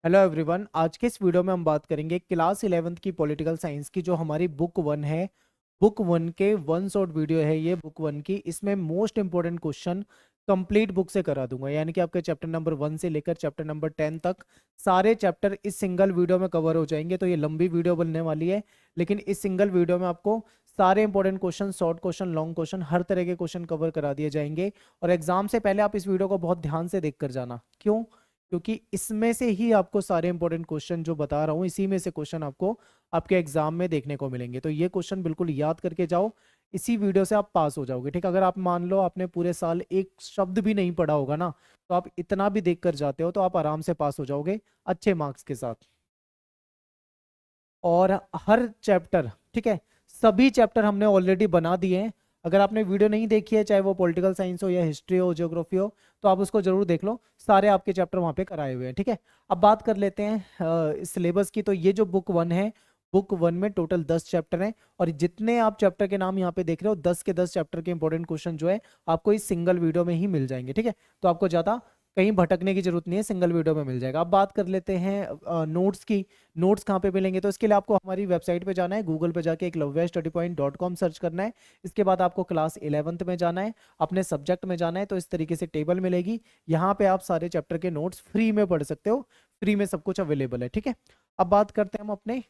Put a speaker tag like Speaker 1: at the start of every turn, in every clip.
Speaker 1: Hello everyone. आज के इस वीडियो में हम बात करेंगे क्लास 11th की पॉलिटिकल साइंस की जो हमारी बुक वन है। बुक वन के वन शॉट वीडियो है ये बुक वन की। इसमें most important question complete book से करा दूंगा, यानी कि आपके चैप्टर नंबर 1 से लेकर चैप्टर नंबर 10 तक सारे चैप्टर इस सिंगल वीडियो में कवर हो जाएंगे। तो ये लंबी वीडियो बनने वाली है, लेकिन इस सिंगल वीडियो में आपको सारे important question, short question, long question, हर तरह के क्वेश्चन कवर करा दिए जाएंगे। और एग्जाम से पहले आप इस वीडियो को बहुत ध्यान से देख कर जाना। क्यों? क्योंकि इसमें से ही आपको सारे इंपॉर्टेंट क्वेश्चन जो बता रहा हूँ, इसी में से क्वेश्चन आपको आपके एग्जाम में देखने को मिलेंगे। तो ये क्वेश्चन बिल्कुल याद करके जाओ, इसी वीडियो से आप पास हो जाओगे। ठीक, अगर आप मान लो आपने पूरे साल एक शब्द भी नहीं पढ़ा होगा ना, तो आप इतना भी देख कर जाते हो तो आप आराम से पास हो जाओगे अच्छे मार्क्स के साथ। और हर चैप्टर, ठीक है, सभी चैप्टर हमने ऑलरेडी बना दिए हैं। अगर आपने वीडियो नहीं देखी है, चाहे वो पॉलिटिकल साइंस हो या हिस्ट्री हो, ज्योग्राफी हो, तो आप उसको जरूर देख लो। सारे आपके चैप्टर वहाँ पे कराए हुए हैं। ठीक है, अब बात कर लेते हैं सिलेबस की। तो ये जो बुक वन है, बुक वन में टोटल 10 चैप्टर हैं। और जितने आप चैप्टर के नाम यहाँ पे देख रहे हो, 10 के 10 चैप्टर के इंपॉर्टेंट क्वेश्चन जो है आपको इस सिंगल वीडियो में ही मिल जाएंगे। ठीक है, तो आपको ज़्यादा कहीं भटकने की जरूरत नहीं है, सिंगल वीडियो में मिल जाएगा। अब बात कर लेते हैं नोट्स की। नोट्स कहाँ पे मिलेंगे? तो इसके लिए आपको हमारी वेबसाइट पे जाना है, गूगल पे जाके eklavyastudypoint.com सर्च करना है। इसके बाद आपको क्लास 11th में जाना है, अपने सब्जेक्ट में जाना है। तो इस तरीके से टेबल मिलेगी, यहाँ पे आप सारे चैप्टर के नोट्स फ्री में पढ़ सकते हो। फ्री में सब कुछ अवेलेबल है। ठीक है, अब बात करते हैं हम अपने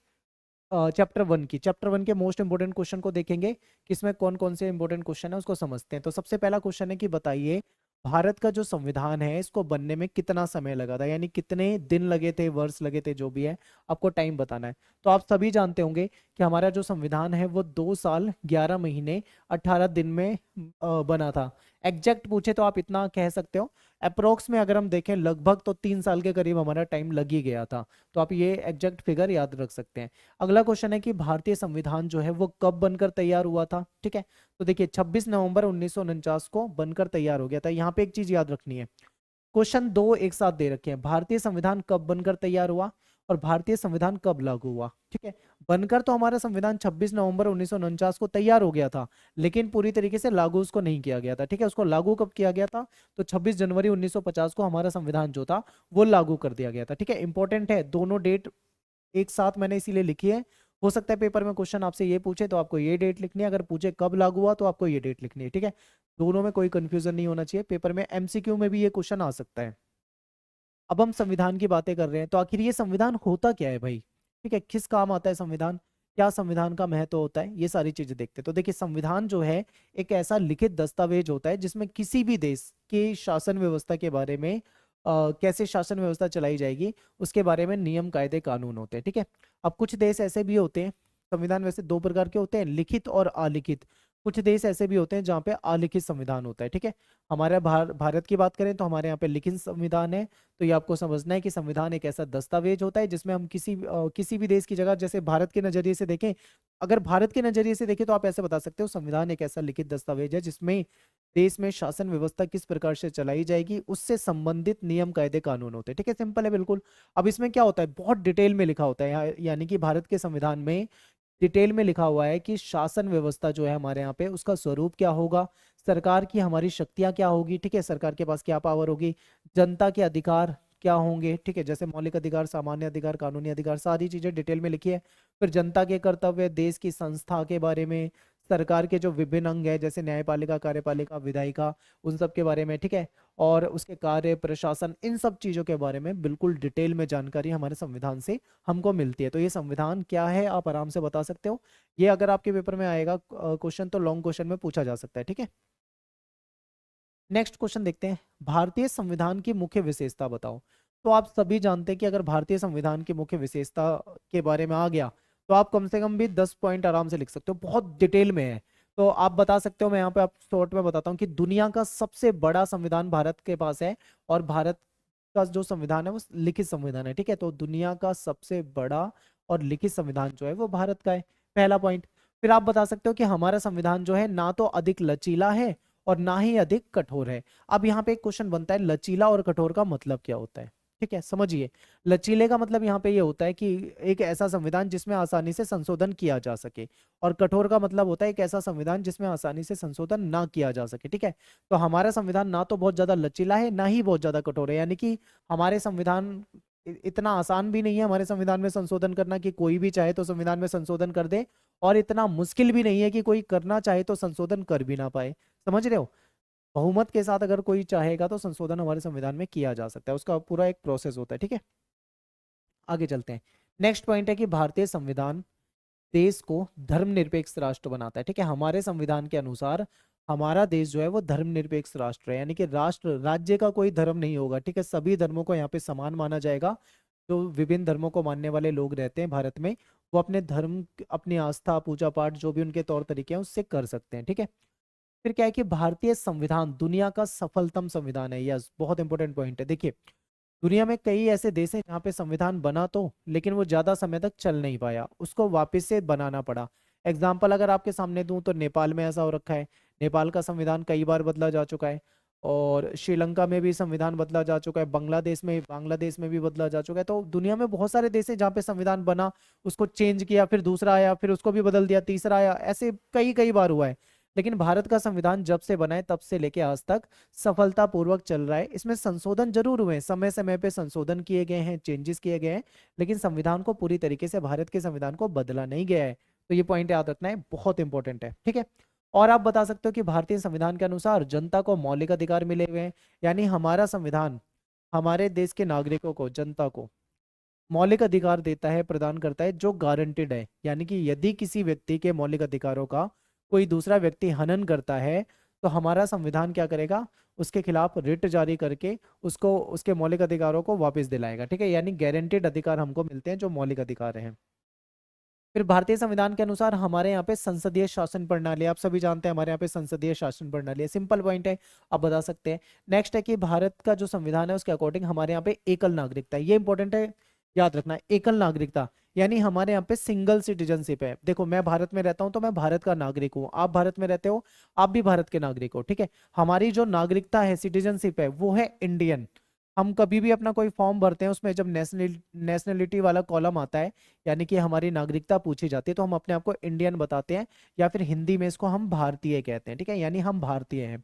Speaker 1: चैप्टर वन की। चैप्टर वन के मोस्ट इंपोर्टेंट क्वेश्चन को देखेंगे कि इसमें कौन कौन से इंपोर्टेंट क्वेश्चन है उसको समझते हैं। तो सबसे पहला क्वेश्चन है कि बताइए भारत का जो संविधान है इसको बनने में कितना समय लगा था, यानी कितने दिन लगे थे, वर्ष लगे थे, जो भी है आपको टाइम बताना है। तो आप सभी जानते होंगे कि हमारा जो संविधान है वो 2 साल 11 महीने 18 दिन में बना था। एग्जैक्ट पूछे तो आप इतना कह सकते हो, अप्रोक्स में अगर हम देखें लगभग तो 3 साल के करीब हमारा टाइम लग ही गया था। तो आप ये एग्जैक्ट फिगर याद रख सकते हैं। अगला क्वेश्चन है कि भारतीय संविधान जो है वो कब बनकर तैयार हुआ था। ठीक है, तो देखिए 26 नवंबर 1949 को बनकर तैयार हो गया था। यहाँ पे एक चीज याद रखनी है, क्वेश्चन दो एक साथ दे रखे हैं। भारतीय संविधान कब बनकर तैयार हुआ और भारतीय संविधान कब लागू हुआ। ठीक है, बनकर तो हमारा संविधान 26 नवंबर 1949 को तैयार हो गया था, लेकिन पूरी तरीके से लागू उसको नहीं किया गया था। ठीक है, उसको लागू कब किया गया था? तो 26 जनवरी 1950 को हमारा संविधान जो था वो लागू कर दिया गया था। ठीक है, इंपॉर्टेंट है, दोनों डेट एक साथ मैंने इसीलिए लिखी है। हो सकता है पेपर में क्वेश्चन आपसे ये पूछे तो आपको ये डेट लिखनी है, अगर पूछे कब लागू हुआ तो आपको ये डेट लिखनी है। ठीक है, दोनों में कोई कंफ्यूजन नहीं होना चाहिए। पेपर में एमसीक्यू में भी ये क्वेश्चन आ सकता है। अब हम संविधान की बातें कर रहे हैं, तो आखिर ये संविधान होता क्या है भाई? ठीक है, किस काम आता है संविधान, क्या संविधान का महत्व होता है, ये सारी चीजें देखते हैं। तो देखिए, संविधान जो है एक ऐसा लिखित दस्तावेज होता है जिसमें किसी भी देश के शासन व्यवस्था के बारे में, कैसे शासन व्यवस्था चलाई जाएगी उसके बारे में नियम, कायदे, कानून होते हैं। ठीक है, अब कुछ देश ऐसे भी होते हैं, संविधान वैसे दो प्रकार के होते हैं, लिखित और अलिखित। कुछ देश ऐसे भी होते हैं जहाँ पे अलिखित संविधान होता है। ठीक है, हमारे भारत की बात करें तो हमारे यहाँ पे लिखित संविधान है। तो ये आपको समझना है कि संविधान एक ऐसा दस्तावेज होता है जिसमें हम किसी भी देश की जगह, जैसे भारत के नजरिए से देखें, अगर भारत के नजरिए से देखें तो आप ऐसे बता सकते हो संविधान एक ऐसा लिखित दस्तावेज है जिसमें देश में शासन व्यवस्था किस प्रकार से चलाई जाएगी उससे संबंधित नियम, कायदे, कानून होते हैं। ठीक है, सिंपल है बिल्कुल। अब इसमें क्या होता है, बहुत डिटेल में लिखा होता है यानी कि भारत के संविधान में डिटेल में लिखा हुआ है कि शासन व्यवस्था जो है हमारे यहाँ पे उसका स्वरूप क्या होगा, सरकार की हमारी शक्तियां क्या होगी। ठीक है, सरकार के पास क्या पावर होगी, जनता के अधिकार क्या होंगे। ठीक है, जैसे मौलिक अधिकार, सामान्य अधिकार, कानूनी अधिकार, सारी चीजें डिटेल में लिखी है। फिर जनता के कर्तव्य, देश की संस्था के बारे में, सरकार के जो विभिन्न अंग है जैसे न्यायपालिका, कार्यपालिका, विधायिका, उन सब के बारे में। ठीक है, और उसके कार्य, प्रशासन, इन सब चीजों के बारे में बिल्कुल डिटेल में जानकारी हमारे संविधान से हमको मिलती है। तो ये संविधान क्या है आप आराम से बता सकते हो। ये अगर आपके पेपर में आएगा क्वेश्चन तो लॉन्ग क्वेश्चन में पूछा जा सकता है। ठीक है, नेक्स्ट क्वेश्चन देखते हैं, भारतीय संविधान की मुख्य विशेषता बताओ। तो आप सभी जानते हैं कि अगर भारतीय संविधान की मुख्य विशेषता के बारे में आ गया तो आप कम से कम भी 10 पॉइंट आराम से लिख सकते हो, बहुत डिटेल में है। तो आप बता सकते हो, मैं यहाँ पे आप शॉर्ट में बताता हूँ कि दुनिया का सबसे बड़ा संविधान भारत के पास है, और भारत का जो संविधान है वो लिखित संविधान है। ठीक है, तो दुनिया का सबसे बड़ा और लिखित संविधान जो है वो भारत का है, पहला पॉइंट। फिर आप बता सकते हो कि हमारा संविधान जो है ना तो अधिक लचीला है और ना ही अधिक कठोर है। अब यहाँ पे एक क्वेश्चन बनता है, लचीला और कठोर का मतलब क्या होता है? ठीक है, समझिए। लचीले का मतलब यहाँ पे ये होता है कि एक ऐसा संविधान जिसमें आसानी से संशोधन किया जा सके, और कठोर का मतलब होता है एक ऐसा संविधान जिसमें आसानी से संशोधन ना किया जा सके। ठीक है, तो हमारा संविधान ना तो बहुत ज्यादा लचीला है ना ही बहुत ज्यादा कठोर है, यानी कि हमारे संविधान इतना आसान भी नहीं है हमारे संविधान में संशोधन करना कि कोई भी चाहे तो संविधान में संशोधन कर दे, और इतना मुश्किल भी नहीं है कि कोई करना चाहे तो संशोधन कर भी ना पाए। समझ रहे हो? बहुमत के साथ अगर कोई चाहेगा तो संशोधन हमारे संविधान में किया जा सकता है, उसका पूरा एक प्रोसेस होता है। ठीक है, आगे चलते हैं। नेक्स्ट पॉइंट है कि भारतीय संविधान देश को धर्मनिरपेक्ष राष्ट्र बनाता है। ठीक है, हमारे संविधान के अनुसार हमारा देश जो है वो धर्मनिरपेक्ष राष्ट्र है, यानी कि राष्ट्र राज्य का कोई धर्म नहीं होगा। ठीक है, सभी धर्मों को यहाँ पे समान माना जाएगा। जो विभिन्न धर्मों को मानने वाले लोग रहते हैं भारत में, वो अपने धर्म, अपनी आस्था, पूजा पाठ, जो भी उनके तौर तरीके हैं उससे कर सकते हैं। ठीक है, फिर क्या है कि भारतीय संविधान दुनिया का सफलतम संविधान है। यस, बहुत इंपॉर्टेंट पॉइंट है। देखिए, दुनिया में कई ऐसे देश हैं जहाँ पे संविधान बना तो, लेकिन वो ज्यादा समय तक चल नहीं पाया, उसको वापस से बनाना पड़ा। एग्जाम्पल अगर आपके सामने दूं तो नेपाल में ऐसा हो रखा है। नेपाल का संविधान कई बार बदला जा चुका है, और श्रीलंका में भी संविधान बदला जा चुका है, बांग्लादेश में भी बदला जा चुका है। तो दुनिया में बहुत सारे देश हैं जहाँ पे संविधान बना, उसको चेंज किया, फिर दूसरा आया, फिर उसको भी बदल दिया, तीसरा आया, ऐसे कई कई बार हुआ है। लेकिन भारत का संविधान जब से बना है तब से लेके आज तक सफलतापूर्वक चल रहा है। इसमें संशोधन जरूर हुए हैं, समय समय पे संशोधन किए गए हैं, चेंजेस किए गए हैं, लेकिन संविधान को पूरी तरीके से, भारत के संविधान को बदला नहीं गया है। तो ये पॉइंट याद रखना है, बहुत इंपॉर्टेंट है। ठीक है, और आप बता सकते हो कि भारतीय संविधान के अनुसार जनता को मौलिक अधिकार मिले हुए हैं, यानी हमारा संविधान हमारे देश के नागरिकों को, जनता को मौलिक अधिकार देता है, प्रदान करता है, जो गारंटेड है। यानी कि यदि किसी व्यक्ति के मौलिक अधिकारों का कोई दूसरा व्यक्ति हनन करता है, तो हमारा संविधान क्या करेगा, उसके खिलाफ रिट जारी करके उसको, उसके मौलिक अधिकारों को वापस दिलाएगा। ठीक है, यानी गारंटेड अधिकार हमको मिलते हैं, जो मौलिक अधिकार हैं। फिर भारतीय संविधान के अनुसार हमारे यहाँ पे संसदीय शासन प्रणाली, आप सभी जानते हैं हमारे यहाँ पे संसदीय शासन प्रणाली है। सिंपल पॉइंट है, आप बता सकते हैं। नेक्स्ट है कि भारत का जो संविधान है उसके अकॉर्डिंग हमारे यहाँ पे एकल नागरिकता है, ये इंपॉर्टेंट है, याद रखना है। एकल नागरिकता यानी हमारे यहाँ पे सिंगल सिटीजनशिप है। देखो, मैं भारत में रहता हूँ तो मैं भारत का नागरिक हूँ, आप भारत में रहते हो, आप भी भारत के नागरिक हो। ठीक है, हमारी जो नागरिकता है, सिटीजनशिप है, वो है इंडियन। हम कभी भी अपना कोई फॉर्म भरते हैं, उसमें जब नेशनलिटी वाला कॉलम आता है, यानी कि हमारी नागरिकता पूछी जाती है, तो हम अपने आप को इंडियन बताते हैं, या फिर हिंदी में इसको हम भारतीय कहते हैं। ठीक है, यानी हम भारतीय हैं।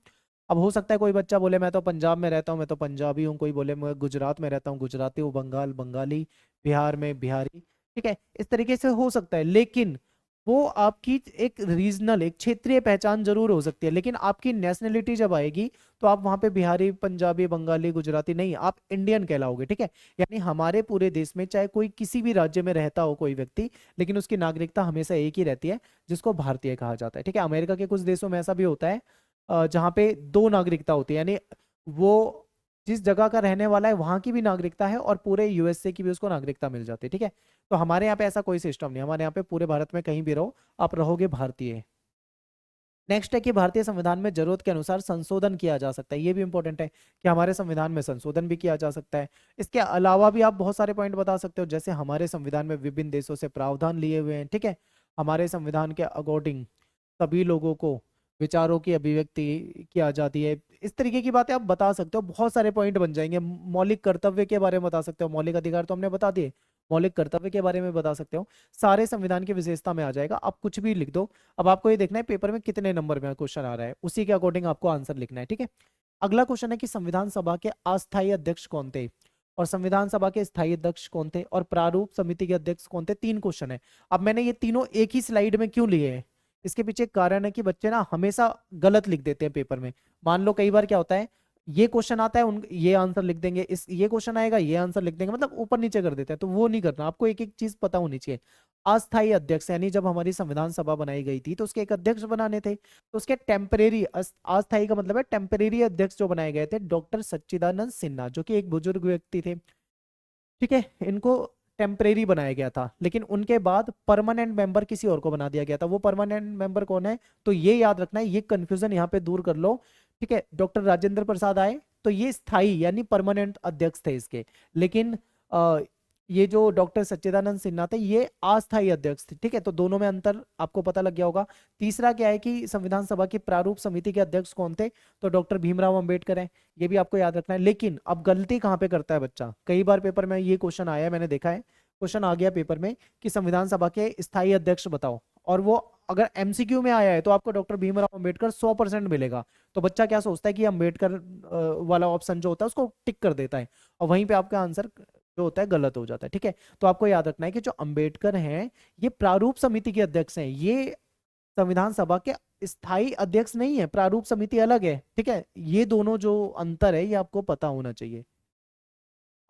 Speaker 1: अब हो सकता है कोई बच्चा बोले मैं तो पंजाब में रहता हूँ, मैं तो पंजाबी हूँ, कोई बोले मैं गुजरात में रहता हूँ, गुजराती हूँ, बंगाल बंगाली, बिहार में बिहारी। ठीक है, इस तरीके से हो सकता है, लेकिन वो आपकी एक रीजनल, एक क्षेत्रीय पहचान जरूर हो सकती है। लेकिन आपकी नेशनलिटी जब आएगी, तो आप वहां पे बिहारी, पंजाबी, बंगाली, गुजराती नहीं, आप इंडियन कहलाओगे। ठीक है, यानी हमारे पूरे देश में चाहे कोई किसी भी राज्य में रहता हो कोई व्यक्ति, लेकिन उसकी नागरिकता हमेशा एक ही रहती है, जिसको भारतीय कहा जाता है। ठीक है, अमेरिका के कुछ देशों में ऐसा भी होता है जहाँ पे दो नागरिकता होती है, यानी वो जिस जगह का रहने वाला है वहां की भी नागरिकता है, और पूरे यूएसए की भी उसको नागरिकता मिल जाती है। ठीक है, तो हमारे यहाँ पे ऐसा कोई सिस्टम नहीं, हमारे यहाँ पे पूरे भारत में कहीं भी रहो, आप रहोगे भारतीय। नेक्स्ट है कि भारतीय संविधान में जरूरत के अनुसार संशोधन किया जा सकता है। ये भी इंपॉर्टेंट है कि हमारे संविधान में संशोधन भी किया जा सकता है। इसके अलावा भी आप बहुत सारे पॉइंट बता सकते हो, जैसे हमारे संविधान में विभिन्न देशों से प्रावधान लिए हुए हैं। ठीक है, हमारे संविधान के अकॉर्डिंग सभी लोगों को विचारों की अभिव्यक्ति की आजादी है। इस तरीके की बातें आप बता सकते हो, बहुत सारे पॉइंट बन जाएंगे। मौलिक कर्तव्य के बारे में बता सकते हो, मौलिक अधिकार तो हमने बता दिए, मौलिक कर्तव्य के बारे में बता सकते हो, सारे संविधान की विशेषता में आ जाएगा। आप कुछ भी लिख दो। अब आपको ये देखना है पेपर में कितने नंबर में क्वेश्चन आ रहा है, उसी के अकॉर्डिंग आपको आंसर लिखना है। ठीक है, अगला क्वेश्चन है कि संविधान सभा के अस्थायी अध्यक्ष कौन थे, और संविधान सभा के स्थायी अध्यक्ष कौन थे, और प्रारूप समिति के अध्यक्ष कौन थे। 3 क्वेश्चन है। अब मैंने ये तीनों एक ही स्लाइड में क्यों लिए हैं, इसके पीछे एक कारण है कि बच्चे ना हमेशा गलत लिख देते हैं पेपर में। मान लो कई बार क्या होता है, ये क्वेश्चन आता है, उन ये आंसर लिख देंगे, इस ये क्वेश्चन आएगा, ये आंसर लिख देंगे, मतलब ऊपर नीचे कर देते हैं। तो वो नहीं करना, आपको एक एक चीज पता होनी चाहिए। अस्थायी अध्यक्ष यानी जब हमारी संविधान सभा बनाई गई थी तो उसके एक अध्यक्ष बनाने थे, तो उसके टेम्परेरी, अस्थायी का मतलब है टेम्परेरी अध्यक्ष जो बनाए गए थे, डॉक्टर सच्चिदानंद सिन्हा, जो कि एक बुजुर्ग व्यक्ति थे। ठीक है, इनको टेम्परेरी बनाया गया था, लेकिन उनके बाद परमानेंट मेंबर किसी और को बना दिया गया था। वो परमानेंट मेंबर कौन है, तो ये याद रखना है, ये कंफ्यूजन यहाँ पे दूर कर लो। ठीक है, डॉक्टर राजेंद्र प्रसाद आए तो ये स्थायी यानी परमानेंट अध्यक्ष थे इसके, लेकिन ये जो डॉक्टर सच्चिदानंद सिन्हा थे ये अस्थायी अध्यक्ष थे। ठीक है, तो दोनों में अंतर आपको पता लग गया होगा। तीसरा क्या है कि संविधान सभा की प्रारूप समिति के अध्यक्ष कौन थे, तो डॉक्टर भीमराव अंबेडकर हैं, ये भी आपको याद रखना है। लेकिन अब गलती कहाँ पे करता है बच्चा, कई बार पेपर में ये क्वेश्चन आया है, मैंने देखा है, क्वेश्चन आ गया पेपर में कि संविधान सभा के स्थायी अध्यक्ष बताओ, और वो अगर एमसीक्यू में आया है तो आपको डॉक्टर भीमराव अंबेडकर 100% मिलेगा। तो बच्चा क्या सोचता है कि अंबेडकर वाला ऑप्शन जो होता है उसको टिक कर देता है, और वहीं पे आपका आंसर जो होता है गलत हो जाता है। ठीक है, तो आपको याद रखना है कि जो अंबेडकर हैं ये प्रारूप समिति के अध्यक्ष हैं, ये संविधान सभा के स्थायी अध्यक्ष नहीं है, प्रारूप समिति अलग है। ठीक है, ये दोनों जो अंतर है ये आपको पता होना चाहिए।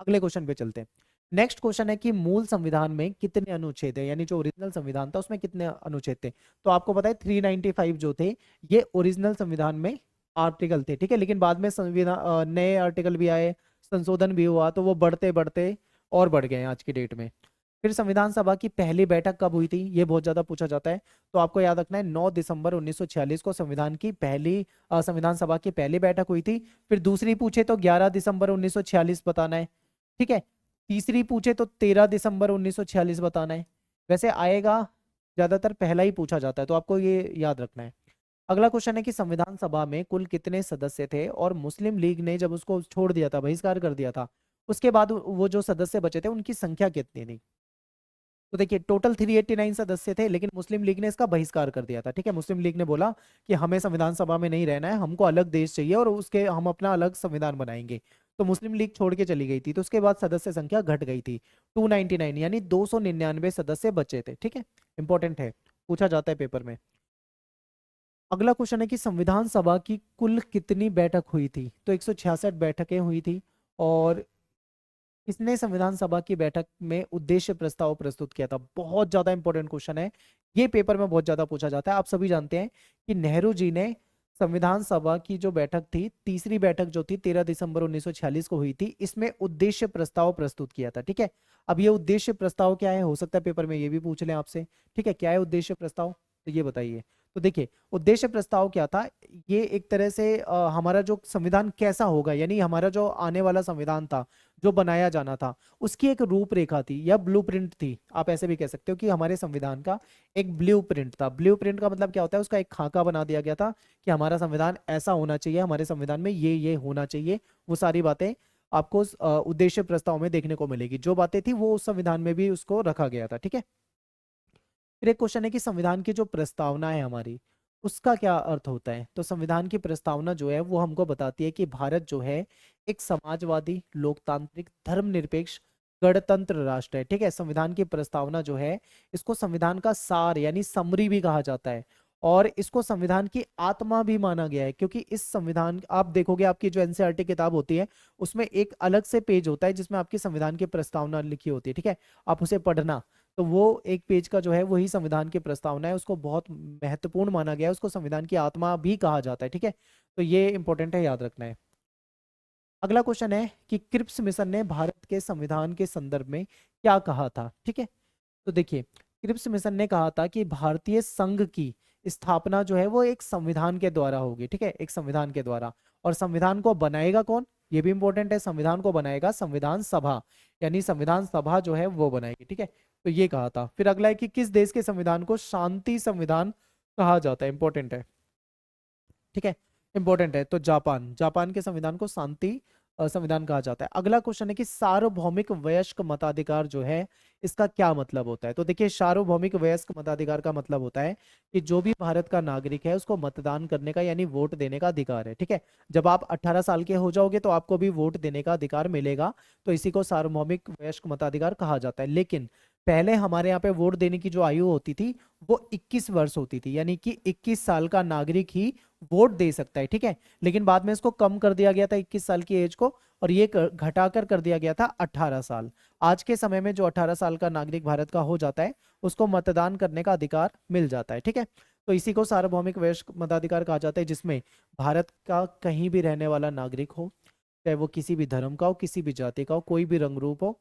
Speaker 1: अगले क्वेश्चन पे चलते हैं। नेक्स्ट क्वेश्चन है कि मूल संविधान में कितने अनुच्छेद है, यानी जो ओरिजिनल संविधान था उसमें कितने अनुच्छेद थे। तो आपको पता है 395 जो थे ये ओरिजिनल संविधान में आर्टिकल थे। ठीक है, लेकिन बाद में संविधान नए आर्टिकल भी आए, संशोधन भी हुआ, तो वो बढ़ते बढ़ते और बढ़ गए हैं आज की डेट में। फिर संविधान सभा की पहली बैठक कब हुई थी, ये बहुत ज्यादा पूछा जाता है। तो आपको याद रखना है 9 दिसंबर 1946 को संविधान की पहली संविधान सभा की पहली बैठक हुई थी। फिर दूसरी पूछे तो 11 दिसंबर 1946 बताना है। ठीक है, तीसरी पूछे तो 13 दिसंबर 1946 बताना है। वैसे आएगा ज्यादातर पहला ही पूछा जाता है, तो आपको ये याद रखना है। अगला क्वेश्चन है कि संविधान सभा में कुल कितने सदस्य थे और मुस्लिम लीग ने जब उसको छोड़ दिया था, बहिष्कार कर दिया था, उसके बाद वो जो सदस्य बचे थे उनकी संख्या कितनी थी। तो देखिए टोटल 389 सदस्य थे, लेकिन मुस्लिम लीग ने इसका बहिष्कार कर दिया था। ठीक है, मुस्लिम लीग ने बोला कि हमें संविधान सभा में नहीं रहना है, हमको अलग देश चाहिए और उसके हम अपना अलग संविधान बनाएंगे। तो मुस्लिम लीग छोड़ के चली गई थी, तो उसके बाद सदस्य संख्या घट गई थी 299, यानी 299 सदस्य बचे थे। ठीक है, इंपॉर्टेंट है, पूछा जाता है पेपर में। अगला क्वेश्चन है कि संविधान सभा की कुल कितनी बैठक हुई थी। तो 166 बैठकें हुई थी। और किसने संविधान सभा की बैठक में उद्देश्य प्रस्ताव प्रस्तुत किया था, बहुत ज्यादा इंपॉर्टेंट क्वेश्चन है, ये पेपर में बहुत ज्यादा पूछा जाता है। आप सभी जानते हैं कि नेहरू जी ने संविधान सभा की जो बैठक थी, तीसरी बैठक जो थी 13 दिसंबर 1946 को हुई थी, इसमें उद्देश्य प्रस्ताव प्रस्तुत किया था। ठीक है, अब ये उद्देश्य प्रस्ताव क्या है, हो सकता है पेपर में ये भी पूछ लें आपसे। ठीक है, क्या है उद्देश्य प्रस्ताव, तो ये बताइए। तो देखिए उद्देश्य प्रस्ताव क्या था, ये एक तरह से हमारा जो संविधान कैसा होगा, यानी हमारा जो आने वाला संविधान था जो बनाया जाना था उसकी एक रूपरेखा थी या ब्लूप्रिंट थी, आप ऐसे भी कह सकते हो कि हमारे संविधान का एक ब्लूप्रिंट था। ब्लूप्रिंट का मतलब क्या होता है, उसका एक खाका बना दिया गया था कि हमारा संविधान ऐसा होना चाहिए, हमारे संविधान में ये होना चाहिए। वो सारी बातें आपको उस, उद्देश्य प्रस्ताव में देखने को मिलेगी, जो बातें थी वो उस संविधान में भी उसको रखा गया था। ठीक है, फिर एक क्वेश्चन है कि संविधान की जो प्रस्तावना है हमारी उसका क्या अर्थ होता है। तो संविधान की प्रस्तावना जो है वो हमको बताती है कि भारत जो है एक समाजवादी, लोकतांत्रिक, धर्मनिरपेक्ष, गणतंत्र राष्ट्र है। ठीक है, संविधान की प्रस्तावना जो है इसको संविधान का सार यानी समरी भी कहा जाता है, और इसको संविधान की आत्मा भी माना गया है, क्योंकि इस संविधान आप देखोगे आपकी जो एनसीईआरटी किताब होती है उसमें एक अलग से पेज होता है जिसमें आपकी संविधान की प्रस्तावना लिखी होती है। ठीक है, आप उसे पढ़ना, तो वो एक पेज का जो है वही संविधान की प्रस्तावना है, उसको बहुत महत्वपूर्ण माना गया है, उसको संविधान की आत्मा भी कहा जाता है। ठीक है, तो ये इंपॉर्टेंट है, याद रखना है। अगला क्वेश्चन है कि क्रिप्स मिशन ने भारत के संविधान के संदर्भ में क्या कहा था। ठीक है, तो देखिए क्रिप्स मिशन ने कहा था कि भारतीय संघ की स्थापना जो है वो एक संविधान के द्वारा होगी। ठीक है, एक संविधान के द्वारा, और संविधान को बनाएगा कौन, ये भी इंपॉर्टेंट है, संविधान को बनाएगा संविधान सभा, यानी संविधान सभा जो है वो बनाएगी। ठीक है, तो ये कहा था। फिर अगला है कि किस देश के संविधान को शांति संविधान कहा जाता है, इंपॉर्टेंट है। ठीक है, इंपॉर्टेंट है, तो जापान, जापान के संविधान को शांति संविधान कहा जाता है। अगला क्वेश्चन है कि सार्वभौमिक वयस्क मताधिकार जो है इसका क्या मतलब होता है। तो देखिए सार्वभौमिक वयस्क मताधिकार का मतलब होता है कि जो भी भारत का नागरिक है उसको मतदान करने का यानी वोट देने का अधिकार है। ठीक है, जब आप 18 साल के हो जाओगे तो आपको भी वोट देने का अधिकार मिलेगा, तो इसी को सार्वभौमिक वयस्क मताधिकार कहा जाता है। लेकिन पहले हमारे यहाँ पे वोट देने की जो आयु होती थी वो 21 वर्ष होती थी, यानी कि 21 साल का नागरिक ही वोट दे सकता है। ठीक है, लेकिन बाद में इसको कम कर दिया गया था 21 साल की एज को, और ये घटाकर कर दिया गया था 18 साल। आज के समय में जो 18 साल का नागरिक भारत का हो जाता है उसको मतदान करने का अधिकार मिल जाता है। ठीक है, तो इसी को सार्वभौमिक वयस्क मताधिकार कहा जाता है, जिसमें भारत का कहीं भी रहने वाला नागरिक हो, चाहे वो किसी भी धर्म का हो, किसी भी जाति का हो, कोई भी रंग रूप हो,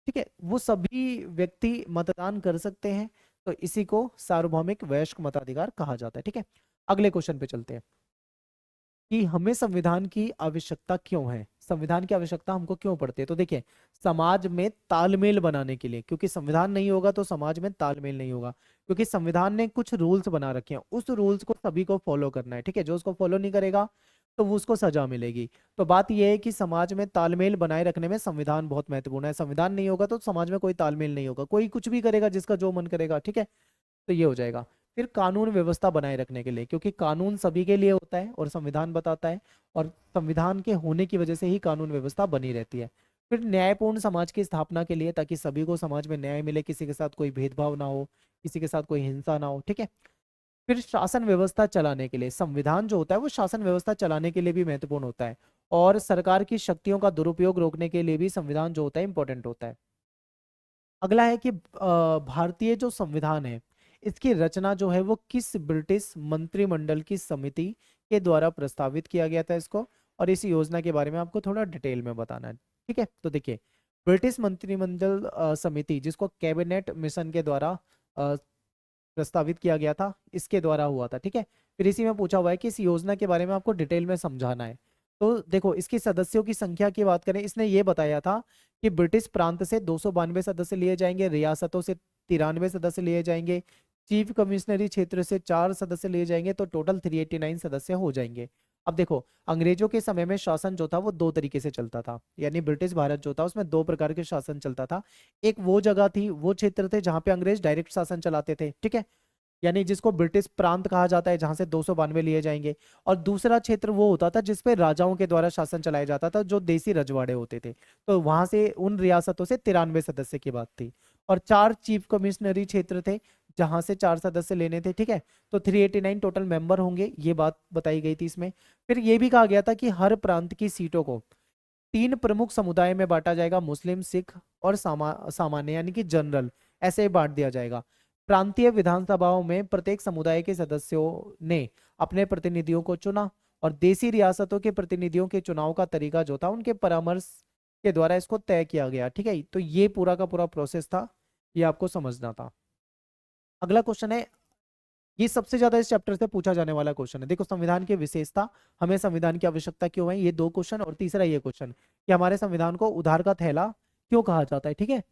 Speaker 1: ठीक है, वो सभी व्यक्ति मतदान कर सकते हैं। तो इसी को सार्वभौमिक वयस्क मताधिकार कहा जाता है। ठीक है, अगले क्वेश्चन पे चलते हैं कि हमें संविधान की आवश्यकता क्यों है, संविधान की आवश्यकता हमको क्यों पड़ती है। तो देखिए समाज में तालमेल बनाने के लिए, क्योंकि संविधान नहीं होगा तो समाज में तालमेल नहीं होगा, क्योंकि संविधान ने कुछ रूल्स बना रखे हैं, उस रूल्स को सभी को फॉलो करना है। ठीक है, जो उसको फॉलो नहीं करेगा तो वो उसको सजा मिलेगी। तो बात यह है कि समाज में तालमेल बनाए रखने में संविधान बहुत महत्वपूर्ण है, संविधान नहीं होगा तो समाज में कोई तालमेल नहीं होगा, कोई कुछ भी करेगा जिसका जो मन करेगा। ठीक है, तो ये हो जाएगा। फिर कानून व्यवस्था बनाए रखने के लिए, क्योंकि कानून सभी के लिए होता है और संविधान बताता है, और संविधान के होने की वजह से ही कानून व्यवस्था बनी रहती है। फिर न्यायपूर्ण समाज की स्थापना के लिए, ताकि सभी को समाज में न्याय मिले, किसी के साथ कोई भेदभाव ना हो, किसी के साथ कोई हिंसा ना हो, ठीक है। फिर शासन व्यवस्था चलाने के लिए, संविधान जो होता है वो शासन व्यवस्था चलाने के लिए भी महत्वपूर्ण होता है, और सरकार की शक्तियों का दुरुपयोग रोकने के लिए भी संविधान जो होता है इंपॉर्टेंट होता है। अगला है कि भारतीय जो संविधान है, इसकी रचना जो है वो किस ब्रिटिश मंत्रिमंडल की समिति के द्वारा प्रस्तावित किया गया था इसको, और इस योजना के बारे में आपको थोड़ा डिटेल में बताना है, ठीक है। तो देखिए, ब्रिटिश मंत्रिमंडल समिति, जिसको कैबिनेट मिशन के द्वारा प्रस्तावित किया गया था, इसके द्वारा हुआ था, ठीक है। फिर इसी में पूछा हुआ है कि इस योजना के बारे में आपको डिटेल में समझाना है। तो देखो, इसके सदस्यों की संख्या की बात करें, इसने ये बताया था कि ब्रिटिश प्रांत से 292 सदस्य लिए जाएंगे, रियासतों से 93 सदस्य लिए जाएंगे, चीफ कमिश्नरी क्षेत्र से 4 सदस्य लिए जाएंगे, तो टोटल 389 सदस्य हो जाएंगे। अब देखो, अंग्रेजों के समय में शासन जो था वो दो तरीके से चलता था, यानी ब्रिटिश भारत जो था उसमें दो प्रकार के शासन चलता था। एक वो जगह थी, वो क्षेत्र थे जहां पे अंग्रेज डायरेक्ट शासन चलाते थे, ठीक है, यानी जिसको ब्रिटिश प्रांत कहा जाता है, जहां से 292 लिए जाएंगे। और दूसरा क्षेत्र वो होता था जिसपे राजाओं के द्वारा शासन चलाया जाता था, जो देसी रजवाड़े होते थे, तो वहां से उन रियासतों से 93 सदस्य की बात थी। और 4 चीफ कमिश्नरी क्षेत्र थे, जहां से 4 सदस्य लेने थे, ठीक है। तो 389 टोटल मेंबर होंगे, ये बात बताई गई थी इसमें। फिर ये भी कहा गया था कि हर प्रांत की सीटों को 3 प्रमुख समुदाय में बांटा जाएगा, मुस्लिम, सिख और सामान्य यानी कि जनरल, ऐसे ही बांट दिया जाएगा। प्रांतीय विधानसभाओं में प्रत्येक समुदाय के सदस्यों ने अपने प्रतिनिधियों को चुना, और देसी रियासतों के प्रतिनिधियों के चुनाव का तरीका जो था उनके परामर्श के द्वारा इसको तय किया गया, ठीक है। तो ये पूरा का पूरा प्रोसेस था, ये आपको समझना था। अगला क्वेश्चन है, ये सबसे ज्यादा इस चैप्टर से पूछा जाने वाला क्वेश्चन है। देखो, संविधान की विशेषता, हमें संविधान की आवश्यकता क्यों है, ये 2 क्वेश्चन, और तीसरा ये क्वेश्चन कि हमारे संविधान को उधार का थैला क्यों कहा जाता है, ठीक है।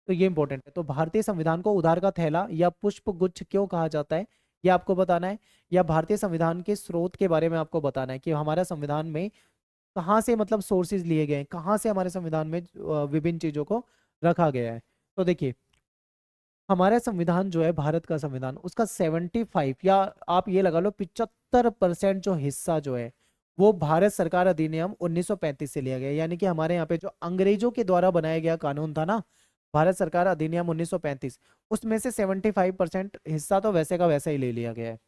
Speaker 1: तो ये इंपॉर्टेंट है। तो भारतीय संविधान को उधार का थैला या पुष्प गुच्छ क्यों कहा जाता है, ये आपको बताना है। या भारतीय संविधान के स्रोत के बारे में आपको बताना है कि हमारा संविधान में कहाँ से, मतलब सोर्सेज लिए गए हैं, कहाँ से हमारे संविधान में विभिन्न चीजों को रखा गया है। तो देखिए, हमारा संविधान जो है, भारत का संविधान, उसका 75 या आप ये लगा लो 75% जो हिस्सा जो है वो भारत सरकार अधिनियम 1935 से लिया गया है। यानी कि हमारे यहाँ पे जो अंग्रेजों के द्वारा बनाया गया कानून था ना, भारत सरकार अधिनियम 1935, उसमें से 75% हिस्सा तो वैसे का वैसा ही ले लिया गया है।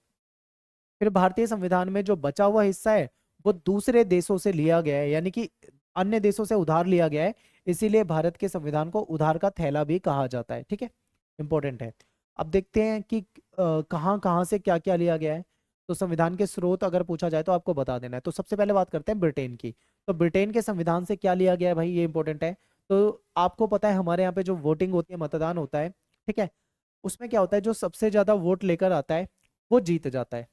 Speaker 1: फिर भारतीय संविधान में जो बचा हुआ हिस्सा है वो दूसरे देशों से लिया गया है, यानी कि अन्य देशों से उधार लिया गया है, इसीलिए भारत के संविधान को उधार का थैला भी कहा जाता है, ठीक है, इंपॉर्टेंट है। अब देखते हैं कि कहाँ कहाँ से क्या क्या लिया गया है। तो संविधान के स्रोत अगर पूछा जाए तो आपको बता देना है। तो सबसे पहले बात करते हैं ब्रिटेन की। तो ब्रिटेन के संविधान से क्या लिया गया है भाई, ये इंपॉर्टेंट है। तो आपको पता है हमारे यहाँ पे जो वोटिंग होती है, मतदान होता है, ठीक है, उसमें क्या होता है, जो सबसे ज्यादा वोट लेकर आता है वो जीत जाता है।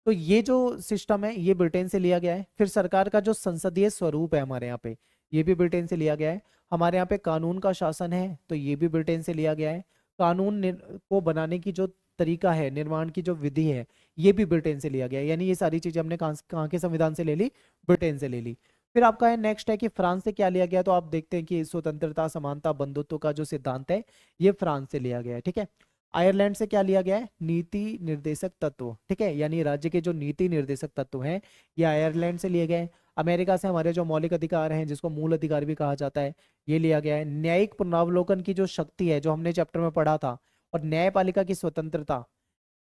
Speaker 1: तो ये जो सिस्टम है ये ब्रिटेन से लिया गया है। फिर सरकार का जो संसदीय स्वरूप है हमारे यहाँ पे, ये भी ब्रिटेन से लिया गया है। हमारे यहाँ पे कानून का शासन है, तो ये भी ब्रिटेन से लिया गया है। को बनाने की जो तरीका है, निर्माण की जो विधि है, ये भी ब्रिटेन से लिया गया है। यानी ये सारी चीजें हमने कहाँ के संविधान से ले ली, ब्रिटेन से ले ली। फिर आपका है नेक्स्ट है कि फ्रांस से क्या लिया गया। तो आप देखते हैं कि स्वतंत्रता, समानता, बंधुत्व का जो सिद्धांत है ये फ्रांस से लिया गया है, ठीक है। आयरलैंड से क्या लिया गया है, नीति निर्देशक तत्व, ठीक है, यानी राज्य के जो नीति निर्देशक तत्व हैं ये आयरलैंड से लिए गए हैं। अमेरिका से हमारे जो मौलिक अधिकार हैं, जिसको मूल अधिकार भी कहा जाता है, ये लिया गया है। न्यायिक पुनरावलोकन की जो शक्ति है, जो हमने चैप्टर में पढ़ा था, और न्यायपालिका की स्वतंत्रता,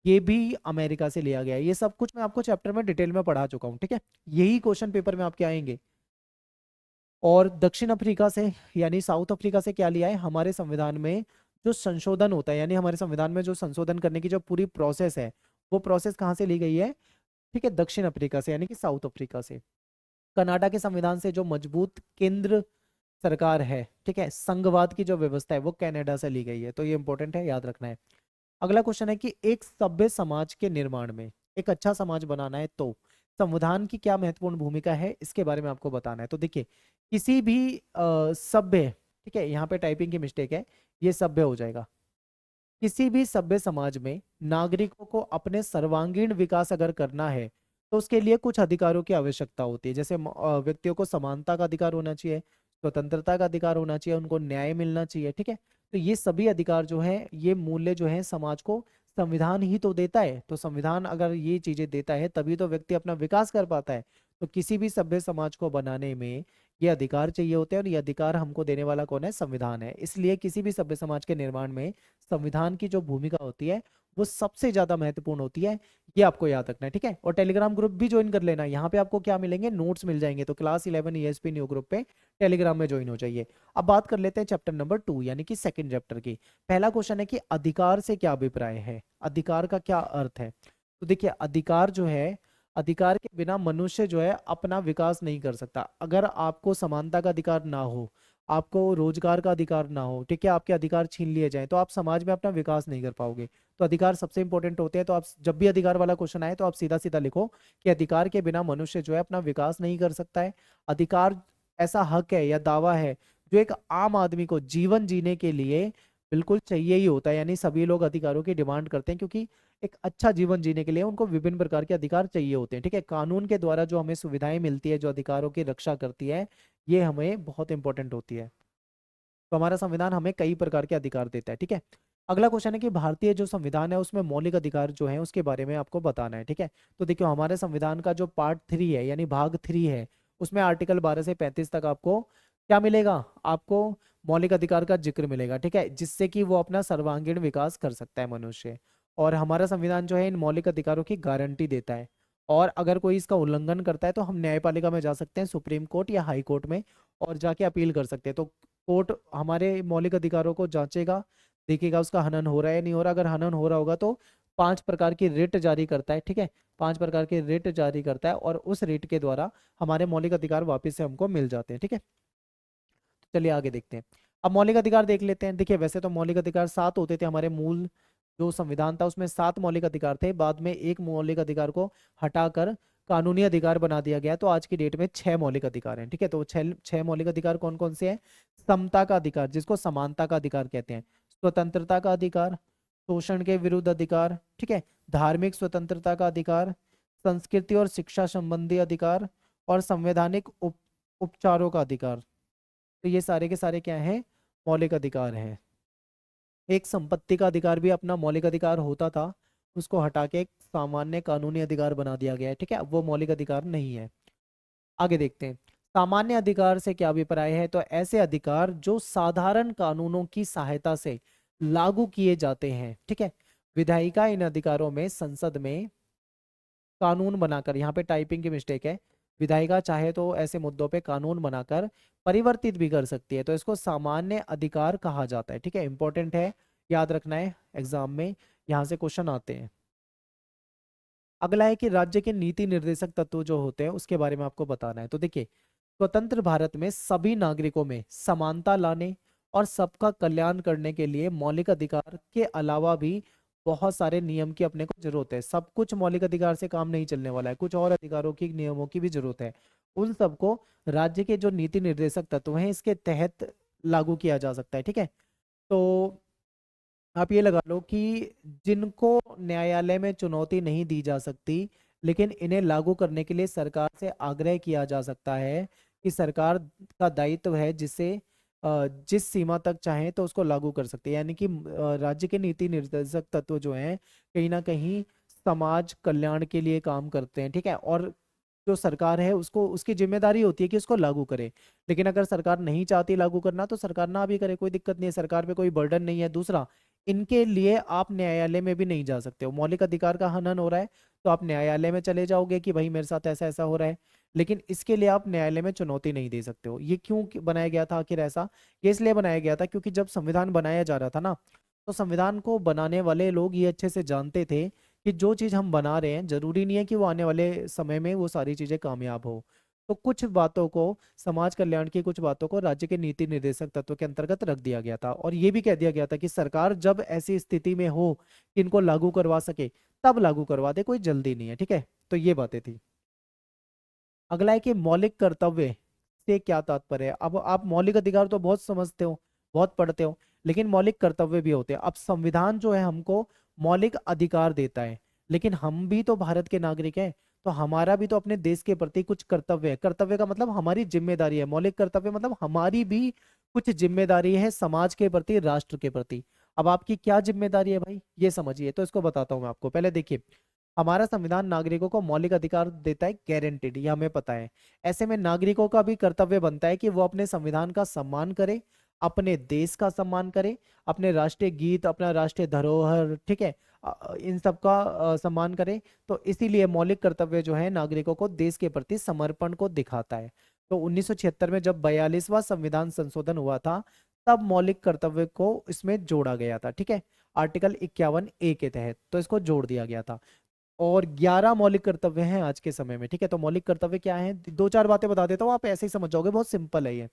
Speaker 1: ये भी अमेरिका से लिया गया है। ये सब कुछ मैं आपको चैप्टर में डिटेल में पढ़ा चुका हूँ, ठीक है। यही क्वेश्चन पेपर में आपके आएंगे। और दक्षिण अफ्रीका से, यानी साउथ अफ्रीका से क्या लिया है, हमारे संविधान में जो संशोधन होता है, यानी हमारे संविधान में जो संशोधन करने की जो पूरी प्रोसेस है, वो प्रोसेस कहाँ से ली गई है, ठीक है, दक्षिण अफ्रीका से, यानी कि साउथ अफ्रीका से। कनाडा के संविधान से जो मजबूत केंद्र सरकार है, ठीक है, संघवाद की जो व्यवस्था है वो कनाडा से ली गई है। तो ये इंपॉर्टेंट है, याद रखना है। अगला क्वेश्चन है कि एक सभ्य समाज के निर्माण में, एक अच्छा समाज बनाना है तो संविधान की क्या महत्वपूर्ण भूमिका है, इसके बारे में आपको बताना है। तो देखिए, किसी भी सभ्य, ठीक है, यहाँ पे टाइपिंग की मिस्टेक है, ये सभ्य हो जाएगा। किसी भी सभ्य समाज में नागरिकों को अपने सर्वांगीण विकास अगर करना है तो उसके लिए कुछ अधिकारों की आवश्यकता होती है। जैसे व्यक्तियों को समानता का अधिकार होना चाहिए, स्वतंत्रता का अधिकार होना चाहिए, उनको न्याय मिलना चाहिए, ठीक है। तो ये सभी अधिकार जो है, ये मूल्य जो है समाज को संविधान ही तो देता है। तो संविधान अगर ये चीजें देता है तभी तो व्यक्ति अपना विकास कर पाता है। तो किसी भी सभ्य समाज को बनाने में ये अधिकार चाहिए होते हैं, और ये अधिकार हमको देने वाला कौन है? संविधान है। इसलिए किसी भी सभ्य समाज के निर्माण में संविधान की जो भूमिका होती है वो सबसे ज्यादा महत्वपूर्ण होती है। ये आपको याद रखना है, ठीक है। और टेलीग्राम ग्रुप भी ज्वाइन कर लेना, यहाँ पे आपको क्या मिलेंगे? नोट्स मिल जाएंगे। तो क्लास 11 ESP न्यू ग्रुप पे टेलीग्राम में ज्वाइन हो जाइए। अब बात कर लेते हैं चैप्टर नंबर 2 यानी कि सेकंड चैप्टर की। पहला क्वेश्चन है कि अधिकार से क्या अभिप्राय है, अधिकार का क्या अर्थ है। तो देखिए, अधिकार जो है, अधिकार के बिना मनुष्य जो है अपना विकास नहीं कर सकता। अगर आपको समानता का अधिकार ना हो, आपको रोजगार का अधिकार ना हो, ठीक है, आपके अधिकार छीन लिए जाएं, तो आप समाज में अपना विकास नहीं कर पाओगे। तो अधिकार सबसे इंपॉर्टेंट होते हैं। तो आप जब भी अधिकार वाला क्वेश्चन आए तो आप सीधा सीधा लिखो कि अधिकार के बिना मनुष्य जो है अपना विकास नहीं कर सकता है। अधिकार ऐसा हक है या दावा है जो एक आम आदमी को जीवन जीने के लिए बिल्कुल चाहिए ही होता है। यानी सभी लोग अधिकारों की डिमांड करते हैं, क्योंकि एक अच्छा जीवन जीने के लिए उनको विभिन्न प्रकार के अधिकार चाहिए होते हैं, ठीक है। कानून के द्वारा जो हमें सुविधाएं मिलती है, जो अधिकारों की रक्षा करती है, ये हमें बहुत इंपॉर्टेंट होती है। तो हमारा संविधान हमें कई प्रकार के अधिकार देता है, ठीक है। अगला क्वेश्चन है कि भारतीय जो संविधान है उसमें मौलिक अधिकार जो है उसके बारे में आपको बताना है, ठीक है। तो देखियो, हमारे संविधान का जो पार्ट 3 है यानी भाग 3 है, उसमें आर्टिकल 12 से 35 तक आपको क्या मिलेगा? आपको मौलिक अधिकार का जिक्र मिलेगा, ठीक है, जिससे कि वो अपना सर्वांगीण विकास कर सकता है मनुष्य। और हमारा संविधान जो है इन मौलिक अधिकारों की गारंटी देता है। और अगर कोई इसका उल्लंघन करता है तो हम न्यायपालिका में जा सकते हैं, सुप्रीम कोर्ट या हाई कोर्ट में, और जाके अपील कर सकते हैं। तो कोर्ट हमारे मौलिक अधिकारों को जांचेगा, देखेगा उसका हनन हो रहा है नहीं हो रहा। अगर हनन हो रहा होगा तो 5 प्रकार की रिट जारी करता है, ठीक है, 5 प्रकार की रिट जारी करता है, और उस रिट के द्वारा हमारे मौलिक अधिकार वापस से हमको मिल जाते हैं, ठीक है। तो चलिए आगे देखते हैं। अब मौलिक अधिकार देख लेते हैं। देखिए, वैसे तो मौलिक अधिकार 7 होते थे, हमारे मूल जो संविधान था उसमें 7 मौलिक अधिकार थे। बाद में एक मौलिक अधिकार को हटाकर कानूनी अधिकार बना दिया गया। तो आज की डेट में 6 मौलिक अधिकार हैं, ठीक है। तो छह मौलिक अधिकार कौन कौन से हैं? समता का अधिकार, जिसको समानता का अधिकार कहते हैं, स्वतंत्रता का अधिकार, शोषण के विरुद्ध अधिकार, ठीक है, धार्मिक स्वतंत्रता का अधिकार, संस्कृति और शिक्षा संबंधी अधिकार, और संवैधानिक उपचारों का अधिकार। तो ये सारे के सारे क्या हैं? मौलिक अधिकार हैं। एक संपत्ति का अधिकार भी अपना मौलिक अधिकार होता था, उसको हटा के एक सामान्य कानूनी अधिकार बना दिया गया है, ठीक है, अब वो मौलिक अधिकार नहीं है। आगे देखते हैं। सामान्य अधिकार से क्या अभिप्राय है? तो ऐसे अधिकार जो साधारण कानूनों की सहायता से लागू किए जाते हैं, ठीक है। विधायिका इन अधिकारों में संसद में कानून बनाकर, यहाँ पे टाइपिंग की मिस्टेक है, विधायिका चाहे तो ऐसे मुद्दों पे कानून बनाकर परिवर्तित भी कर सकती है। तो इसको सामान्य अधिकार कहा जाता है, ठीक है, इंपॉर्टेंट है, याद रखना है, एग्जाम में यहाँ से क्वेश्चन आते हैं। अगला है कि राज्य के नीति निर्देशक तत्व जो होते हैं उसके बारे में आपको बताना है। तो देखिए, स्वतंत्र भारत में सभी नागरिकों में समानता लाने और सबका कल्याण करने के लिए मौलिक अधिकार के अलावा भी बहुत सारे नियम की अपने को जरूरत है। सब कुछ मौलिक अधिकार से काम नहीं चलने वाला है, कुछ और अधिकारों की, नियमों की भी जरूरत है। उन सबको राज्य के जो नीति निर्देशक तत्व हैं इसके तहत लागू किया जा सकता है, ठीक है। तो आप ये लगा लो कि जिनको न्यायालय में चुनौती नहीं दी जा सकती, लेकिन इन्हें लागू करने के लिए सरकार से आग्रह किया जा सकता है, कि सरकार का दायित्व है जिसे जिस सीमा तक चाहे तो उसको लागू कर सकते हैं। यानी कि राज्य के नीति निर्देशक तत्व जो हैं कहीं ना कहीं समाज कल्याण के लिए काम करते हैं, ठीक है। और जो सरकार है उसको, उसकी जिम्मेदारी होती है कि उसको लागू करे। लेकिन अगर सरकार नहीं चाहती लागू करना तो सरकार ना भी करे, कोई दिक्कत नहीं है, सरकार पे कोई बर्डन नहीं है। दूसरा, इनके लिए आप न्यायालय में भी नहीं जा सकते हो। मौलिक अधिकार का हनन हो रहा है तो आप न्यायालय में चले जाओगे कि भाई मेरे साथ ऐसा ऐसा हो रहा है, लेकिन इसके लिए आप न्यायालय में चुनौती नहीं दे सकते हो। ये क्यों बनाया गया था आखिर ऐसा? ये इसलिए बनाया गया था क्योंकि जब संविधान बनाया जा रहा था ना, तो संविधान को बनाने वाले लोग ये अच्छे से जानते थे कि जो चीज हम बना रहे हैं जरूरी नहीं है कि वो आने वाले समय में वो सारी चीजें कामयाब हो। तो कुछ बातों को, समाज कल्याण की कुछ बातों को राज्य के नीति निर्देशक तत्व के अंतर्गत रख दिया गया था। और ये भी कह दिया गया था कि सरकार जब ऐसी स्थिति में हो कि इनको लागू करवा सके तब लागू करवा दे, कोई जल्दी नहीं है, ठीक है। तो ये बातें थी। अगला है कि मौलिक कर्तव्य से क्या तात्पर्य है। अब आप मौलिक अधिकार तो बहुत समझते हो, बहुत पढ़ते हो, लेकिन मौलिक कर्तव्य भी होते हैं। अब संविधान जो है हमको मौलिक अधिकार देता है, लेकिन हम भी तो भारत के नागरिक हैं, तो हमारा भी तो अपने देश के प्रति कुछ कर्तव्य है। कर्तव्य का मतलब हमारी जिम्मेदारी है, मौलिक कर्तव्य मतलब हमारी भी कुछ जिम्मेदारी है समाज के प्रति, राष्ट्र के प्रति। अब आपकी क्या जिम्मेदारी है भाई, ये समझिए। तो इसको बताता हूँ मैं आपको, पहले देखिए। हमारा संविधान नागरिकों को मौलिक अधिकार देता है गारंटेड, ये हमें पता है। ऐसे में नागरिकों का भी कर्तव्य बनता है कि वो अपने संविधान का सम्मान करे, अपने देश का सम्मान करे, अपने राष्ट्रीय गीत, अपना राष्ट्रीय धरोहर, ठीक है, इन सब का सम्मान करे। तो इसीलिए मौलिक कर्तव्य जो है नागरिकों को देश के प्रति समर्पण को दिखाता है। तो 1976 में जब 42वां संविधान संशोधन हुआ था, तब मौलिक कर्तव्य को इसमें जोड़ा गया था, ठीक है, आर्टिकल 51A के तहत तो इसको जोड़ दिया गया था। और 11 मौलिक कर्तव्य हैं आज के समय में, ठीक है। तो मौलिक कर्तव्य क्या है, दो चार बातें बता देता हूँ, आप ऐसे ही समझ जाओगे, बहुत सिंपल है ये।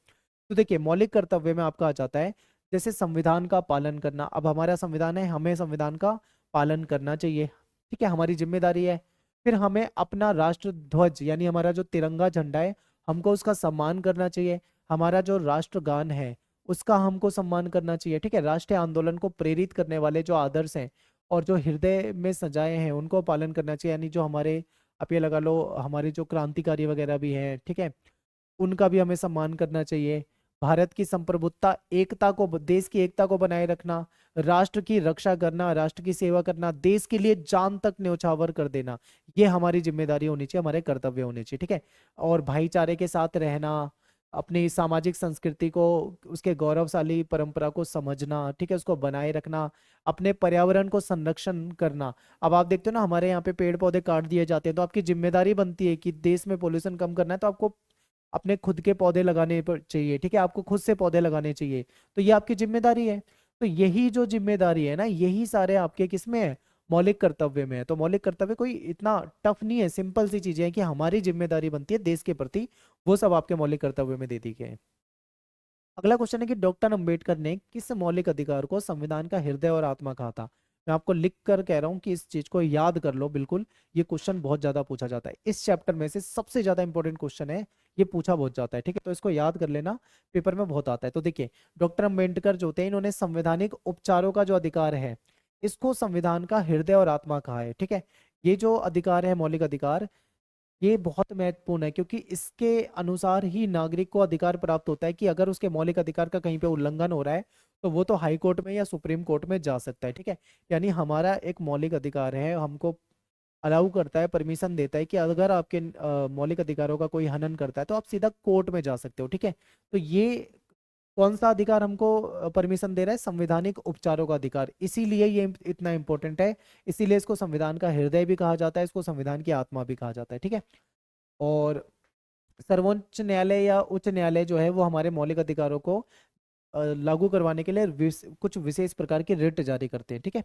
Speaker 1: तो देखिए, मौलिक कर्तव्य में आपका आ जाता है जैसे संविधान का पालन करना। अब हमारा संविधान है, हमें संविधान का पालन करना चाहिए, ठीक है, हमारी जिम्मेदारी है। फिर हमें अपना राष्ट्र ध्वज यानी हमारा जो तिरंगा झंडा है, हमको उसका सम्मान करना चाहिए। हमारा जो राष्ट्रगान है उसका हमको सम्मान करना चाहिए, ठीक है। राष्ट्रीय आंदोलन को प्रेरित करने वाले जो आदर्श हैं और जो हृदय में सजाए हैं उनको पालन करना चाहिए, यानी जो हमारे, आप ये लगा लो, हमारे जो क्रांतिकारी वगैरह भी हैं, ठीक है, उनका भी हमें सम्मान करना चाहिए। भारत की संप्रभुता, एकता को, देश की एकता को बनाए रखना, राष्ट्र की रक्षा करना, राष्ट्र की सेवा करना, देश के लिए जान तक न्यौछावर कर देना, ये हमारी जिम्मेदारी होनी चाहिए, हमारे कर्तव्य होने चाहिए, ठीक है। और भाईचारे के साथ रहना, अपनी सामाजिक संस्कृति को, उसके गौरवशाली परंपरा को समझना, ठीक है, उसको बनाए रखना, अपने पर्यावरण को संरक्षण करना। अब आप देखते हो ना, हमारे यहाँ पे पेड़ पौधे काट दिए जाते हैं, तो आपकी जिम्मेदारी बनती है कि देश में पोल्यूशन कम करना है, तो आपको अपने खुद के पौधे लगाने चाहिए, ठीक है, आपको खुद से पौधे लगाने चाहिए। तो ये आपकी जिम्मेदारी है। तो यही जो जिम्मेदारी है ना, यही सारे आपके किसमें है, मौलिक कर्तव्य में है। तो मौलिक कर्तव्य कोई इतना टफ नहीं है, सिंपल सी चीजें हैं कि हमारी जिम्मेदारी बनती है देश के प्रति, वो सब आपके मौलिक कर्तव्य में दे दी गए हैं। अगला क्वेश्चन है कि डॉक्टर अंबेडकर ने किस मौलिक अधिकार को संविधान का हृदय और आत्मा कहा था। मैं आपको लिख कर कह रहा हूं कि इस चीज को याद कर लो बिल्कुल, ये क्वेश्चन बहुत ज्यादा पूछा जाता है, इस चैप्टर में से सबसे ज्यादा इंपॉर्टेंट क्वेश्चन है, ये पूछा बहुत जाता है, ठीक है। तो इसको याद कर लेना, पेपर में बहुत आता है। तो देखिए, डॉक्टर अंबेडकर जो थे, इन्होंने संवैधानिक उपचारों का जो अधिकार है, इसको संविधान का हृदय और आत्मा कहा है, ठीक है। ये जो अधिकार है, मौलिक अधिकार, ये बहुत महत्वपूर्ण है, क्योंकि इसके अनुसार ही नागरिक को अधिकार प्राप्त होता है कि अगर उसके मौलिक अधिकार का कहीं पे उल्लंघन हो रहा है, तो वो तो हाई कोर्ट में या सुप्रीम कोर्ट में जा सकता है, ठीक है। यानी हमारा एक मौलिक अधिकार है, हमको अलाउ करता है, परमिशन देता है कि अगर आपके मौलिक अधिकारों का कोई हनन करता है तो आप सीधा कोर्ट में जा सकते हो, ठीक है। तो ये कौन सा अधिकार हमको परमिशन दे रहा है, संवैधानिक उपचारों का अधिकार, इसीलिए ये इतना इंपॉर्टेंट है। इसीलिए इसको संविधान का हृदय भी कहा जाता है, इसको संविधान की आत्मा भी कहा जाता है, ठीक है। और सर्वोच्च न्यायालय या उच्च न्यायालय जो है वो हमारे मौलिक अधिकारों को लागू करवाने के लिए कुछ विशेष प्रकार के रिट जारी करते हैं, ठीक है।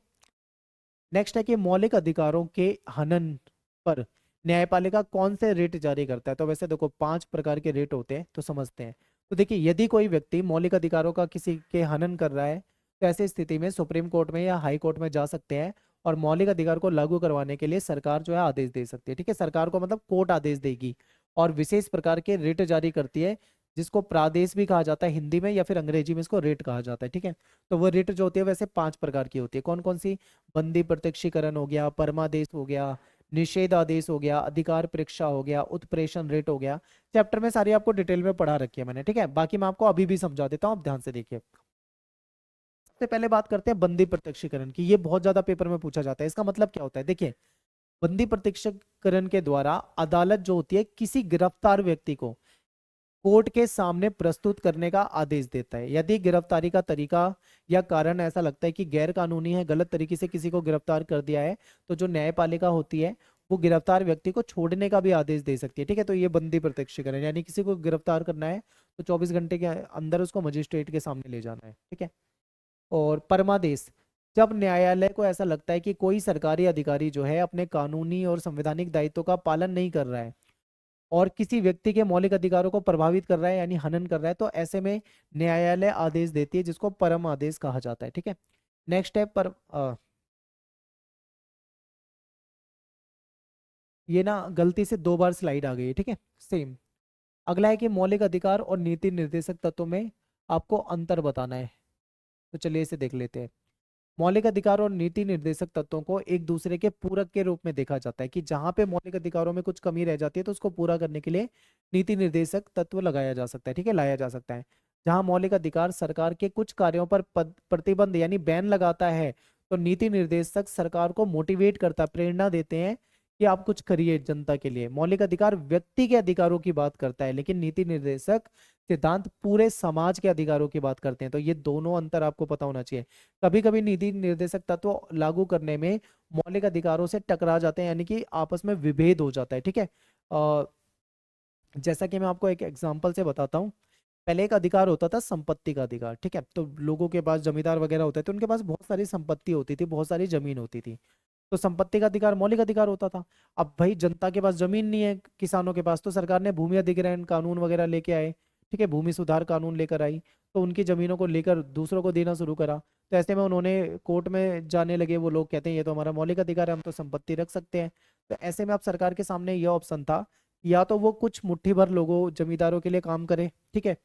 Speaker 1: नेक्स्ट है कि मौलिक अधिकारों के हनन पर न्यायपालिका कौन से रिट जारी करता है। तो वैसे देखो, 5 प्रकार के रिट होते हैं, तो समझते हैं। तो देखिए, यदि कोई व्यक्ति मौलिक अधिकारों का किसी के हनन कर रहा है, तो ऐसी स्थिति में सुप्रीम कोर्ट में या हाई कोर्ट में जा सकते हैं, और मौलिक अधिकार को लागू करवाने के लिए सरकार जो है आदेश दे सकती है, ठीक है। सरकार को मतलब कोर्ट आदेश देगी, और विशेष प्रकार के रिट जारी करती है, जिसको प्रादेश भी कहा जाता है हिंदी में, या फिर अंग्रेजी में इसको रिट कहा जाता है, ठीक है। तो वो रिट जो होती है वैसे 5 प्रकार की होती है। कौन कौन सी, बंदी प्रत्यक्षीकरण हो गया, परमादेश हो गया, निषेध आदेश हो गया, अधिकार परीक्षा हो गया, उत्प्रेषण रिट हो गया। चैप्टर में सारी आपको डिटेल में पढ़ा रखी है मैंने, ठीक है। बाकी मैं आपको अभी भी समझा देता हूँ, आप ध्यान से देखिए। सबसे पहले बात करते हैं बंदी प्रत्यक्षीकरण की, ये बहुत ज्यादा पेपर में पूछा जाता है। इसका मतलब क्या होता है, देखिए, बंदी प्रत्यक्षीकरण के द्वारा अदालत जो होती है किसी गिरफ्तार व्यक्ति को कोर्ट के सामने प्रस्तुत करने का आदेश देता है। यदि गिरफ्तारी का तरीका या कारण ऐसा लगता है कि गैर कानूनी है, गलत तरीके से किसी को गिरफ्तार कर दिया है, तो जो न्यायपालिका होती है वो गिरफ्तार व्यक्ति को छोड़ने का भी आदेश दे सकती है, ठीक है। तो ये बंदी प्रत्यक्षीकरण, यानी किसी को गिरफ्तार करना है तो 24 घंटे के अंदर उसको मजिस्ट्रेट के सामने ले जाना है, ठीक है। और परमादेश, जब न्यायालय को ऐसा लगता है कि कोई सरकारी अधिकारी जो है अपने कानूनी और संवैधानिक दायित्वों का पालन नहीं कर रहा है और किसी व्यक्ति के मौलिक अधिकारों को प्रभावित कर रहा है, यानी हनन कर रहा है, तो ऐसे में न्यायालय आदेश देती है, जिसको परम आदेश कहा जाता है, ठीक है। नेक्स्ट है पर ये ना गलती से 2 बार स्लाइड आ गई है, ठीक है, सेम। अगला है कि मौलिक अधिकार और नीति निर्देशक तत्वों में आपको अंतर बताना है। तो चलिए इसे देख लेते हैं। मौलिक अधिकार और नीति निर्देशक तत्वों को एक दूसरे के पूरक के रूप में देखा जाता है, कि जहां पे मौलिक अधिकारों में कुछ कमी रह जाती है तो उसको पूरा करने के लिए नीति निर्देशक तत्व लगाया जा सकता है, ठीक है, लाया जा सकता है। जहां मौलिक अधिकार सरकार के कुछ कार्यों पर प्रतिबंध यानी बैन लगाता है, तो नीति निर्देशक सरकार को मोटिवेट करता है, प्रेरणा देते हैं कि आप कुछ करिए जनता के लिए। मौलिक अधिकार व्यक्ति के अधिकारों की बात करता है, लेकिन नीति निर्देशक सिद्धांत पूरे समाज के अधिकारों की बात करते हैं। तो ये दोनों अंतर आपको पता होना चाहिए। कभी कभी नीति निर्देशक तत्व लागू करने में मौलिक अधिकारों से टकरा जाते हैं, यानी कि आपस में विभेद हो जाता है, ठीक है। अ, जैसा कि मैं आपको एक एग्जांपल से बताता हूँ। पहले एक अधिकार होता था संपत्ति का अधिकार, ठीक है। तो लोगों के पास जमींदार वगैरह होते थे, उनके पास बहुत सारी संपत्ति होती थी, बहुत सारी जमीन होती थी। तो संपत्ति का अधिकार मौलिक अधिकार होता था। अब भाई जनता के पास जमीन नहीं है, किसानों के पास, तो सरकार ने भूमि अधिग्रहण कानून वगैरह लेके आए, ठीक है, भूमि सुधार कानून लेकर आई। तो उनकी जमीनों को लेकर दूसरों को देना शुरू करा। तो ऐसे में उन्होंने कोर्ट में जाने लगे, वो लोग कहते हैं ये तो हमारा मौलिक अधिकार है, हम तो संपत्ति रख सकते हैं। तो ऐसे में अब सरकार के सामने यह ऑप्शन था, या तो वो कुछ मुट्ठी भर लोगों जमींदारों के लिए काम करे, ठीक है,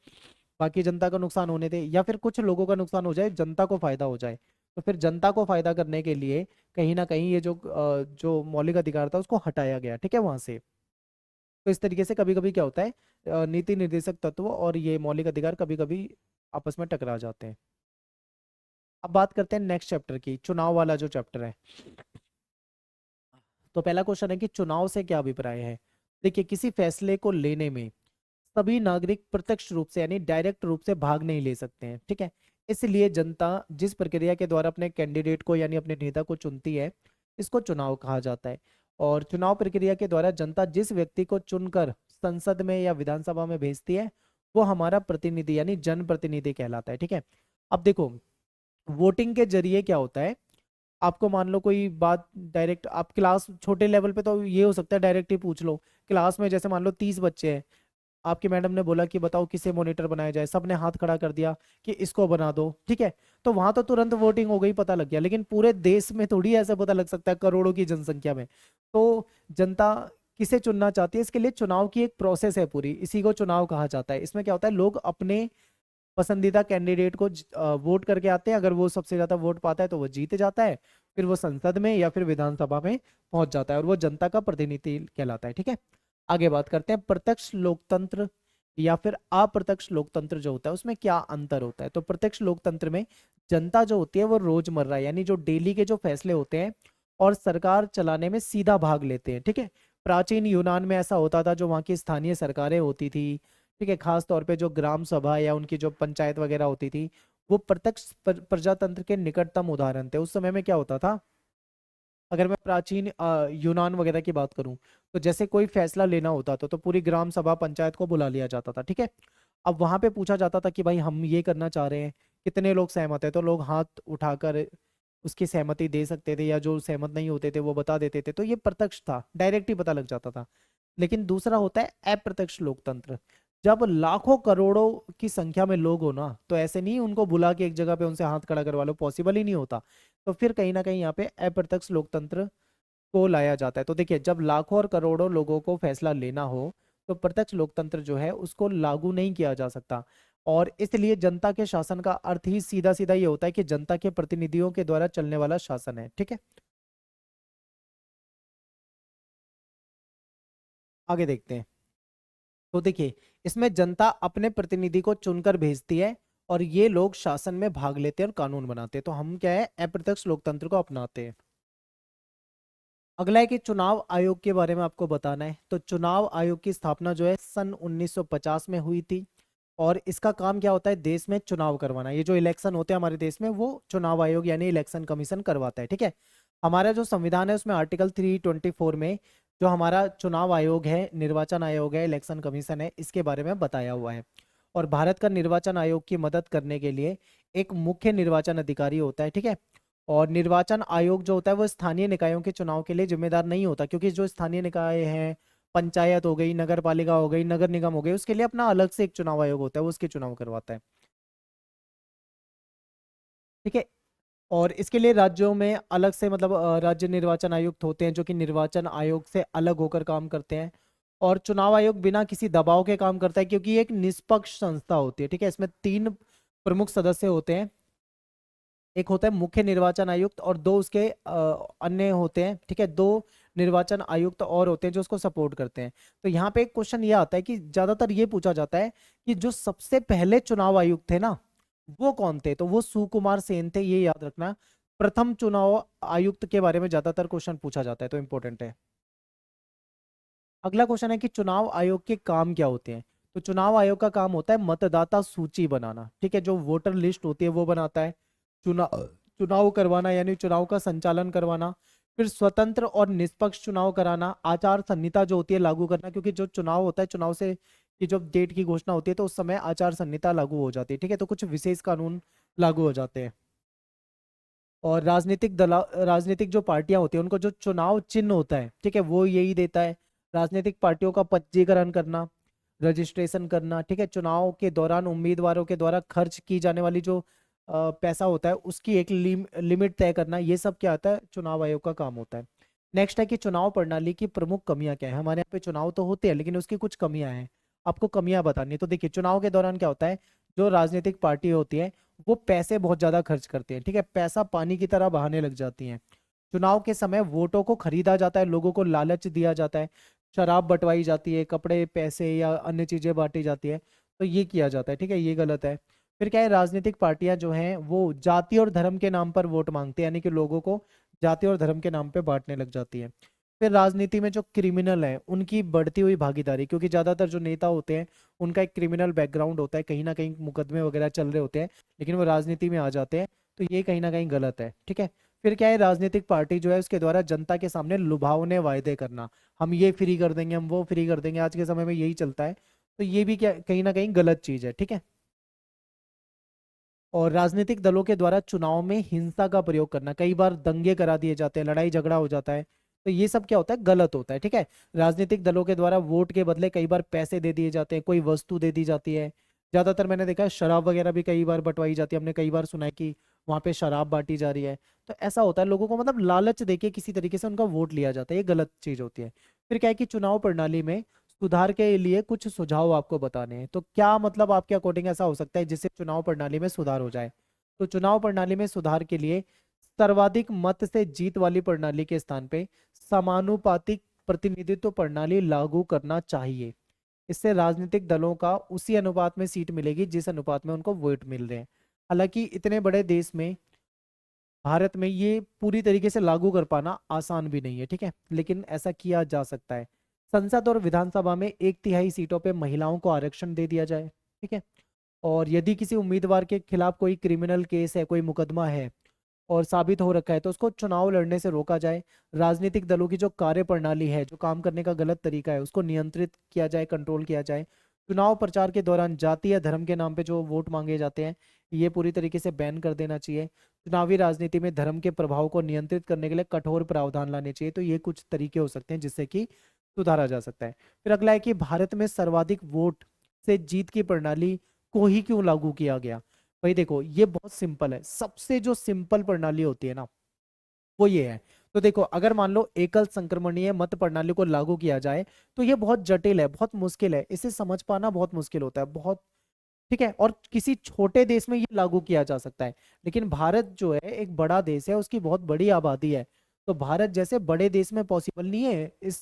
Speaker 1: बाकी जनता का नुकसान होने दे, या फिर कुछ लोगों का नुकसान हो जाए, जनता को फायदा हो जाए। तो फिर जनता को फायदा करने के लिए कहीं ना कहीं ये जो मौलिक अधिकार था उसको हटाया गया, ठीक है, वहां से। तो इस तरीके से कभी कभी क्या होता है, नीति निर्देशक तत्व और ये मौलिक अधिकार कभी कभी आपस में टकरा जाते हैं। अब बात करते हैं नेक्स्ट चैप्टर की, चुनाव वाला जो चैप्टर है। तो पहला क्वेश्चन है कि चुनाव से क्या अभिप्राय है। देखिए, किसी फैसले को लेने में सभी नागरिक प्रत्यक्ष रूप से यानी डायरेक्ट रूप से भाग नहीं ले सकते हैं, ठीक है। इसलिए जनता जिस प्रक्रिया के द्वारा अपने कैंडिडेट को यानी अपने नेता को चुनती है, इसको चुनाव कहा जाता है। और चुनाव प्रक्रिया के द्वारा जनता जिस व्यक्ति को चुनकर संसद में या विधानसभा में भेजती है, वो हमारा प्रतिनिधि यानी जनप्रतिनिधि कहलाता है, ठीक है। अब देखो, वोटिंग के जरिए क्या होता है, आपको मान लो कोई बात डायरेक्ट, आप क्लास छोटे लेवल पे तो ये हो सकता है डायरेक्ट ही पूछ लो। क्लास में जैसे मान लो 30 बच्चे हैं, आपकी मैडम ने बोला कि बताओ किसे मॉनिटर बनाया जाए, सबने हाथ खड़ा कर दिया कि इसको बना दो, ठीक है। तो वहां तो तुरंत वोटिंग हो गई, पता लग गया। लेकिन पूरे देश में थोड़ी ऐसा पता लग सकता है, करोड़ों की जनसंख्या में। तो जनता किसे चुनना चाहती है, इसके लिए चुनाव की एक प्रोसेस है पूरी, इसी को चुनाव कहा जाता है। इसमें क्या होता है, लोग अपने पसंदीदा कैंडिडेट को वोट करके आते हैं। अगर वो सबसे ज्यादा वोट पाता है तो वो जीत जाता है, फिर वो संसद में या फिर विधानसभा में पहुंच जाता है और वो जनता का प्रतिनिधि कहलाता है, ठीक है। आगे बात करते हैं प्रत्यक्ष लोकतंत्र या फिर अप्रत्यक्ष लोकतंत्र जो होता है उसमें क्या अंतर होता है। तो प्रत्यक्ष लोकतंत्र में जनता जो होती है वो रोजमर्रा यानी जो डेली के जो फैसले होते हैं और सरकार चलाने में सीधा भाग लेते हैं, ठीक है। प्राचीन यूनान में ऐसा होता था, जो वहाँ की स्थानीय सरकारें होती थी, ठीक है, खास तौर पे जो ग्राम सभा या उनकी जो पंचायत वगैरह होती थी, वो प्रत्यक्ष प्रजातंत्र के निकटतम उदाहरण थे। उस समय में क्या होता था, अगर मैं प्राचीन यूनान वगैरह की बात करूं, तो जैसे कोई फैसला लेना होता था तो पूरी ग्राम सभा पंचायत को बुला लिया जाता था, ठीक है। अब वहां पे पूछा जाता था कि भाई हम ये करना चाह रहे हैं, कितने लोग सहमत है, तो लोग हाथ उठाकर उसकी सहमति दे सकते थे, या जो सहमत नहीं होते थे वो बता देते थे। तो ये प्रत्यक्ष था, डायरेक्ट ही पता लग जाता था। लेकिन दूसरा होता है अप्रत्यक्ष लोकतंत्र। जब लाखों करोड़ों की संख्या में लोग हो ना, तो ऐसे नहीं उनको बुला के एक जगह पे उनसे हाथ खड़ा करवा लो, पॉसिबल ही नहीं होता। तो फिर कहीं ना कहीं यहाँ पे अप्रत्यक्ष लोकतंत्र को लाया जाता है। तो देखिए, जब लाखों और करोड़ों लोगों को फैसला लेना हो, तो प्रत्यक्ष लोकतंत्र जो है उसको लागू नहीं किया जा सकता। और इसलिए जनता के शासन का अर्थ ही सीधा सीधा ये होता है कि जनता के प्रतिनिधियों के द्वारा चलने वाला शासन है, ठीक है। आगे देखते हैं। तो देखिए, इसमें जनता अपने प्रतिनिधि को चुनकर भेजती है और ये लोग शासन में भाग लेते हैं और कानून बनाते हैं। तो हम क्या है, अप्रत्यक्ष लोकतंत्र को अपनाते हैं। अगला है कि चुनाव आयोग के बारे में आपको बताना है। तो चुनाव आयोग की स्थापना जो है सन 1950 में हुई थी। और इसका काम क्या होता है, देश में चुनाव करवाना। ये जो इलेक्शन होते हैं हमारे देश में, वो चुनाव आयोग यानी इलेक्शन कमीशन करवाता है, ठीक है। हमारा जो संविधान है उसमें आर्टिकल 324 में जो हमारा चुनाव आयोग है, निर्वाचन आयोग है, इलेक्शन कमीशन है, इसके बारे में बताया हुआ है। और भारत का निर्वाचन आयोग की मदद करने के लिए एक मुख्य निर्वाचन अधिकारी होता है, ठीक है। और निर्वाचन आयोग जो होता है वो स्थानीय निकायों के चुनाव के लिए जिम्मेदार नहीं होता, क्योंकि जो स्थानीय निकाय हैं, पंचायत हो गई, नगर पालिका हो गई, नगर निगम हो गई, उसके लिए अपना अलग से एक चुनाव आयोग होता है, वो उसके चुनाव करवाता है, ठीक है। और इसके लिए राज्यों में अलग से मतलब राज्य निर्वाचन आयुक्त होते हैं, जो कि निर्वाचन आयोग से अलग होकर काम करते हैं। और चुनाव आयोग बिना किसी दबाव के काम करता है, क्योंकि ये एक निष्पक्ष संस्था होती है, ठीक है। इसमें 3 प्रमुख सदस्य होते हैं। एक होता है मुख्य निर्वाचन आयुक्त और 2 उसके अन्य होते हैं, ठीक है। 2 निर्वाचन आयुक्त और होते हैं जो उसको सपोर्ट करते हैं। तो यहाँ पे एक क्वेश्चन ये आता है कि ज्यादातर ये पूछा जाता है कि जो सबसे पहले चुनाव आयुक्त थे ना, वो कौन थे। तो वो सुकुमार सेन थे, ये याद रखना। प्रथम चुनाव आयुक्त के बारे में ज्यादातर क्वेश्चन पूछा जाता है, तो इंपॉर्टेंट है। अगला क्वेश्चन है कि चुनाव आयोग के काम क्या होते हैं। तो चुनाव आयोग का काम होता है मतदाता सूची बनाना, ठीक है, जो वोटर लिस्ट होती है वो बनाता है। चुनाव चुनाव करवाना यानी चुनाव का संचालन करवाना, फिर स्वतंत्र और निष्पक्ष चुनाव कराना, आचार संहिता जो होती है लागू करना, क्योंकि जो चुनाव होता है, चुनाव से की जब डेट की घोषणा होती है तो उस समय आचार संहिता लागू हो जाती है, ठीक है, तो कुछ विशेष कानून लागू हो जाते हैं। और राजनीतिक जो पार्टियां होती हैं उनको जो चुनाव चिन्ह होता है, ठीक है, वो यही देता है। राजनीतिक पार्टियों का पंजीकरण करना, रजिस्ट्रेशन करना, ठीक है, चुनाव के दौरान उम्मीदवारों के द्वारा खर्च की जाने वाली जो पैसा होता है उसकी एक लिमिट तय करना, ये सब क्या आता है, चुनाव आयोग का काम होता है। नेक्स्ट है कि चुनाव प्रणाली की प्रमुख कमियां क्या है। हमारे यहाँ पे चुनाव तो होते हैं लेकिन उसकी कुछ कमियां हैं, आपको कमियां बतानी है। तो देखिए, चुनाव के दौरान क्या होता है, जो राजनीतिक पार्टी होती है वो पैसे बहुत ज्यादा खर्च करते हैं, ठीक है, पैसा पानी की तरह बहाने लग जाती हैं। चुनाव के समय वोटों को खरीदा जाता है, लोगों को लालच दिया जाता है, शराब बंटवाई जाती है, कपड़े पैसे या अन्य चीजें बांटी जाती है, तो ये किया जाता है, ठीक है, ये गलत है। फिर क्या है, राजनीतिक पार्टियां जो हैं वो जाति और धर्म के नाम पर वोट मांगते हैं, यानी कि लोगों को जाति और धर्म के नाम पे बांटने लग जाती है। फिर राजनीति में जो क्रिमिनल है उनकी बढ़ती हुई भागीदारी, क्योंकि ज्यादातर जो नेता होते हैं उनका एक क्रिमिनल बैकग्राउंड होता है, कहीं ना कहीं मुकदमे वगैरह चल रहे होते हैं, लेकिन वो राजनीति में आ जाते हैं, तो ये कहीं ना कहीं गलत है, ठीक है। फिर क्या है, राजनीतिक पार्टी जो है उसके द्वारा जनता के सामने लुभावने वायदे करना, हम ये फ्री कर देंगे, हम वो फ्री कर देंगे, आज के समय में यही चलता है, तो ये भी क्या कहीं ना कहीं गलत चीज है, ठीक है। और राजनीतिक दलों के द्वारा चुनाव में हिंसा का प्रयोग करना, कई बार दंगे करा दिए जाते हैं, लड़ाई झगड़ा हो जाता है, तो ये सब क्या होता है, गलत होता है, ठीक है। राजनीतिक दलों के द्वारा वोट के बदले कई बार पैसे दे दिए जाते हैं, कोई वस्तु दे दी जाती है। ज्यादातर मैंने देखा है शराब वगैरह भी कई बार बंटवाई जाती है, हमने कई बार सुना है कि वहां पे शराब बांटी जा रही है। तो ऐसा होता है, लोगों को मतलब लालच देके किसी तरीके से उनका वोट लिया जाता है, ये गलत चीज होती है। फिर क्या है कि चुनाव प्रणाली में सुधार के लिए कुछ सुझाव आपको बताने हैं। तो क्या मतलब आपके अकॉर्डिंग ऐसा हो सकता है जिससे चुनाव प्रणाली में सुधार हो जाए। तो चुनाव प्रणाली में सुधार के लिए सर्वाधिक मत से जीत वाली प्रणाली के स्थान पे समानुपातिक प्रतिनिधित्व प्रणाली लागू करना चाहिए। इससे राजनीतिक दलों का उसी अनुपात में सीट मिलेगी जिस अनुपात में उनको वोट मिल रहे हैं। हालांकि इतने बड़े देश में, भारत में, ये पूरी तरीके से लागू कर पाना आसान भी नहीं है, ठीक है, लेकिन ऐसा किया जा सकता है। संसद और विधानसभा में 1/3 सीटों पे महिलाओं को आरक्षण दे दिया जाए, ठीक है। और यदि किसी उम्मीदवार के खिलाफ कोई क्रिमिनल केस है, कोई मुकदमा है और साबित हो रखा है, तो उसको चुनाव लड़ने से रोका जाए। राजनीतिक दलों की जो कार्य प्रणाली है, जो काम करने का गलत तरीका है, उसको नियंत्रित किया जाए, कंट्रोल किया जाए। चुनाव प्रचार के दौरान जाति या धर्म के नाम पे जो वोट मांगे जाते हैं, ये पूरी तरीके से बैन कर देना चाहिए। चुनावी राजनीति में धर्म के प्रभाव को नियंत्रित करने के लिए कठोर प्रावधान लाने चाहिए। तो ये कुछ तरीके हो सकते हैं जिससे कि सुधारा जा सकता है। फिर अगला है कि भारत में सर्वाधिक वोट से जीत की प्रणाली को ही क्यों लागू किया गया। भाई देखो, ये बहुत सिंपल है, सबसे जो सिंपल प्रणाली होती है ना वो ये है। तो देखो, अगर मान लो एकल संक्रमणीय मत प्रणाली को लागू किया जाए तो ये बहुत जटिल है, बहुत मुश्किल है, इसे समझ पाना बहुत मुश्किल होता है, बहुत, ठीक है। और किसी छोटे देश में ये लागू किया जा सकता है, लेकिन भारत जो है एक बड़ा देश है, उसकी बहुत बड़ी आबादी है, तो भारत जैसे बड़े देश में पॉसिबल नहीं है इस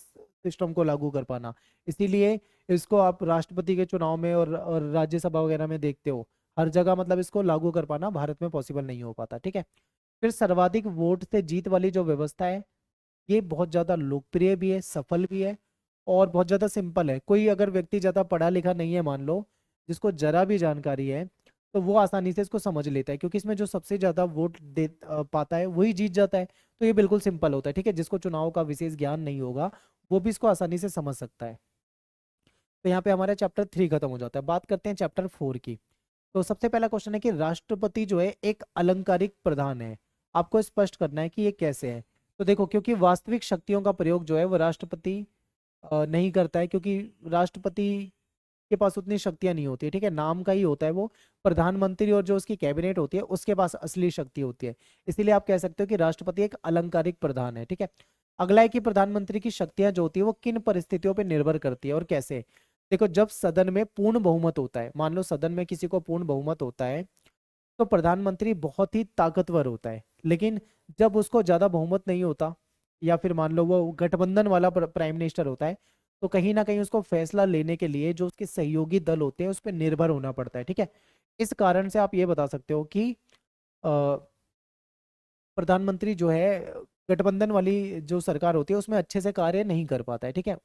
Speaker 1: सिस्टम को लागू कर पाना। इसीलिए इसको आप राष्ट्रपति के चुनाव में और राज्यसभा वगैरह में देखते हो, हर जगह मतलब इसको लागू कर पाना भारत में पॉसिबल नहीं हो पाता, ठीक है। फिर सर्वाधिक वोट से जीत वाली जो व्यवस्था है, ये बहुत ज्यादा लोकप्रिय भी है, सफल भी है, और बहुत ज्यादा सिंपल है। कोई अगर व्यक्ति ज्यादा पढ़ा लिखा नहीं है, मान लो, जिसको जरा भी जानकारी है, तो वो आसानी से इसको समझ लेता है, क्योंकि इसमें जो सबसे ज्यादा वोट दे पाता है वही जीत जाता है। तो ये बिल्कुल सिंपल होता है, ठीक है, जिसको चुनाव का विशेष ज्ञान नहीं होगा वो भी इसको आसानी से समझ सकता है। तो यहाँ पे हमारा चैप्टर 3 खत्म हो जाता है। बात करते हैं चैप्टर 4 की। तो सबसे पहला क्वेश्चन है कि राष्ट्रपति जो है एक अलंकारिक प्रधान है। आपको स्पष्ट करना है कि ये कैसे है। तो देखो, क्योंकि वास्तविक शक्तियों का प्रयोग जो है वो राष्ट्रपति नहीं करता है, क्योंकि राष्ट्रपति के पास उतनी शक्तियां नहीं होती है, ठीक है, नाम का ही होता है वो। प्रधानमंत्री और जो उसकी कैबिनेट होती है उसके पास असली शक्ति होती है। इसीलिए आप कह सकते हो कि राष्ट्रपति एक अलंकारिक प्रधान है, ठीक है। अगला है कि प्रधानमंत्री की शक्तियां जो होती है वो किन परिस्थितियों पर निर्भर करती है और कैसे। देखो, जब सदन में पूर्ण बहुमत होता है, मान लो सदन में किसी को पूर्ण बहुमत होता है, तो प्रधानमंत्री बहुत ही ताकतवर होता है। लेकिन जब उसको ज्यादा बहुमत नहीं होता, या फिर मान लो वो गठबंधन वाला प्राइम मिनिस्टर होता है, तो कहीं ना कहीं उसको फैसला लेने के लिए जो उसके सहयोगी दल होते हैं उस पर निर्भर होना पड़ता है, ठीक है। इस कारण से आप ये बता सकते हो कि प्रधानमंत्री जो है गठबंधन वाली जो सरकार होती है उसमें अच्छे से कार्य नहीं कर पाता है, ठीक है।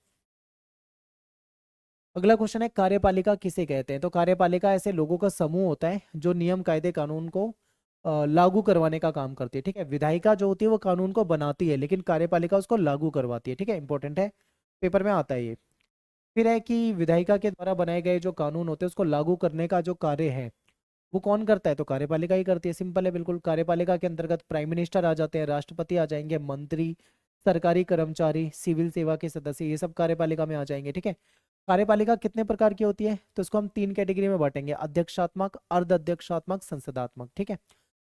Speaker 1: अगला क्वेश्चन है कार्यपालिका किसे कहते हैं। तो कार्यपालिका ऐसे लोगों का समूह होता है जो नियम कायदे कानून को लागू करवाने का काम करती है। ठीक है, विधायिका जो होती है वो कानून को बनाती है, लेकिन कार्यपालिका उसको लागू करवाती है। ठीक है, इंपॉर्टेंट है, पेपर में आता है ये। फिर है कि विधायिका के द्वारा बनाए गए जो कानून होते हैं उसको लागू करने का जो कार्य है वो कौन करता है, तो कार्यपालिका ही करती है। सिंपल है बिल्कुल। कार्यपालिका के अंतर्गत प्राइम मिनिस्टर आ जाते हैं, राष्ट्रपति आ जाएंगे, मंत्री, सरकारी कर्मचारी, सिविल सेवा के सदस्य, ये सब कार्यपालिका में आ जाएंगे। ठीक है, कार्यपालिका कितने प्रकार की होती है, तो इसको हम 3 कैटेगरी में बांटेंगे, अध्यक्षात्मक, अर्ध अध्यक्षात्मक, संसदात्मक। ठीक है,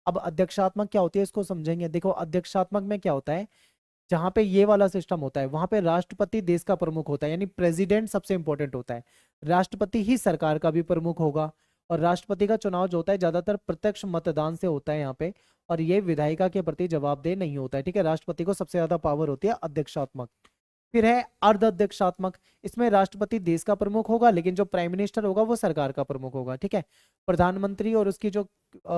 Speaker 1: अब अध्यक्षात्मक क्या होती है इसको समझेंगे। देखो अध्यक्षात्मक में क्या होता है, जहां पे ये वाला सिस्टम होता है वहां पे राष्ट्रपति देश का प्रमुख होता है, यानी प्रेसिडेंट सबसे इंपॉर्टेंट होता है। राष्ट्रपति ही सरकार का भी प्रमुख होगा, और राष्ट्रपति का चुनाव जो होता है ज्यादातर प्रत्यक्ष मतदान से होता है यहाँ पे, और ये विधायिका के प्रति जवाबदेह नहीं होता है। ठीक है, राष्ट्रपति को सबसे ज्यादा पावर होती है अध्यक्षात्मक। फिर है अर्ध अध्यक्षात्मक, इसमें राष्ट्रपति देश का प्रमुख होगा, लेकिन जो प्राइम मिनिस्टर होगा वो सरकार का प्रमुख होगा। ठीक है, प्रधानमंत्री और उसकी जो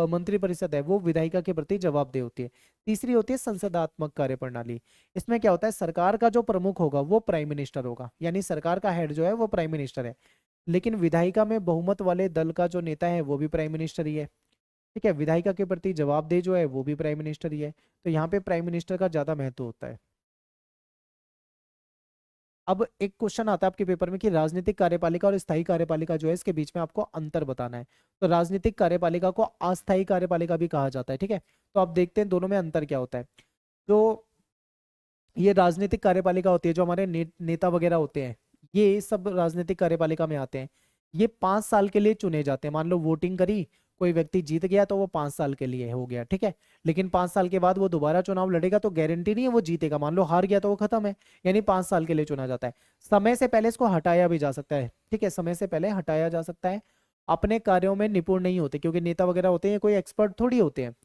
Speaker 1: मंत्री परिषद है वो विधायिका के प्रति जवाबदेह होती है। तीसरी होती है संसदात्मक कार्यप्रणाली। इसमें क्या होता है, सरकार का जो प्रमुख होगा वो प्राइम मिनिस्टर होगा, यानी सरकार का हेड जो है वो प्राइम मिनिस्टर है, लेकिन विधायिका में बहुमत वाले दल का जो नेता है वो भी प्राइम मिनिस्टर ही है। ठीक है, विधायिका के प्रति जवाबदेह जो है वो भी प्राइम मिनिस्टर ही है। तो यहाँ पे प्राइम मिनिस्टर का ज्यादा महत्व होता है। अब एक क्वेश्चन आता है आपके पेपर में कि राजनीतिक कार्यपालिका और स्थायी कार्यपालिका जो है इसके बीच में आपको अंतर बताना है। तो राजनीतिक कार्यपालिका को अस्थायी कार्यपालिका भी कहा जाता है। ठीक है, तो आप देखते हैं दोनों में अंतर क्या होता है। जो ये राजनीतिक कार्यपालिका होती है, जो हमारे नेता वगैरह होते हैं, ये सब राजनीतिक कार्यपालिका में आते हैं। ये 5 साल के लिए चुने जाते हैं। मान लो वोटिंग करी, कोई व्यक्ति जीत गया तो वो 5 साल के लिए हो गया। ठीक है, लेकिन 5 साल के बाद वो दोबारा चुनाव लड़ेगा तो गारंटी नहीं है वो जीतेगा। मान लो हार गया तो वो खत्म है, यानी 5 साल के लिए चुना जाता है। समय से पहले इसको हटाया भी जा सकता है। ठीक है, समय से पहले हटाया जा सकता है। अपने कार्यों में निपुण नहीं होते, क्योंकि नेता वगैरह होते हैं कोई एक्सपर्ट थोड़ी होते हैं।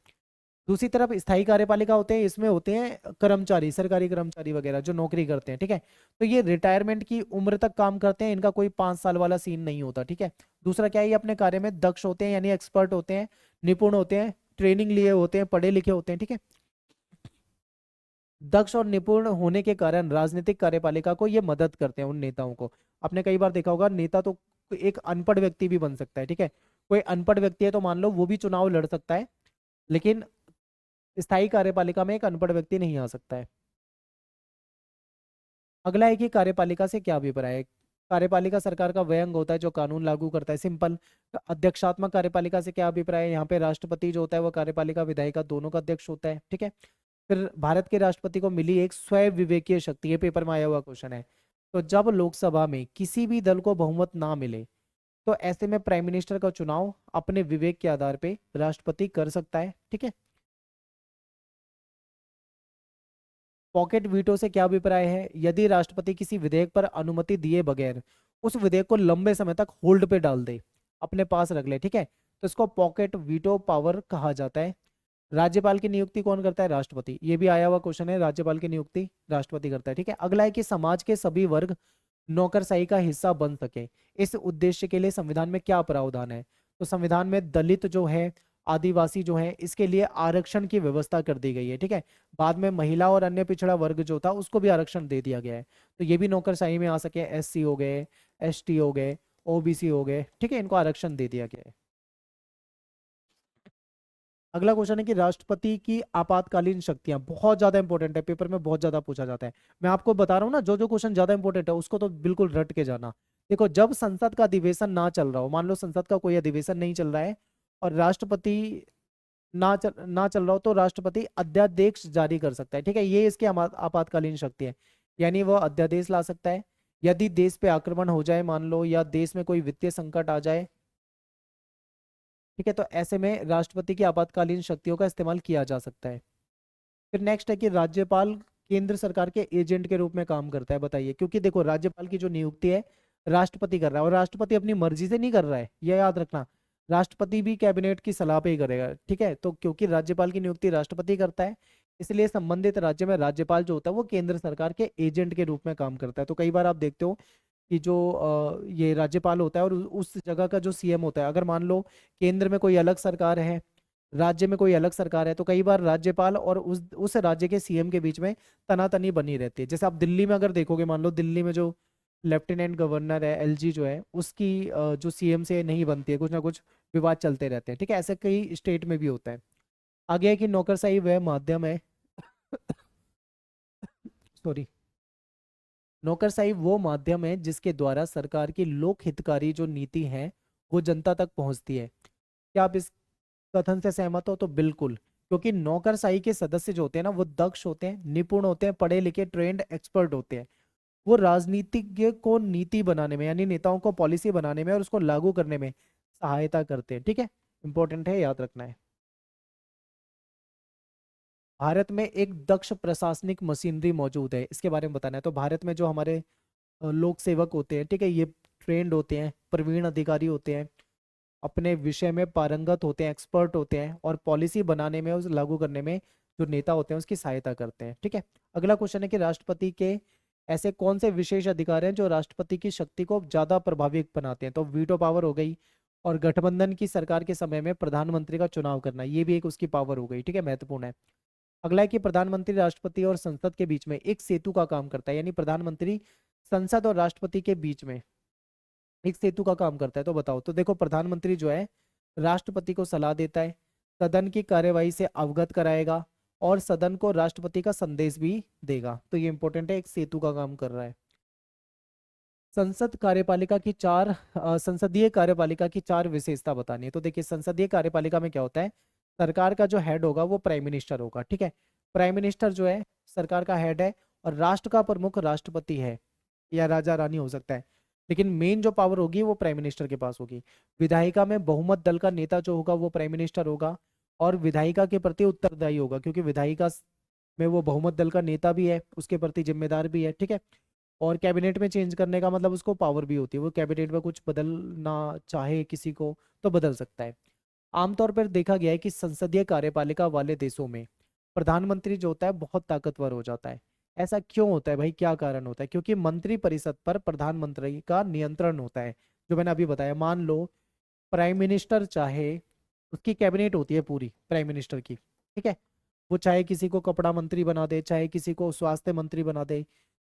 Speaker 1: दूसरी तरफ स्थायी कार्यपालिका होते हैं, इसमें होते हैं कर्मचारी, सरकारी कर्मचारी वगैरह जो नौकरी करते हैं। ठीक है, तो ये रिटायरमेंट की उम्र तक काम करते हैं, इनका कोई 5 साल वाला सीन नहीं होता। ठीक है, दूसरा क्या है, ये अपने कार्य में दक्ष होते हैं, यानी एक्सपर्ट होते हैं, निपुण होते हैं, ट्रेनिंग लिए होते हैं, पढ़े लिखे होते हैं। ठीक है, दक्ष और निपुण होने के कारण राजनीतिक कार्यपालिका को ये मदद करते हैं उन नेताओं को। आपने कई बार देखा होगा नेता तो एक अनपढ़ व्यक्ति भी बन सकता है। ठीक है, कोई अनपढ़ व्यक्ति है तो मान लो वो भी चुनाव लड़ सकता है, लेकिन स्थायी कार्यपालिका में एक अनपढ़ व्यक्ति नहीं आ सकता है। अगला है कि कार्यपालिका से क्या अभिप्राय है। कार्यपालिका सरकार का वह अंग होता है जो कानून लागू करता है। सिंपल। अध्यक्षात्मक कार्यपालिका से क्या अभिप्राय है, यहाँ पे राष्ट्रपति जो होता है वो कार्यपालिका विधायिका दोनों का अध्यक्ष होता है। ठीक है, फिर भारत के राष्ट्रपति को मिली एक स्वयं विवेकीय शक्ति, ये पेपर में आया हुआ क्वेश्चन है। तो जब लोकसभा में किसी भी दल को बहुमत ना मिले तो ऐसे में प्राइम मिनिस्टर का चुनाव अपने विवेक के आधार पे राष्ट्रपति कर सकता है। ठीक है, पॉकेट वीटो से क्या अभिप्राय है, यदि राष्ट्रपति किसी विधेयक पर अनुमति दिए बगैर उस विधेयक को लंबे समय तक होल्ड पे डाल दे, अपने पास रख ले। ठीक है, तो इसको पॉकेट वीटो पावर कहा जाता है। राज्यपाल की नियुक्ति कौन करता है, राष्ट्रपति। ये भी आया हुआ क्वेश्चन है, राज्यपाल की नियुक्ति राष्ट्रपति करता है। ठीक है, अगला है कि समाज के सभी वर्ग नौकरशाही का हिस्सा बन सके, इस उद्देश्य के लिए संविधान में क्या प्रावधान है। तो संविधान में दलित जो है, आदिवासी जो है, इसके लिए आरक्षण की व्यवस्था कर दी गई है। ठीक है, बाद में महिला और अन्य पिछड़ा वर्ग जो था उसको भी आरक्षण दे दिया गया है, तो ये भी नौकरशाही में आ सके। एससी हो गए, एसटी हो गए, ओबीसी हो गए। ठीक है, इनको आरक्षण दे दिया गया है। अगला क्वेश्चन है कि राष्ट्रपति की आपातकालीन शक्तियां, बहुत ज्यादा इंपॉर्टेंट है, पेपर में बहुत ज्यादा पूछा जाता है। मैं आपको बता रहा हूँ ना, जो जो क्वेश्चन ज्यादा इंपॉर्टेंट है उसको तो बिल्कुल रट के जाना। देखो, जब संसद का अधिवेशन ना चल रहा हो, मान लो संसद का कोई अधिवेशन नहीं चल रहा है और राष्ट्रपति ना चल रहा हो, तो राष्ट्रपति अध्यादेश जारी कर सकता है। ठीक है, ये इसकी आपातकालीन शक्ति है, यानी वह अध्यादेश ला सकता है। यदि देश पे आक्रमण हो जाए मान लो, या देश में कोई वित्तीय संकट आ जाए, ठीक है, तो ऐसे में राष्ट्रपति की आपातकालीन शक्तियों का इस्तेमाल किया जा सकता है। फिर नेक्स्ट है कि राज्यपाल केंद्र सरकार के एजेंट के रूप में काम करता है। बताइए, क्योंकि देखो राज्यपाल की जो नियुक्ति है राष्ट्रपति कर रहा है, और राष्ट्रपति अपनी मर्जी से नहीं कर रहा है, यह याद रखना। राष्ट्रपति भी कैबिनेट की सलाह पे ही करेगा। ठीक है, तो क्योंकि राज्यपाल की नियुक्ति राष्ट्रपति करता है, इसलिए संबंधित राज्य में राज्यपाल जो होता है वो केंद्र सरकार के एजेंट के रूप में काम करता है। तो कई बार आप देखते हो कि जो ये राज्यपाल होता है और उस जगह का जो सीएम होता है, अगर मान लो केंद्र में कोई अलग सरकार है, राज्य में कोई अलग सरकार है, तो कई बार राज्यपाल और उस राज्य के सीएम के बीच में तनातनी बनी रहती है। जैसे आप दिल्ली में अगर देखोगे, मान लो दिल्ली में जो लेफ्टिनेंट गवर्नर है, एलजी जो है उसकी जो सीएम से नहीं बनती है, कुछ ना कुछ विवाद चलते रहते हैं, ठीक है, ऐसे कई स्टेट में भी होता है। आगे है कि नौकरशाही वह माध्यम है सॉरी, नौकरशाही वो माध्यम है जिसके द्वारा सरकार की लोक हितकारी जो नीति है वो जनता तक पहुंचती है। क्या आप इस कथन से सहमत हो? तो बिल्कुल, क्योंकि नौकरशाही के सदस्य जो होते हैं ना वो दक्ष होते हैं, निपुण होते हैं, पढ़े लिखे ट्रेंड एक्सपर्ट होते हैं। वो राजनीतिज्ञ को नीति बनाने में यानी नेताओं को पॉलिसी बनाने में और उसको लागू करने में सहायता करते हैं, ठीक है, इंपॉर्टेंट है, याद रखना है। भारत में एक दक्ष प्रशासनिक मशीनरी मौजूद है, इसके बारे में बताना है। तो भारत में जो हमारे लोक सेवक होते हैं, ठीक है, ये ट्रेंड होते हैं, प्रवीण अधिकारी होते हैं, अपने विषय में पारंगत होते हैं, एक्सपर्ट होते हैं, और पॉलिसी बनाने में, उस लागू करने में जो नेता होते हैं उसकी सहायता करते हैं, ठीक है। अगला क्वेश्चन है कि राष्ट्रपति के ऐसे कौन से विशेष अधिकार हैं जो राष्ट्रपति की शक्ति को ज्यादा प्रभावी बनाते हैं? तो वीटो पावर हो गई, और गठबंधन की सरकार के समय में प्रधानमंत्री का चुनाव करना, ये भी एक उसकी पावर हो गई, ठीक है, महत्वपूर्ण है। अगला है कि प्रधानमंत्री राष्ट्रपति और संसद के बीच में एक सेतु का काम करता है, यानी प्रधानमंत्री संसद और राष्ट्रपति के बीच में एक सेतु का काम करता है। तो बताओ। तो देखो, प्रधानमंत्री जो है राष्ट्रपति को सलाह देता है, सदन की कार्यवाही से अवगत कराएगा, और सदन को राष्ट्रपति का संदेश भी देगा। तो ये इंपॉर्टेंट है, एक सेतु का काम कर रहा है। संसदीय कार्यपालिका की चार विशेषता बतानी है। तो देखिए, संसदीय कार्यपालिका में क्या होता है, सरकार का जो हेड होगा वो प्राइम मिनिस्टर होगा, ठीक है। प्राइम मिनिस्टर जो है सरकार का हेड है, और राष्ट्र का प्रमुख राष्ट्रपति है या राजा रानी हो सकता है, लेकिन मेन जो पावर होगी वो प्राइम मिनिस्टर के पास होगी। विधायिका में बहुमत दल का नेता जो होगा वो प्राइम मिनिस्टर होगा, और विधायिका के प्रति उत्तरदायी होगा, क्योंकि विधायिका में वो बहुमत दल का नेता भी है, उसके प्रति जिम्मेदार भी है, ठीक है। और कैबिनेट में चेंज करने का मतलब उसको पावर भी होती है, वो कैबिनेट में कुछ बदलना चाहे किसी को तो बदल सकता है। आमतौर पर देखा गया है कि संसदीय कार्यपालिका वाले देशों में प्रधानमंत्री जो होता है बहुत ताकतवर हो जाता है। ऐसा क्यों होता है भाई, क्या कारण होता है? क्योंकि मंत्री परिषद पर प्रधानमंत्री का नियंत्रण होता है, जो मैंने अभी बताया। मान लो प्राइम मिनिस्टर चाहे, उसकी कैबिनेट होती है पूरी प्राइम मिनिस्टर की, ठीक है, वो चाहे किसी को कपड़ा मंत्री बना दे, चाहे किसी को स्वास्थ्य मंत्री बना दे,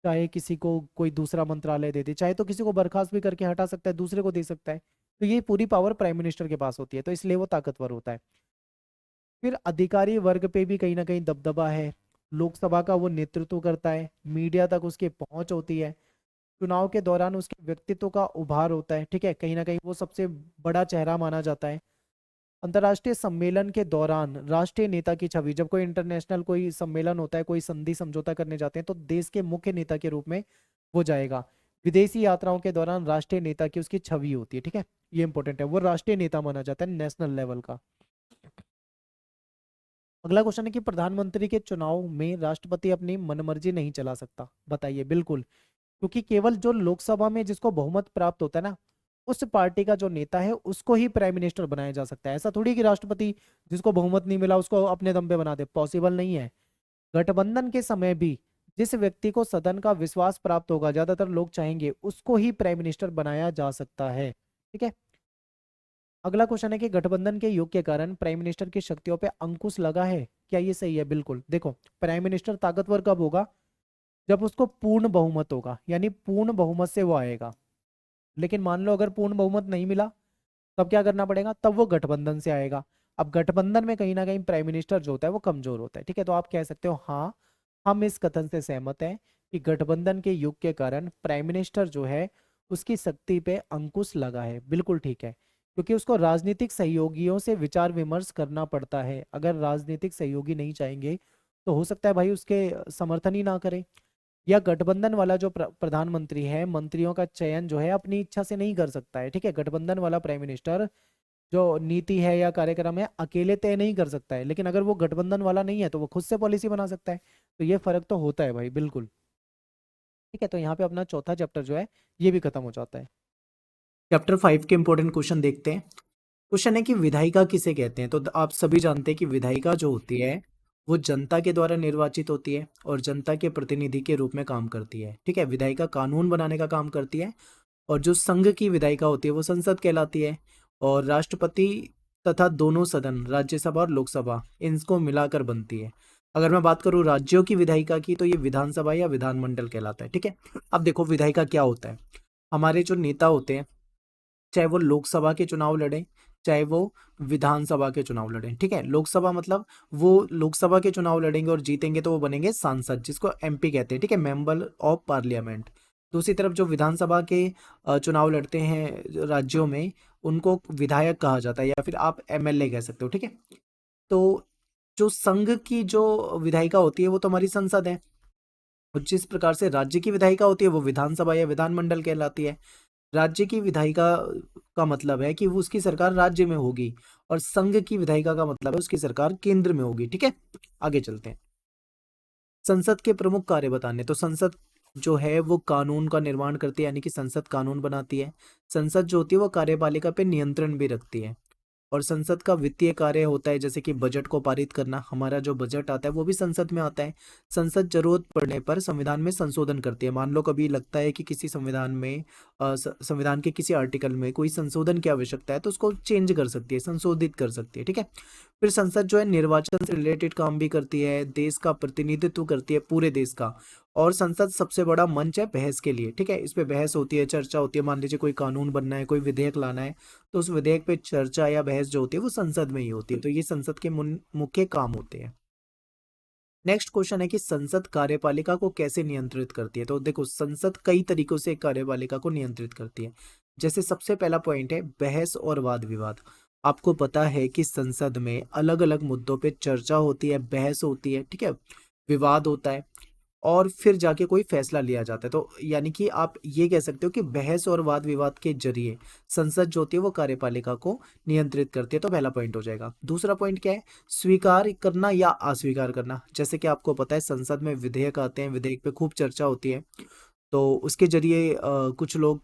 Speaker 1: चाहे किसी को कोई दूसरा मंत्रालय दे दे, चाहे तो किसी को बर्खास्त भी करके हटा सकता है, दूसरे को दे सकता है। तो ये पूरी पावर प्राइम मिनिस्टर के पास होती है, तो इसलिए वो ताकतवर होता है। फिर अधिकारी वर्ग पे भी कहीं ना कहीं दबदबा है। लोकसभा का वो नेतृत्व करता है, मीडिया तक उसकी पहुंच होती है, चुनाव के दौरान उसके व्यक्तित्व का उभार होता है, ठीक है, कहीं ना कहीं वो सबसे बड़ा चेहरा माना जाता है। अंतर्राष्ट्रीय सम्मेलन के दौरान राष्ट्रीय नेता की छवि, जब कोई इंटरनेशनल कोई सम्मेलन होता है, कोई संधि समझौता करने जाते हैं, तो देश के मुख्य नेता के रूप में वो जाएगा। विदेशी यात्राओं के दौरान राष्ट्रीय नेता की उसकी छवि होती है, ठीक है, ये इंपॉर्टेंट है, वो राष्ट्रीय नेता माना जाता है नेशनल लेवल का। अगला क्वेश्चन है कि प्रधानमंत्री के चुनाव में राष्ट्रपति अपनी मनमर्जी नहीं चला सकता। बताइए। बिल्कुल, क्योंकि केवल जो लोकसभा में जिसको बहुमत प्राप्त होता है ना, उस पार्टी का जो नेता है उसको ही प्राइम मिनिस्टर बनाया जा सकता है। ऐसा थोड़ी कि राष्ट्रपति जिसको बहुमत नहीं मिला उसको अपने दम पे बना दे, पॉसिबल नहीं है। गठबंधन के समय भी जिस व्यक्ति को सदन का विश्वास प्राप्त होगा, ज्यादातर लोग चाहेंगे, उसको ही प्राइम मिनिस्टर बनाया जा सकता है, ठीक है। अगला क्वेश्चन है कि गठबंधन के योग के कारण प्राइम मिनिस्टर की शक्तियों पे अंकुश लगा है। क्या ये सही है? बिल्कुल। देखो, प्राइम मिनिस्टर ताकतवर कब होगा? जब उसको पूर्ण बहुमत होगा, यानी पूर्ण बहुमत से वो आएगा। लेकिन मान लो अगर पूर्ण बहुमत नहीं मिला, तब क्या करना पड़ेगा? तब वो गठबंधन से आएगा। अब गठबंधन में कहीं ना कहीं प्राइम मिनिस्टर जो होता है वो कमजोर होता है, ठीक है। तो आप कह सकते हो हाँ, हम इस कथन से सहमत हैं कि गठबंधन के युग के कारण प्राइम मिनिस्टर जो है उसकी शक्ति पे अंकुश लगा है। बिल्कुल ठीक है, क्योंकि उसको राजनीतिक सहयोगियों से विचार विमर्श करना पड़ता है। अगर राजनीतिक सहयोगी नहीं चाहेंगे तो हो सकता है भाई उसके समर्थन ही ना करें। या गठबंधन वाला जो प्रधानमंत्री है, मंत्रियों का चयन जो है अपनी इच्छा से नहीं कर सकता है, ठीक है। गठबंधन वाला प्राइम मिनिस्टर जो नीति है या कार्यक्रम है अकेले तय नहीं कर सकता है, लेकिन अगर वो गठबंधन वाला नहीं है तो वो खुद से पॉलिसी बना सकता है। तो ये फर्क तो होता है भाई, बिल्कुल। ठीक है, तो यहाँ पे अपना चौथा चैप्टर जो है ये भी खत्म हो जाता है। चैप्टर 5 के इंपॉर्टेंट क्वेश्चन देखते हैं। क्वेश्चन है कि विधायिका किसे कहते हैं? तो आप सभी जानते हैं कि विधायिका जो होती है वो जनता के द्वारा निर्वाचित होती है और जनता के प्रतिनिधि के रूप में काम करती है, ठीक है। विधायिका कानून बनाने का काम करती है, और जो संघ की विधायिका होती है वो संसद कहलाती है। और राष्ट्रपति तथा दोनों सदन, राज्यसभा और लोकसभा, इनको मिलाकर बनती है। अगर मैं बात करूँ राज्यों की विधायिका की, तो ये विधानसभा या विधानमंडल कहलाता है। ठीक है, अब देखो विधायिका क्या होता है। हमारे जो नेता होते हैं, चाहे वो लोकसभा के चुनाव लड़ें, चाहे वो विधानसभा के चुनाव लड़ें। ठीक है, लोकसभा मतलब वो लोकसभा के चुनाव लड़ेंगे और जीतेंगे तो वो बनेंगे सांसद, जिसको एमपी कहते हैं। ठीक है, मेंबर ऑफ पार्लियामेंट। दूसरी तरफ जो विधानसभा के चुनाव लड़ते हैं राज्यों में, उनको विधायक कहा जाता है, या फिर आप एमएलए कह सकते हो। ठीक है, तो जो संघ की जो विधायिका होती है वो तो हमारी संसद है, और जिस प्रकार से राज्य की विधायिका होती है वो विधानसभा या विधानमंडल कहलाती है। राज्य की विधायिका का मतलब है कि वो उसकी सरकार राज्य में होगी, और संघ की विधायिका का मतलब है उसकी सरकार केंद्र में होगी। ठीक है, आगे चलते हैं। संसद के प्रमुख कार्य बताने, तो संसद जो है वो कानून का निर्माण करती है, यानी कि संसद कानून बनाती है। संसद जो होती है वो कार्यपालिका पे नियंत्रण भी रखती है। और संसद का वित्तीय कार्य होता है, जैसे कि बजट को पारित करना। हमारा जो बजट आता है वो भी संसद में आता है। संसद जरूरत पड़ने पर संविधान में संशोधन करती है। मान लो कभी लगता है कि किसी संविधान में संविधान के किसी आर्टिकल में कोई संशोधन की आवश्यकता है, तो उसको चेंज कर सकती है, संशोधित कर सकती है। ठीक है, फिर संसद जो है निर्वाचन से रिलेटेड काम भी करती है, देश का प्रतिनिधित्व करती है, पूरे देश का। और संसद सबसे बड़ा मंच है बहस के लिए। ठीक है, इस पे बहस होती है, चर्चा होती है। मान लीजिए कोई कानून बनना है, कोई विधेयक लाना है, तो उस विधेयक पे चर्चा या बहस जो होती है वो संसद में ही होती है। तो ये संसद के मुख्य काम होते हैं। नेक्स्ट क्वेश्चन है कि संसद कार्यपालिका को कैसे नियंत्रित करती है। तो देखो संसद कई तरीकों से कार्यपालिका को नियंत्रित करती है। जैसे सबसे पहला पॉइंट है बहस और वाद विवाद। आपको पता है कि संसद में अलग अलग मुद्दों पे चर्चा होती है, बहस होती है। ठीक है, विवाद होता है, और फिर जाके कोई फैसला लिया जाता है। तो यानी कि आप ये कह सकते हो कि बहस और वाद विवाद के जरिए संसद जो होती है वो कार्यपालिका को नियंत्रित करती है। तो पहला पॉइंट हो जाएगा। दूसरा पॉइंट क्या है, स्वीकार करना या अस्वीकार करना। जैसे कि आपको पता है संसद में विधेयक आते हैं, विधेयक पे खूब चर्चा होती है, तो उसके जरिए कुछ लोग,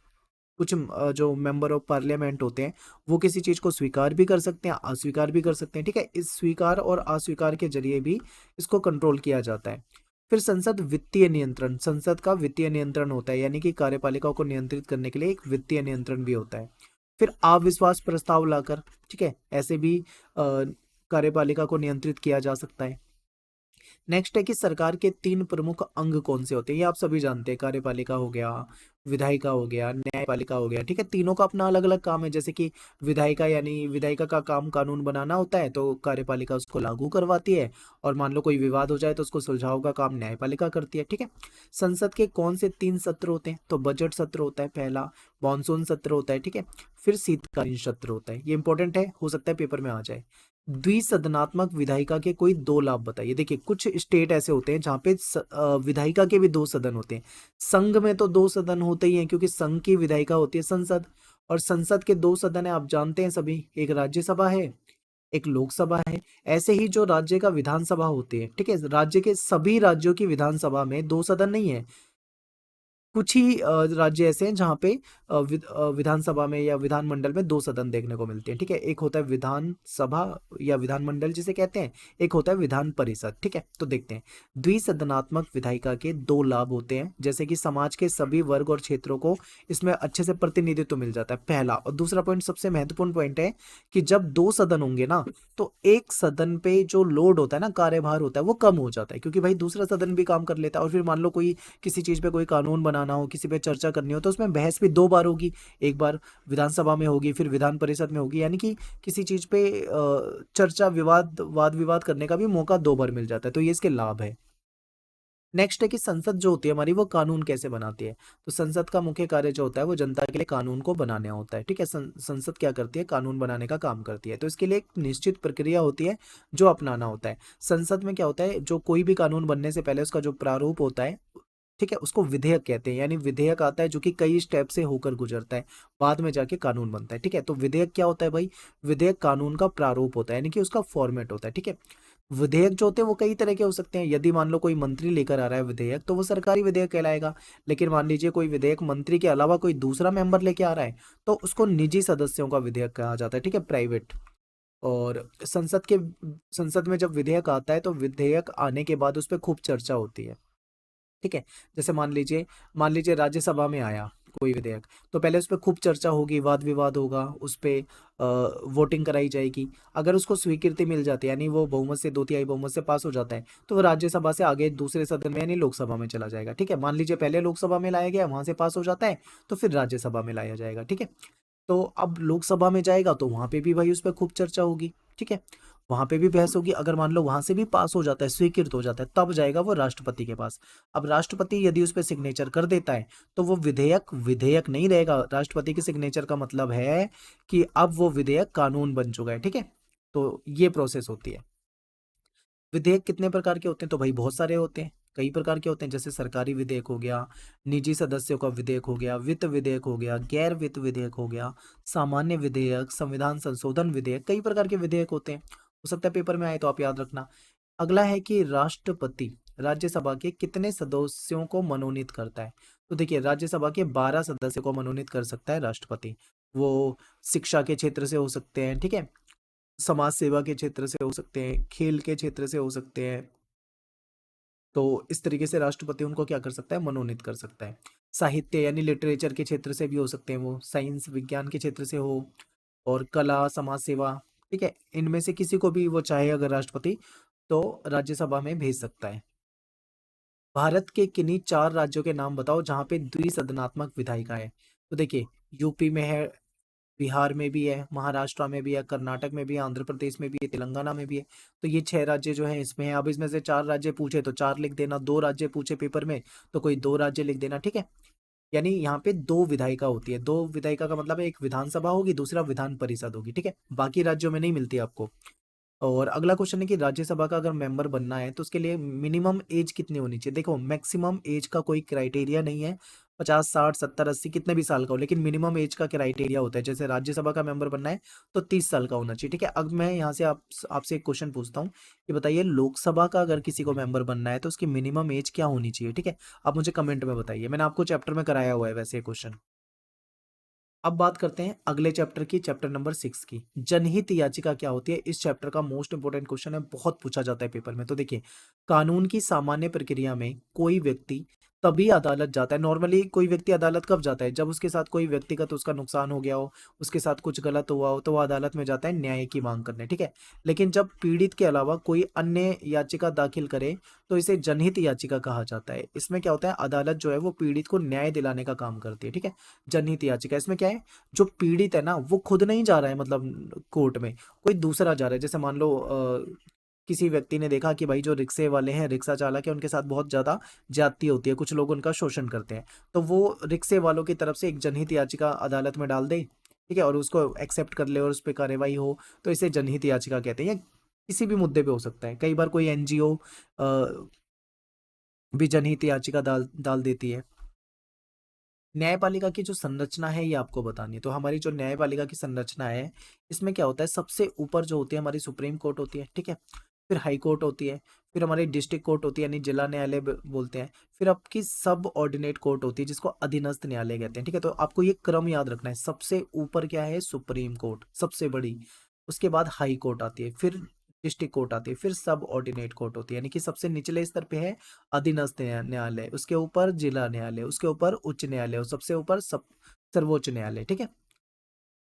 Speaker 1: कुछ जो मेंबर ऑफ पार्लियामेंट होते हैं, वो किसी चीज को स्वीकार भी कर सकते हैं, अस्वीकार भी कर सकते हैं। ठीक है, इस स्वीकार और अस्वीकार के जरिए भी इसको कंट्रोल किया जाता है। फिर संसद वित्तीय नियंत्रण, संसद का वित्तीय नियंत्रण होता है, यानी कि कार्यपालिका को नियंत्रित करने के लिए एक वित्तीय नियंत्रण भी होता है। फिर अविश्वास प्रस्ताव लाकर, ठीक है, ऐसे भी कार्यपालिका को नियंत्रित किया जा सकता है। नेक्स्ट है कि सरकार के तीन प्रमुख अंग कौन से होते हैं। ये आप सभी जानते हैं, कार्यपालिका हो गया, विधायिका हो गया, न्यायपालिका हो गया। ठीक है, तीनों का अपना अलग अलग काम है। जैसे कि विधायिका यानी विधायिका का काम कानून बनाना होता है, तो कार्यपालिका उसको लागू करवाती है। और मान लो कोई विवाद हो जाए तो उसको सुलझाव का काम न्यायपालिका करती है। ठीक है, संसद के कौन से तीन सत्र होते हैं, तो बजट सत्र होता है पहला, मानसून सत्र होता है। ठीक है, फिर शीतकालीन सत्र होता है। ये इंपॉर्टेंट है, हो सकता है पेपर में आ जाए। द्विसदनात्मक विधायिका के कोई दो लाभ बताइए। देखिए कुछ स्टेट ऐसे होते हैं जहाँ पे विधायिका के भी दो सदन होते हैं। संघ में तो दो सदन होते ही हैं, क्योंकि संघ की विधायिका होती है संसद, और संसद के दो सदन है, आप जानते हैं सभी, एक राज्यसभा है, एक लोकसभा है। ऐसे ही जो राज्य का विधानसभा होती है, ठीक है, राज्य के सभी राज्यों की विधानसभा में दो सदन नहीं है। कुछ ही राज्य ऐसे हैं जहाँ पे विधानसभा में या विधानमंडल में दो सदन देखने को मिलते हैं। ठीक है, एक होता है विधानसभा या विधानमंडल जिसे कहते हैं, एक होता है विधान परिषद। ठीक है, तो देखते हैं। द्विसदनात्मक विधायिका के दो लाभ होते हैं, जैसे कि समाज के सभी वर्ग और क्षेत्रों को इसमें अच्छे से प्रतिनिधित्व मिल जाता है, पहला। और दूसरा पॉइंट सबसे महत्वपूर्ण पॉइंट है कि जब दो सदन होंगे ना, तो एक सदन पे जो लोड होता है ना, कार्यभार होता है, वो कम हो जाता है, क्योंकि भाई दूसरा सदन भी काम कर लेता है। और फिर मान लो कोई किसी चीज पे कोई कानून बनाना हो, किसी पे चर्चा करनी हो, तो उसमें बहस भी दो बार होगी। एक बार विधानसभा में होगी, फिर विधान परिषद में होगी, यानी कि किसी चीज पे चर्चा, विवाद, वाद विवाद करने का भी मौका दो बार मिल जाता है। तो ये इसके लाभ है। नेक्स्ट है कि संसद जो होती है हमारी, वो कानून कैसे बनाती है। तो संसद का मुख्य कार्य जो होता है वो जनता के लिए कानून को बनाना होता है। ठीक है, संसद क्या करती है, कानून बनाने का काम करती है। तो इसके लिए एक निश्चित प्रक्रिया होती है जो अपनाना होता है। संसद में क्या होता है, जो कोई भी कानून बनने से पहले उसका जो प्रारूप होता है, ठीक है, उसको विधेयक कहते हैं। यानी विधेयक आता है जो कि कई स्टेप से होकर गुजरता है, बाद में जाके कानून बनता है। ठीक है, तो विधेयक क्या होता है भाई, विधेयक कानून का प्रारूप होता है, यानी कि उसका फॉर्मेट होता है। ठीक है, विधेयक जो होते हैं वो कई तरह के हो सकते हैं। यदि मान लो कोई मंत्री लेकर आ रहा है विधेयक, तो वो सरकारी विधेयक कहलाएगा। लेकिन मान लीजिए कोई विधेयक मंत्री के अलावा कोई दूसरा मेंबर लेके आ रहा है, तो उसको निजी सदस्यों का विधेयक कहा जाता है। ठीक है, प्राइवेट। और संसद में जब विधेयक आता है, तो विधेयक आने के बाद उस पर खूब चर्चा होती है। ठीक है, जैसे मान लीजिए राज्यसभा में आया, कोई विधेयक, तो पहले उस पर खूब चर्चा होगी, वाद विवाद होगा, उस पर वोटिंग कराई जाएगी। अगर उसको स्वीकृति मिल जाती है, यानी वो बहुमत से, 2/3 बहुमत से पास हो जाता है, तो वो राज्यसभा से आगे दूसरे सदन में यानी लोकसभा में चला जाएगा। ठीक है, मान लीजिए पहले लोकसभा में लाया गया, वहां से पास हो जाता है, तो फिर राज्यसभा में लाया जाएगा। ठीक है, तो अब लोकसभा में जाएगा तो वहां पे भी भाई उस पर खूब चर्चा होगी। ठीक है, वहां पे भी बहस होगी। अगर मान लो वहां से भी पास हो जाता है, स्वीकृत हो जाता है, तब जाएगा वो राष्ट्रपति के पास। अब राष्ट्रपति यदि उस पर सिग्नेचर कर देता है, तो वो विधेयक विधेयक नहीं रहेगा। राष्ट्रपति के सिग्नेचर का मतलब है कि अब वो विधेयक कानून बन चुका है। ठीक है, तो ये प्रोसेस होती है। विधेयक कितने प्रकार के होते हैं? तो भाई बहुत सारे होते हैं, कई प्रकार के होते हैं। जैसे सरकारी विधेयक हो गया, निजी सदस्यों का विधेयक हो गया, वित्त विधेयक हो गया, गैर वित्त विधेयक हो गया, सामान्य विधेयक, संविधान संशोधन विधेयक, कई प्रकार के विधेयक होते हैं। हो सकता है पेपर में आए तो आप याद रखना। अगला है कि राष्ट्रपति राज्यसभा के कितने सदस्यों को मनोनीत करता है? तो देखिए, राज्यसभा के 12 सदस्यों को मनोनीत कर सकता है राष्ट्रपति। वो शिक्षा के क्षेत्र से हो सकते हैं, ठीक है, समाज सेवा के क्षेत्र से हो सकते हैं, खेल के क्षेत्र से हो सकते हैं। तो इस तरीके से राष्ट्रपति उनको क्या कर सकता है? मनोनीत कर सकता है। साहित्य यानी लिटरेचर के क्षेत्र से भी हो सकते हैं, वो साइंस विज्ञान के क्षेत्र से हो, और कला, समाज सेवा, ठीक है, इनमें से किसी को भी वो चाहे अगर राष्ट्रपति, तो राज्यसभा में भेज सकता है। भारत के किन्हीं 4 राज्यों के नाम बताओ जहां पे द्विसदनात्मक विधायिका है। तो देखिए, यूपी में है, बिहार में भी है, महाराष्ट्र में भी है, कर्नाटक में भी है, आंध्र प्रदेश में भी है, तेलंगाना में भी है। तो ये 6 राज्य जो है इसमें है। अब इसमें से 4 राज्य पूछे तो 4 लिख देना, 2 राज्य पूछे पेपर में तो कोई 2 राज्य लिख देना। ठीक है, यानी यहाँ पे 2 विधायिका होती है। 2 विधायिका का मतलब है एक विधानसभा होगी, दूसरा विधान परिषद होगी। ठीक है, बाकी राज्यों में नहीं मिलती आपको। और अगला क्वेश्चन है कि राज्यसभा का अगर मेंबर बनना है तो उसके लिए मिनिमम एज कितनी होनी चाहिए? देखो, मैक्सिमम एज का कोई क्राइटेरिया नहीं है, 50, 60, 70, 80 कितने भी साल का हो, लेकिन मिनिमम एज का क्राइटेरिया होता है। जैसे राज्यसभा का मेंबर बनना है तो 30 साल का होना चाहिए। ठीक है, अब मैं यहाँ से आपसे एक क्वेश्चन पूछता हूँ कि बताइए, लोकसभा का अगर किसी को मेंबर बनना है तो उसकी मिनिमम एज क्या होनी चाहिए? ठीक है, आप मुझे कमेंट में बताइए, मैंने आपको चैप्टर में कराया हुआ है वैसे क्वेश्चन। अब बात करते हैं अगले चैप्टर की, चैप्टर नंबर 6 की। जनहित याचिका क्या होती है? इस चैप्टर का मोस्ट इंपोर्टेंट क्वेश्चन है, बहुत पूछा जाता है पेपर में। तो देखिए, कानून की सामान्य प्रक्रिया में कोई व्यक्ति तभी अदालत जाता है। नॉर्मली कोई व्यक्ति अदालत कब जाता है? जब उसके साथ कोई व्यक्तिगत उसका नुकसान हो गया हो, उसके साथ कुछ गलत हुआ हो, तो वो अदालत में जाता है न्याय की मांग करने। ठीक है, लेकिन जब पीड़ित के अलावा कोई अन्य याचिका दाखिल करे तो इसे जनहित याचिका कहा जाता है। इसमें क्या होता है? अदालत जो है वो पीड़ित को न्याय दिलाने का काम करती है। ठीक है, जनहित याचिका इसमें क्या है? जो पीड़ित है ना, वो खुद नहीं जा रहा है, मतलब कोर्ट में कोई दूसरा जा रहा है। जैसे मान लो किसी व्यक्ति ने देखा कि भाई जो रिक्शे वाले हैं, रिक्शा चालक है, उनके साथ बहुत ज्यादा ज्यादती होती है, कुछ लोग उनका शोषण करते हैं, तो वो रिक्शे वालों की तरफ से एक जनहित याचिका अदालत में डाल दे, ठीक है, और उसको एक्सेप्ट कर ले और उस पर कार्रवाई हो, तो इसे जनहित याचिका कहते हैं। या किसी भी मुद्दे पे हो सकता है, कई बार कोई एनजीओ भी जनहित याचिका डाल डाल देती है। न्यायपालिका की जो संरचना है ये आपको बतानी है। तो हमारी जो न्यायपालिका की संरचना है, इसमें क्या होता है? सबसे ऊपर जो होती है हमारी सुप्रीम कोर्ट होती है, ठीक है, फिर हाई कोर्ट होती है, फिर हमारी डिस्ट्रिक्ट कोर्ट होती है यानी जिला न्यायालय बोलते हैं, फिर आपकी सब ऑर्डिनेट कोर्ट होती है जिसको अधीनस्थ न्यायालय कहते हैं। ठीक है, तो आपको ये क्रम याद रखना है। सबसे ऊपर क्या है? सुप्रीम कोर्ट, सबसे बड़ी। उसके बाद हाई कोर्ट आती है, फिर डिस्ट्रिक्ट कोर्ट आती है, फिर सब ऑर्डिनेट कोर्ट होती है, यानी कि सबसे निचले स्तर पे है अधीनस्थ न्यायालय, उसके ऊपर जिला न्यायालय, उसके ऊपर उच्च न्यायालय और सबसे ऊपर सर्वोच्च न्यायालय। ठीक है,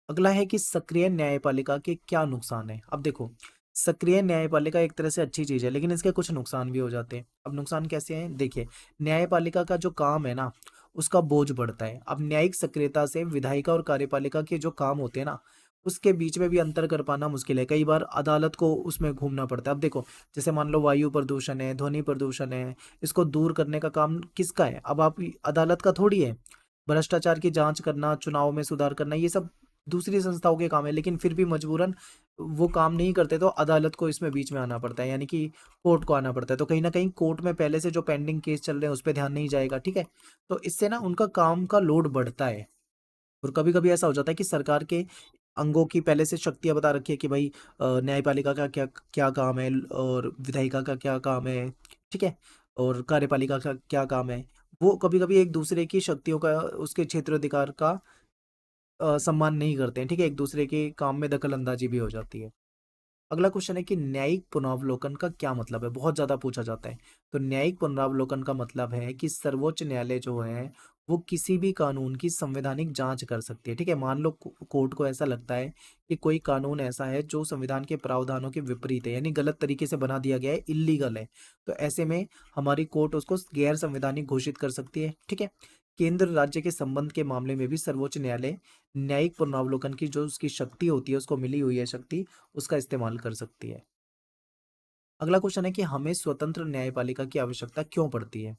Speaker 1: अगला है कि सक्रिय न्यायपालिका के क्या नुकसान है? अब देखो, सक्रिय न्यायपालिका एक तरह से अच्छी चीज है, लेकिन इसके कुछ नुकसान भी हो जाते हैं। अब नुकसान कैसे हैं? देखिए, न्यायपालिका का जो काम है ना, उसका बोझ बढ़ता है। अब न्यायिक सक्रियता से विधायिका और कार्यपालिका के जो काम होते हैं ना, उसके बीच में भी अंतर कर पाना मुश्किल है। कई बार अदालत को उसमें घूमना पड़ता है। अब देखो, जैसे मान लो वायु प्रदूषण है, ध्वनि प्रदूषण है, इसको दूर करने का काम किसका है? अब आप अदालत का थोड़ी है। भ्रष्टाचार की जांच करना, चुनाव में सुधार करना, ये सब दूसरी संस्थाओं के काम है, लेकिन फिर भी मजबूरन वो काम नहीं करते तो अदालत को इसमें बीच में आना पड़ता है, यानी कि कोर्ट को आना पड़ता है। तो कहीं ना कहीं कोर्ट में पहले से जो पेंडिंग केस चल रहे हैं उस पर ध्यान नहीं जाएगा। ठीक है, तो इससे ना उनका काम का लोड बढ़ता है। और कभी कभी ऐसा हो जाता है कि सरकार के अंगों की पहले से शक्तियां बता रखी है कि भाई न्यायपालिका का क्या क्या काम है और विधायिका का क्या काम है, ठीक है, और कार्यपालिका का क्या काम है। वो कभी कभी एक दूसरे की शक्तियों का, उसके क्षेत्राधिकार का सम्मान नहीं करते हैं। ठीक है, एक दूसरे के काम में दखल अंदाजी भी हो जाती है। अगला क्वेश्चन है कि न्यायिक पुनरावलोकन का क्या मतलब है? बहुत ज्यादा पूछा जाता है। तो न्यायिक पुनरावलोकन का मतलब है कि सर्वोच्च न्यायालय जो है वो किसी भी कानून की संवैधानिक जांच कर सकती है। ठीक है, मान लो कोर्ट को ऐसा लगता है कि कोई कानून ऐसा है जो संविधान के प्रावधानों के विपरीत है, यानी गलत तरीके से बना दिया गया है, इलीगल है, तो ऐसे में हमारी कोर्ट उसको गैर संवैधानिक घोषित कर सकती है। ठीक है, केंद्र राज्य के संबंध के मामले में भी सर्वोच्च न्यायालय न्यायिक पुनरावलोकन की जो उसकी शक्ति होती है, उसको मिली हुई है शक्ति, उसका इस्तेमाल कर सकती है। अगला क्वेश्चन है कि हमें स्वतंत्र न्यायपालिका की आवश्यकता क्यों पड़ती है।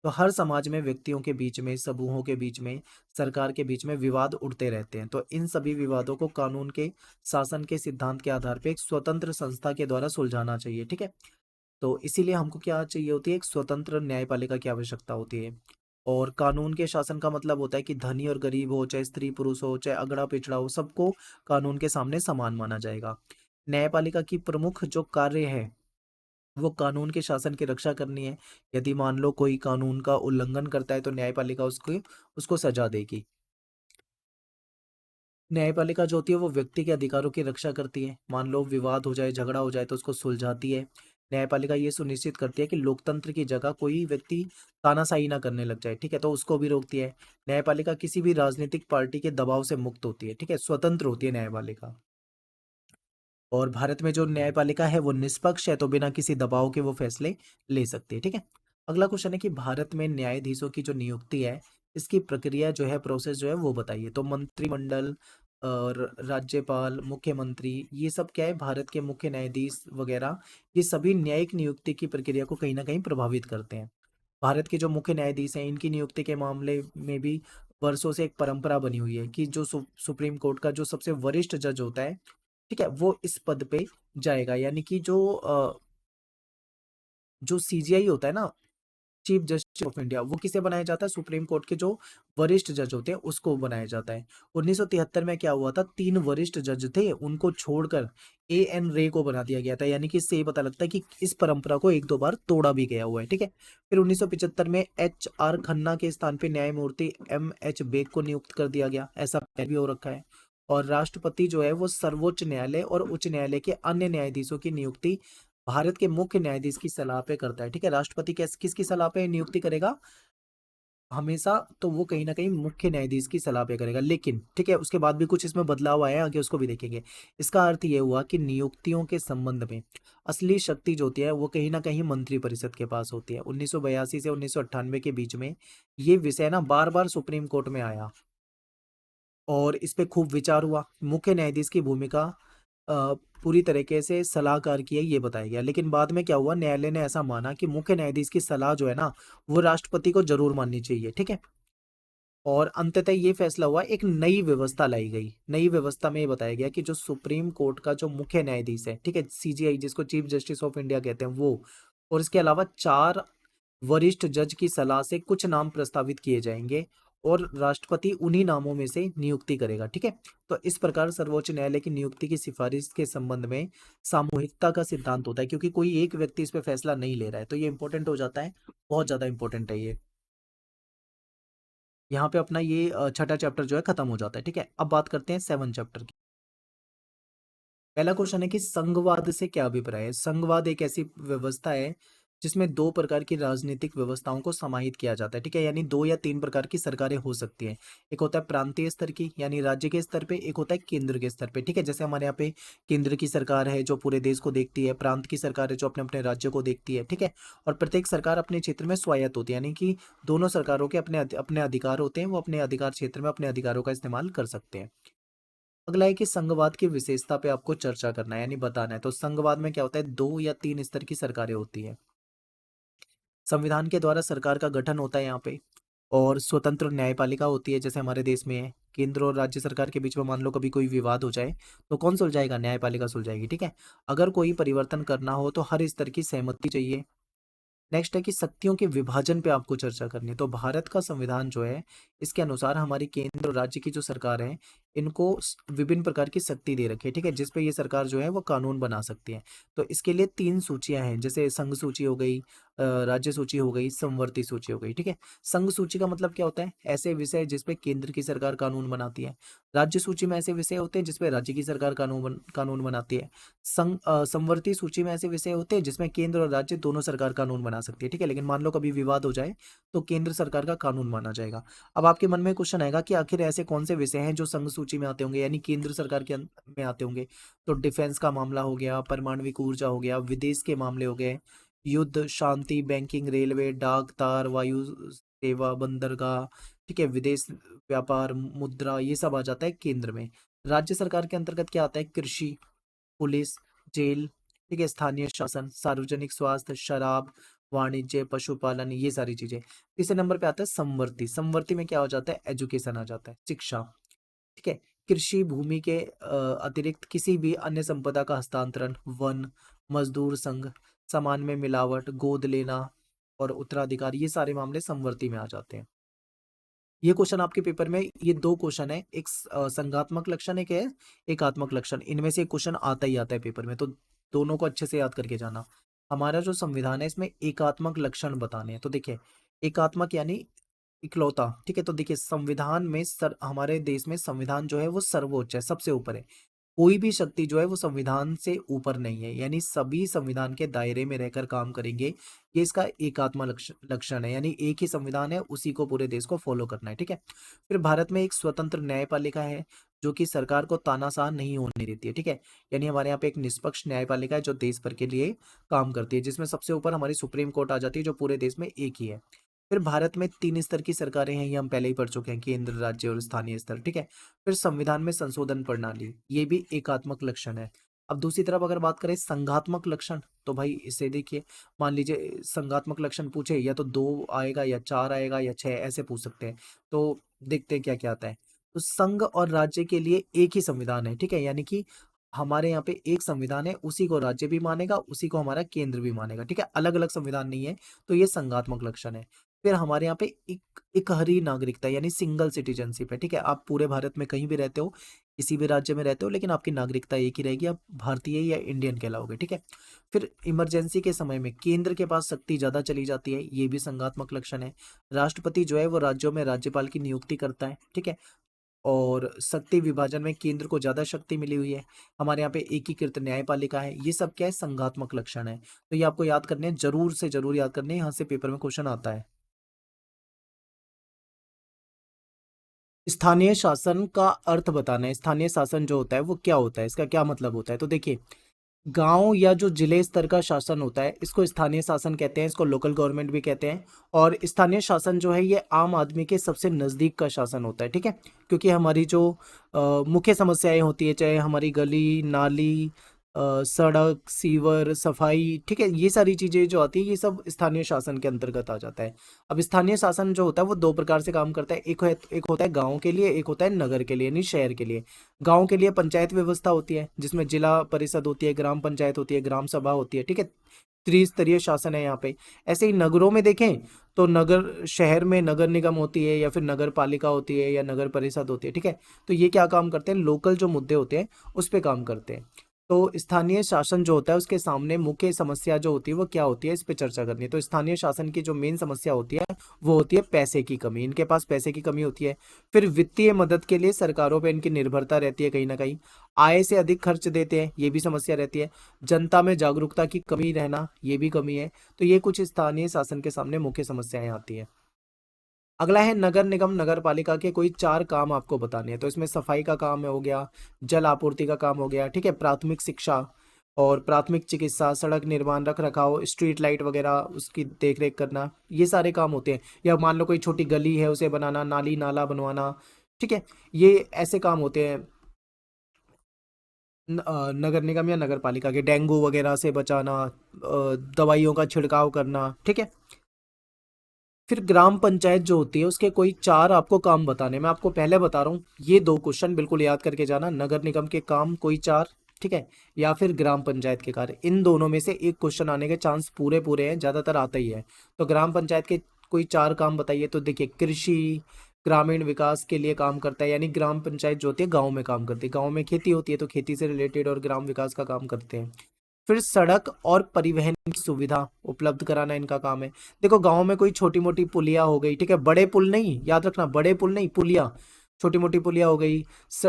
Speaker 1: तो हर समाज में व्यक्तियों के बीच में, समूहों के बीच में, सरकार के बीच में विवाद उठते रहते हैं, तो इन सभी विवादों को कानून के शासन के सिद्धांत के आधार पर एक स्वतंत्र संस्था के द्वारा सुलझाना चाहिए। ठीक है, तो इसीलिए हमको क्या चाहिए होती है, एक स्वतंत्र न्यायपालिका की आवश्यकता होती है। और कानून के शासन का मतलब होता है कि धनी और गरीब हो, चाहे स्त्री पुरुष हो, चाहे अगड़ा पिछड़ा हो, सबको कानून के सामने समान माना जाएगा। न्यायपालिका की प्रमुख जो कार्य है वो कानून के शासन की रक्षा करनी है। यदि मान लो कोई कानून का उल्लंघन करता है तो न्यायपालिका उसको उसको सजा देगी। न्यायपालिका जो होती है वो व्यक्ति के अधिकारों की रक्षा करती है। मान लो विवाद हो जाए, झगड़ा हो जाए तो उसको सुलझाती है। न्यायपालिका ये सुनिश्चित करती है कि लोकतंत्र की जगह कोई व्यक्ति तानाशाही ना करने लग जाए। ठीक है, तो उसको भी रोकती है। न्यायपालिका किसी भी राजनीतिक पार्टी के दबाव से मुक्त होती है। ठीक है, स्वतंत्र होती है न्यायपालिका। और भारत में जो न्यायपालिका है वो निष्पक्ष है, तो बिना किसी दबाव के वो फैसले ले सकती है। ठीक है, अगला क्वेश्चन है कि भारत में न्यायाधीशों की जो नियुक्ति है, इसकी प्रक्रिया जो है, प्रोसेस जो है वो बताइए। तो मंत्रिमंडल और राज्यपाल, मुख्यमंत्री, ये सब क्या है, भारत के मुख्य न्यायाधीश वगैरह, ये सभी न्यायिक नियुक्ति की प्रक्रिया को कहीं ना कहीं प्रभावित करते हैं। भारत के जो मुख्य न्यायाधीश हैं, इनकी नियुक्ति के मामले में भी वर्षों से एक परंपरा बनी हुई है कि जो सुप्रीम कोर्ट का जो सबसे वरिष्ठ जज होता है, ठीक है, वो इस पद पे जाएगा। यानी कि जो सीजीआई होता है ना, चीफ जस्टिस ऑफ इंडिया, वो किसे बनाया जाता है, सुप्रीम कोर्ट के जो वरिष्ठ जज होते हैं उसको बनाया जाता है। 1973 में क्या हुआ था, 3 वरिष्ठ जज थे, उनको छोड़कर एएन रे को बना दिया गया था। यानी कि इससे ये पता लगता है कि इस परंपरा को एक दो बार तोड़ा भी गया हुआ है। ठीक है, फिर 1975 में एच आर खन्ना के स्थान पे न्यायमूर्ति एम एच बेग को नियुक्त कर दिया गया, ऐसा पहले भी हो रखा है। और राष्ट्रपति जो है वो सर्वोच्च न्यायालय और उच्च न्यायालय के अन्य न्यायाधीशों की नियुक्ति भारत के मुख्य न्यायाधीश की सलाह पे करता है। ठीक है, राष्ट्रपति किसकी सलाह पे नियुक्ति करेगा हमेशा, तो वो कहीं ना कहीं मुख्य न्यायाधीश की सलाह पे करेगा। लेकिन ठीक है, उसके बाद भी कुछ इसमें बदलाव आया है, आगे उसको भी देखेंगे। इसका अर्थ ये हुआ कि नियुक्तियों के संबंध में असली शक्ति जो होती है वो कहीं ना कहीं मंत्रिपरिषद के पास होती है। 1982 से 1998 के बीच में ये विषय ना बार बार सुप्रीम कोर्ट में आया और इस पे खूब विचार हुआ। मुख्य न्यायाधीश की भूमिका पूरी तरीके से सलाहकार की है, ये बताया गया। लेकिन बाद में क्या हुआ, न्यायालय ने ऐसा माना कि मुख्य न्यायाधीश की सलाह जो है ना, वो राष्ट्रपति को जरूर माननी चाहिए। ठीक है, और अंततः ये फैसला हुआ, एक नई व्यवस्था लाई गई। नई व्यवस्था में ये बताया गया कि जो सुप्रीम कोर्ट का जो मुख्य न्यायाधीश है, ठीक है, सीजीआई जिसको चीफ जस्टिस ऑफ इंडिया कहते हैं, वो और इसके अलावा 4 वरिष्ठ जज की सलाह से कुछ नाम प्रस्तावित किए जाएंगे और राष्ट्रपति उन्हीं नामों में से नियुक्ति करेगा। ठीक है, तो इस प्रकार सर्वोच्च न्यायालय की नियुक्ति की सिफारिश के संबंध में सामूहिकता का सिद्धांत होता है, क्योंकि कोई एक व्यक्ति इस पे फैसला नहीं ले रहा है, तो ये इंपॉर्टेंट हो जाता है, बहुत ज्यादा इंपॉर्टेंट है ये। यहाँ पे अपना ये छठा चैप्टर जो है खत्म हो जाता है। ठीक है, अब बात करते हैं 7 चैप्टर की। पहला क्वेश्चन है कि संघवाद से क्या अभिप्राय है। संघवाद एक ऐसी व्यवस्था है जिसमें 2 प्रकार की राजनीतिक व्यवस्थाओं को समाहित किया जाता है। ठीक है, यानी 2 या 3 प्रकार की सरकारें हो सकती हैं। एक होता है प्रांतीय स्तर की, यानी राज्य के स्तर पे, एक होता है केंद्र के स्तर पे। ठीक है, जैसे हमारे यहाँ पे केंद्र की सरकार है जो पूरे देश को देखती है, प्रांत की सरकार है जो अपने अपने राज्य को देखती है। ठीक है, और प्रत्येक सरकार अपने क्षेत्र में स्वायत्त होती है, यानी कि दोनों सरकारों के अपने अपने अधिकार होते हैं, वो अपने अधिकार क्षेत्र में अपने अधिकारों का इस्तेमाल कर सकते हैं। अगला है कि संघवाद की विशेषता पे आपको चर्चा करना है, यानी बताना है। तो संघवाद में क्या होता है, 2 या 3 स्तर की सरकारें होती है। संविधान के द्वारा सरकार का गठन होता है यहाँ पे, और स्वतंत्र न्यायपालिका होती है जैसे हमारे देश में है। केंद्र और राज्य सरकार के बीच में मान लो कभी कोई विवाद हो जाए तो कौन सुलझाएगा, न्यायपालिका सुलझाएगी। ठीक है, अगर कोई परिवर्तन करना हो तो हर स्तर की सहमति चाहिए। नेक्स्ट है कि शक्तियों के विभाजन पे आपको चर्चा करनी है। तो भारत का संविधान जो है, इसके अनुसार हमारी केंद्र और राज्य की जो सरकार है,
Speaker 2: इनको विभिन्न प्रकार की शक्ति दे रखी है, ठीक है, जिसपे ये सरकार जो है वो कानून बना सकती है। तो इसके लिए 3 सूचियाँ हैं, जैसे संघ सूची हो गई, राज्य सूची हो गई, समवर्ती सूची हो गई, ठीक है। संघ सूची का मतलब क्या होता है? ऐसे विषय जिसपे केंद्र की सरकार कानून बनाती है। राज्य सूची में ऐसे विषय होते हैं जिसपे राज्य की सरकार कानून बनाती है। समवर्ती सूची में ऐसे विषय होते हैं जिसमें केंद्र और राज्य दोनों सरकार कानून बना सकती है, ठीक है। लेकिन मान लो कभी विवाद हो जाए तो केंद्र सरकार का कानून माना जाएगा। अब आपके मन में क्वेश्चन आएगा कि आखिर ऐसे कौन से विषय हैं जो संघ सूची में आते होंगे, यानी केंद्र सरकार के में आते होंगे? तो डिफेंस का मामला हो गया, परमाणविक ऊर्जा हो गया, विदेश के मामले हो गए, युद्ध, शांति, बैंकिंग, रेलवे, डाक, तार, वायु सेवा, बंदरगाह, ठीक है, विदेश व्यापार, मुद्रा, ये सब आ जाता है केंद्र में। राज्य सरकार के अंतर्गत क्या आता है? कृषि, पुलिस, जेल, ठीक है, स्थानीय शासन, सार्वजनिक स्वास्थ्य, शराब, वाणिज्य, पशुपालन, ये सारी चीजें। तीसरे नंबर पे आता है समवर्ती। समवर्ती में क्या हो जाता है? एजुकेशन आ जाता है, शिक्षा, ठीक है। कृषि भूमि के अतिरिक्त किसी भी अन्य संपदा का हस्तांतरण, वन, मजदूर संघ, सामान में मिलावट, गोद लेना और उत्तराधिकार, ये सारे मामले समवर्ती में आ जाते हैं। ये क्वेश्चन आपके पेपर में, ये 2 क्वेश्चन है, एक संघात्मक लक्षण, एक है एकात्मक लक्षण। इनमें से एक क्वेश्चन आता ही आता है पेपर में, तो दोनों को अच्छे से याद करके जाना। हमारा जो संविधान है इसमें एकात्मक लक्षण बताने हैं। तो देखिए, एकात्मक यानी इकलौता, ठीक है। तो देखिए, संविधान में हमारे देश में संविधान जो है वो सर्वोच्च है, सबसे ऊपर है। कोई भी शक्ति जो है वो संविधान से ऊपर नहीं है, यानी सभी संविधान के दायरे में रहकर काम करेंगे। ये इसका एकात्म लक्षण है, यानी एक ही संविधान है, उसी को पूरे देश को फॉलो करना है, ठीक है। फिर भारत में एक स्वतंत्र न्यायपालिका है जो कि सरकार को तानाशाह नहीं होने देती है, ठीक है। यानी हमारे यहाँ पे एक निष्पक्ष न्यायपालिका है जो देश भर के लिए काम करती है, जिसमें सबसे ऊपर हमारी सुप्रीम कोर्ट आ जाती है जो पूरे देश में एक ही है। फिर भारत में 3 स्तर की सरकारें हैं, ये हम पहले ही पढ़ चुके हैं, केंद्र, राज्य और स्थानीय स्तर, ठीक है। फिर संविधान में संशोधन प्रणाली, ये भी एकात्मक लक्षण है। अब दूसरी तरफ अगर बात करें संघात्मक लक्षण, तो भाई इसे देखिए, मान लीजिए संघात्मक लक्षण पूछे, या तो 2 आएगा या 4 आएगा या 6, ऐसे पूछ सकते हैं। तो देखते हैं क्या क्या आता है। तो संघ और राज्य के लिए एक ही संविधान है, ठीक है, यानी कि हमारे यहाँ पे एक संविधान है, उसी को राज्य भी मानेगा, उसी को हमारा केंद्र भी मानेगा, ठीक है, अलग अलग संविधान नहीं है। तो ये संघात्मक लक्षण है। फिर हमारे यहाँ पे इकहरी नागरिकता यानी सिंगल सिटीजनशिप है, ठीक है। आप पूरे भारत में कहीं भी रहते हो, किसी भी राज्य में रहते हो, लेकिन आपकी नागरिकता एक ही रहेगी, आप भारतीय या इंडियन कहलाओगे, ठीक है। फिर इमरजेंसी के समय में केंद्र के पास शक्ति ज्यादा चली जाती है, ये भी संघात्मक लक्षण है। राष्ट्रपति जो है वो राज्यों में राज्यपाल की नियुक्ति करता है, ठीक है। और शक्ति विभाजन में केंद्र को ज्यादा शक्ति मिली हुई है। हमारे यहाँ पे एकीकृत न्यायपालिका है। ये सब क्या है? संघात्मक लक्षण है। तो ये आपको याद करने हैं, जरूर से जरूर याद करने हैं, यहाँ से पेपर में क्वेश्चन आता है। स्थानीय शासन का अर्थ बताना है। स्थानीय शासन जो होता है वो क्या होता है, इसका क्या मतलब होता है? तो देखिए, गांव या जो जिले स्तर का शासन होता है इसको स्थानीय शासन कहते हैं, इसको लोकल गवर्नमेंट भी कहते हैं। और स्थानीय शासन जो है ये आम आदमी के सबसे नज़दीक का शासन होता है, ठीक है। क्योंकि हमारी जो मुख्य समस्याएं होती है, चाहे हमारी गली नाली, सड़क, सीवर, सफाई, ठीक है, ये सारी चीज़ें जो आती है ये सब स्थानीय शासन के अंतर्गत आ जाता है। अब स्थानीय शासन जो होता है वो 2 प्रकार से काम करता है, एक होता है गांव के लिए, एक होता है नगर के लिए यानी शहर के लिए। गांव के लिए पंचायत व्यवस्था होती है जिसमें जिला परिषद होती है, ग्राम पंचायत होती है, ग्राम सभा होती है, ठीक है। त्रिस्तरीय शासन है यहाँ पे। ऐसे ही नगरों में देखें तो नगर, शहर में नगर निगम होती है या फिर नगर पालिका होती है या नगर परिषद होती है, ठीक है। तो ये क्या काम करते हैं? लोकल जो मुद्दे होते हैं उस पे काम करते हैं। तो स्थानीय शासन जो होता है उसके सामने मुख्य समस्या जो होती है वो क्या होती है, इस पे चर्चा करनी है। तो स्थानीय शासन की जो मेन समस्या होती है वो होती है पैसे की कमी। इनके पास पैसे की कमी होती है। फिर वित्तीय मदद के लिए सरकारों पे इनकी निर्भरता रहती है कहीं ना कहीं। आय से अधिक खर्च देते हैं, ये भी समस्या रहती है। जनता में जागरूकता की कमी रहना, ये भी कमी है। तो ये कुछ स्थानीय शासन के सामने मुख्य समस्याएं आती हैं। अगला है नगर निगम नगर पालिका के कोई 4 काम आपको बताने हैं। तो इसमें सफाई का काम हो गया, जल आपूर्ति का काम हो गया, ठीक है, प्राथमिक शिक्षा और प्राथमिक चिकित्सा, सड़क निर्माण, रख रखाव, स्ट्रीट लाइट वगैरह उसकी देख रेख करना, ये सारे काम होते हैं। या मान लो कोई छोटी गली है उसे बनाना, नाली नाला बनवाना, ठीक है, ये ऐसे काम होते हैं नगर निगम या नगर पालिका के। डेंगू वगैरह से बचाना, दवाइयों का छिड़काव करना, ठीक है। फिर ग्राम पंचायत जो होती है उसके कोई 4 आपको काम बताने। मैं आपको पहले बता रहा हूँ, ये 2 क्वेश्चन बिल्कुल याद करके जाना। नगर निगम के काम कोई 4, ठीक है, या फिर ग्राम पंचायत के कार्य, इन दोनों में से एक क्वेश्चन आने के चांस पूरे पूरे हैं, ज्यादातर आता ही है। तो ग्राम पंचायत के कोई 4 काम बताइए। तो देखिए, कृषि, ग्रामीण विकास के लिए काम करता है, यानी ग्राम पंचायत जो होती है गांव में काम करती है, गांव में खेती होती है तो खेती से रिलेटेड और ग्राम विकास का काम करते हैं। फिर सड़क और परिवहन की सुविधा उपलब्ध कराना इनका काम है। देखो गांव में कोई छोटी मोटी पुलिया हो गई, ठीक है, बड़े पुल नहीं, याद रखना, बड़े पुल नहीं, पुलिया, छोटी मोटी पुलिया हो गई,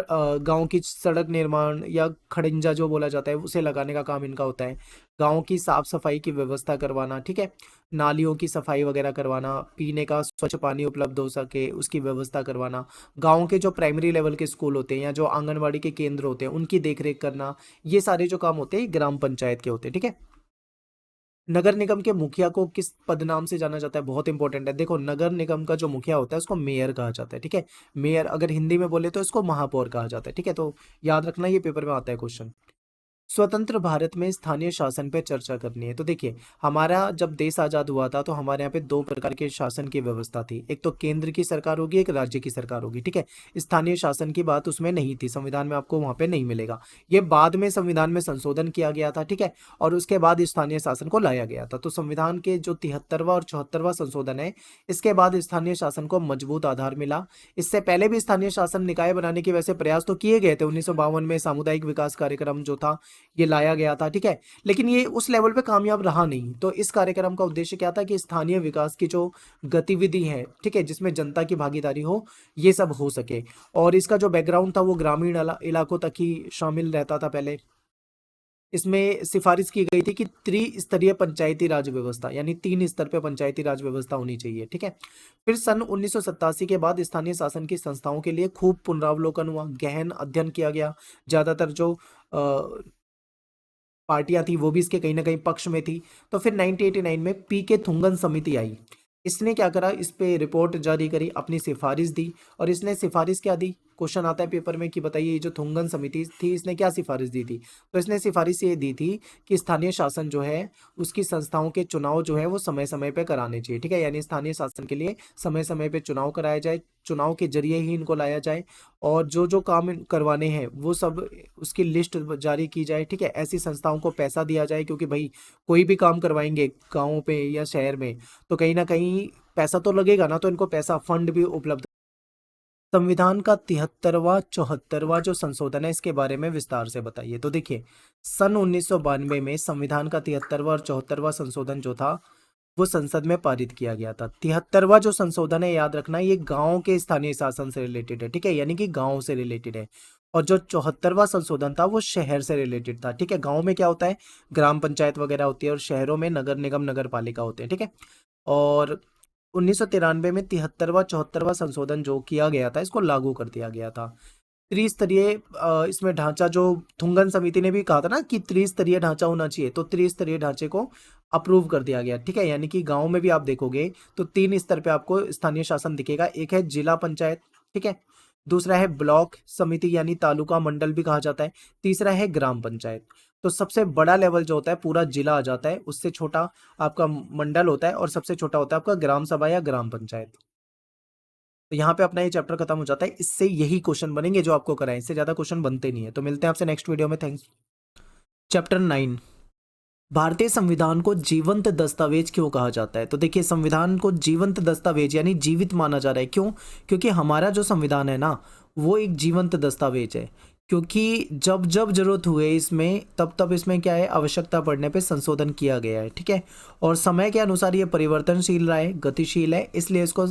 Speaker 2: गांव की सड़क निर्माण या खड़ंजा जो बोला जाता है उसे लगाने का काम इनका होता है। गांव की साफ सफाई की व्यवस्था करवाना, ठीक है, नालियों की सफाई वगैरह करवाना, पीने का स्वच्छ पानी उपलब्ध हो सके उसकी व्यवस्था करवाना, गांव के जो प्राइमरी लेवल के स्कूल होते हैं या जो आंगनवाड़ी के केंद्र होते हैं उनकी देखरेख करना, ये सारे जो काम होते हैं ग्राम पंचायत के होते हैं, ठीक है। नगर निगम के मुखिया को किस पदनाम से जाना जाता है, बहुत इंपॉर्टेंट है। देखो नगर निगम का जो मुखिया होता है उसको मेयर कहा जाता है, ठीक है। मेयर अगर हिंदी में बोले तो इसको महापौर कहा जाता है, ठीक है। तो याद रखना, ये पेपर में आता है क्वेश्चन। स्वतंत्र भारत में स्थानीय शासन पे चर्चा करनी है। तो देखिए हमारा जब देश आजाद हुआ था तो हमारे यहाँ पे दो प्रकार के शासन की व्यवस्था थी, एक तो केंद्र की सरकार होगी, एक राज्य की सरकार होगी, ठीक है। स्थानीय शासन की बात उसमें नहीं थी, संविधान में आपको वहां पे नहीं मिलेगा। ये बाद में संविधान में संशोधन किया गया था, ठीक है, और उसके बाद स्थानीय शासन को लाया गया था। तो संविधान के जो 73वां और 74वां संशोधन है, इसके बाद स्थानीय शासन को मजबूत आधार मिला। इससे पहले भी स्थानीय शासन निकाय बनाने के वैसे प्रयास तो किए गए थे। 1952 में सामुदायिक विकास कार्यक्रम जो था ये लाया गया था, ठीक है, लेकिन ये उस लेवल पे कामयाब रहा नहीं। तो इस कार्यक्रम का उद्देश्य क्या था कि स्थानीय विकास की जो गतिविधि है, ठीक है, जिसमें जनता की भागीदारी हो, ये सब हो सके। और इसका जो बैकग्राउंड था वो ग्रामीण इलाकों तक ही शामिल रहता था पहले। इसमें सिफारिश की गई थी कि त्रिस्तरीय पंचायती राज व्यवस्था, यानी 3 स्तर पे पंचायती राज व्यवस्था होनी चाहिए, ठीक है। फिर सन 1987 के बाद स्थानीय शासन की संस्थाओं के लिए खूब पुनरावलोकन हुआ, गहन अध्ययन किया गया। ज्यादातर जो पार्टियां थी वो भी इसके कहीं ना कहीं पक्ष में थी। तो फिर 1989 में पीके थुंगन समिति आई। इसने क्या करा, इस पे रिपोर्ट जारी करी, अपनी सिफारिश दी। और इसने सिफारिश क्या दी, क्वेश्चन आता है पेपर में कि बताइए ये जो थुंगन समिति थी इसने क्या सिफारिश दी थी। तो इसने सिफारिश ये दी थी कि स्थानीय शासन जो है उसकी संस्थाओं के चुनाव जो है वो समय समय पे कराने चाहिए, ठीक है, यानी स्थानीय शासन के लिए समय समय पे चुनाव कराया जाए, चुनाव के जरिए ही इनको लाया जाए। और जो जो काम करवाने हैं वो सब उसकी लिस्ट जारी की जाए, ठीक है। ऐसी संस्थाओं को पैसा दिया जाए, क्योंकि भाई कोई भी काम करवाएंगे गाँव पे या शहर में तो कहीं ना कहीं पैसा तो लगेगा ना, तो इनको पैसा फंड भी उपलब्ध। संविधान का 73वां 74वां जो संशोधन है इसके बारे में विस्तार से बताइए। तो देखिए सन 1992 में संविधान का 73वां और 74वां संशोधन जो था वो संसद में पारित किया गया था। 73वां जो संशोधन है, याद रखना, ये गांव के स्थानीय शासन से रिलेटेड है, ठीक है, यानी कि गांव से रिलेटेड है। और जो 74वां संशोधन था वो शहर से रिलेटेड था, ठीक है। गांव में क्या होता है, ग्राम पंचायत वगैरह होती है, और शहरों में नगर निगम नगर पालिका होते हैं, ठीक है। और 1993 में 73वां 74वां संशोधन जो किया गया था इसको लागू कर दिया गया था। त्रिस्तरीय इसमें ढांचा जो थुंगन समिति ने भी कहा था ना कि त्रिस्तरीय ढांचा होना चाहिए, तो त्रिस्तरीय ढांचे को अप्रूव कर दिया गया, ठीक है। यानी कि गांव में भी आप देखोगे तो 3 स्तर पे आपको स्थानीय शासन दिखेगा। एक है जिला पंचायत, ठीक है, दूसरा है ब्लॉक समिति यानी तालुका मंडल भी कहा जाता है, तीसरा है ग्राम पंचायत। तो सबसे बड़ा लेवल जो होता है पूरा जिला आ जाता है, उससे छोटा आपका मंडल होता है, और सबसे छोटा होता है आपका ग्राम सभा या ग्राम पंचायत। तो यहाँ पे अपना ये चैप्टर खत्म हो जाता है। इससे यही क्वेश्चन बनेंगे जो आपको कराएं, इससे ज्यादा क्वेश्चन बनते नहीं है। तो मिलते हैं आपसे नेक्स्ट वीडियो में, थैंक्स। चैप्टर 9, भारतीय संविधान को जीवंत दस्तावेज क्यों कहा जाता है। तो देखिए संविधान को जीवंत दस्तावेज यानी जीवित माना जा रहा है, क्यों, क्योंकि हमारा जो संविधान है ना वो एक जीवंत दस्तावेज है। क्योंकि जब जब जरूरत हुए इसमें तब तब इसमें क्या है, आवश्यकता पड़ने पे संशोधन किया गया है, ठीक है। और समय के अनुसार ये परिवर्तनशील रहा है, गतिशील है, इसलिए इसको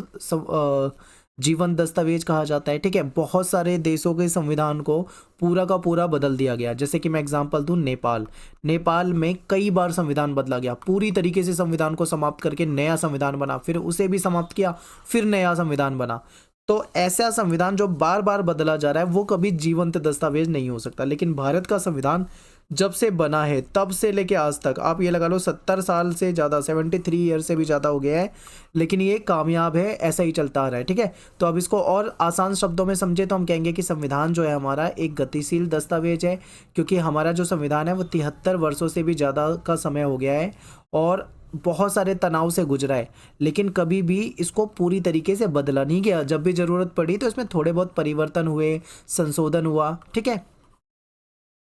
Speaker 2: जीवन दस्तावेज कहा जाता है, ठीक है। बहुत सारे देशों के संविधान को पूरा का पूरा बदल दिया गया। जैसे कि मैं एग्जांपल दूं, नेपाल में कई बार संविधान बदला गया, पूरी तरीके से संविधान को समाप्त करके नया संविधान बना, फिर उसे भी समाप्त किया, फिर नया संविधान बना। तो ऐसा संविधान जो बार बार बदला जा रहा है वो कभी जीवंत दस्तावेज नहीं हो सकता। लेकिन भारत का संविधान जब से बना है तब से लेके आज तक आप ये लगा लो 70 साल से ज़्यादा, 73 ईयर से भी ज़्यादा हो गया है, लेकिन ये कामयाब है, ऐसा ही चलता आ रहा है, ठीक है। तो अब इसको और आसान शब्दों में समझे तो हम कहेंगे कि संविधान जो है हमारा एक गतिशील दस्तावेज है, क्योंकि हमारा जो संविधान है वो 73 वर्षों से भी ज़्यादा का समय हो गया है और बहुत सारे तनाव से गुजरा है, लेकिन कभी भी इसको पूरी तरीके से बदला नहीं गया। जब भी ज़रूरत पड़ी तो इसमें थोड़े बहुत परिवर्तन हुए, संशोधन हुआ, ठीक है,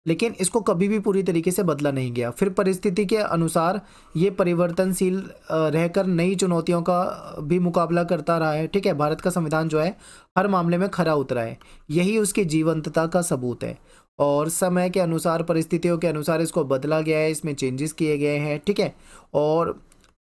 Speaker 2: लेकिन इसको कभी भी पूरी तरीके से बदला नहीं गया। फिर परिस्थिति के अनुसार ये परिवर्तनशील रहकर नई चुनौतियों का भी मुकाबला करता रहा है। ठीक है, भारत का संविधान जो है हर मामले में खरा उतरा है, यही उसकी जीवंतता का सबूत है। और समय के अनुसार, परिस्थितियों के अनुसार इसको बदला गया है, इसमें चेंजेस किए गए हैं। ठीक है, और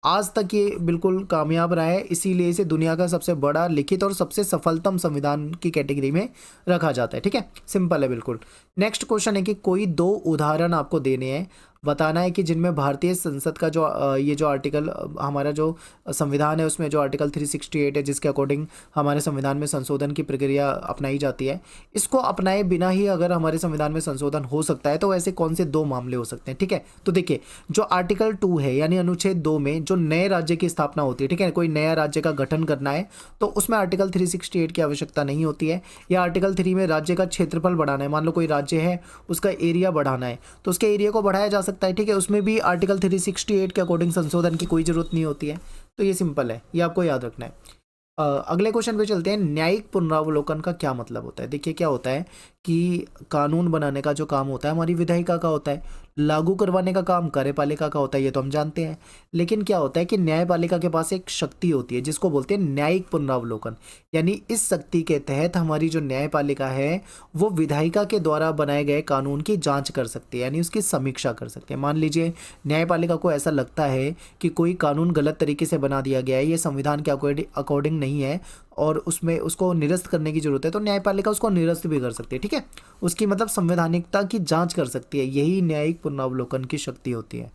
Speaker 2: आज तक ये बिल्कुल कामयाब रहा है, इसीलिए इसे दुनिया का सबसे बड़ा लिखित और सबसे सफलतम संविधान की कैटेगरी में रखा जाता है। ठीक है, सिंपल है बिल्कुल। नेक्स्ट क्वेश्चन है कि कोई 2 उदाहरण आपको देने हैं, बताना है कि जिनमें भारतीय संसद का जो ये जो आर्टिकल हमारा जो संविधान है उसमें जो आर्टिकल 368 है, जिसके अकॉर्डिंग हमारे संविधान में संशोधन की प्रक्रिया अपनाई जाती है, इसको अपनाए बिना ही अगर हमारे संविधान में संशोधन हो सकता है तो ऐसे कौन से 2 मामले हो सकते हैं। ठीक है, तो देखिए जो आर्टिकल 2 है यानी अनुच्छेद 2 में जो नए राज्य की स्थापना होती है, ठीक है, कोई नया राज्य का गठन करना है तो उसमें आर्टिकल 368 की आवश्यकता नहीं होती है। या आर्टिकल 3 में राज्य का क्षेत्रफल बढ़ाना है, मान लो कोई राज्य है उसका एरिया बढ़ाना है तो उसके एरिया को बढ़ाया जा सकता है। ठीक है, उसमें भी आर्टिकल 368 के अकॉर्डिंग संशोधन की कोई जरूरत नहीं होती है। तो ये सिंपल है, ये आपको याद रखना है। अगले क्वेश्चन पे चलते हैं। न्यायिक पुनरावलोकन का क्या मतलब होता है? देखिए क्या होता है कि कानून बनाने का जो काम होता है हमारी विधायिका का होता है, लागू करवाने का काम कार्यपालिका का होता है, ये तो हम जानते हैं। लेकिन क्या होता है कि न्यायपालिका के पास एक शक्ति होती है जिसको बोलते हैं न्यायिक पुनरावलोकन। यानी इस शक्ति के तहत हमारी जो न्यायपालिका है वो विधायिका के द्वारा बनाए गए कानून की जांच कर सकती है, यानी उसकी समीक्षा कर सकते हैं। मान लीजिए न्यायपालिका को ऐसा लगता है कि कोई कानून गलत तरीके से बना दिया गया है, ये संविधान के अकॉर्डिंग नहीं है और उसमें उसको निरस्त करने की जरूरत है, तो न्यायपालिका उसको निरस्त भी कर सकती है। ठीक है, उसकी मतलब संवैधानिकता की जांच कर सकती है, यही न्यायिक पुनरावलोकन की शक्ति होती है।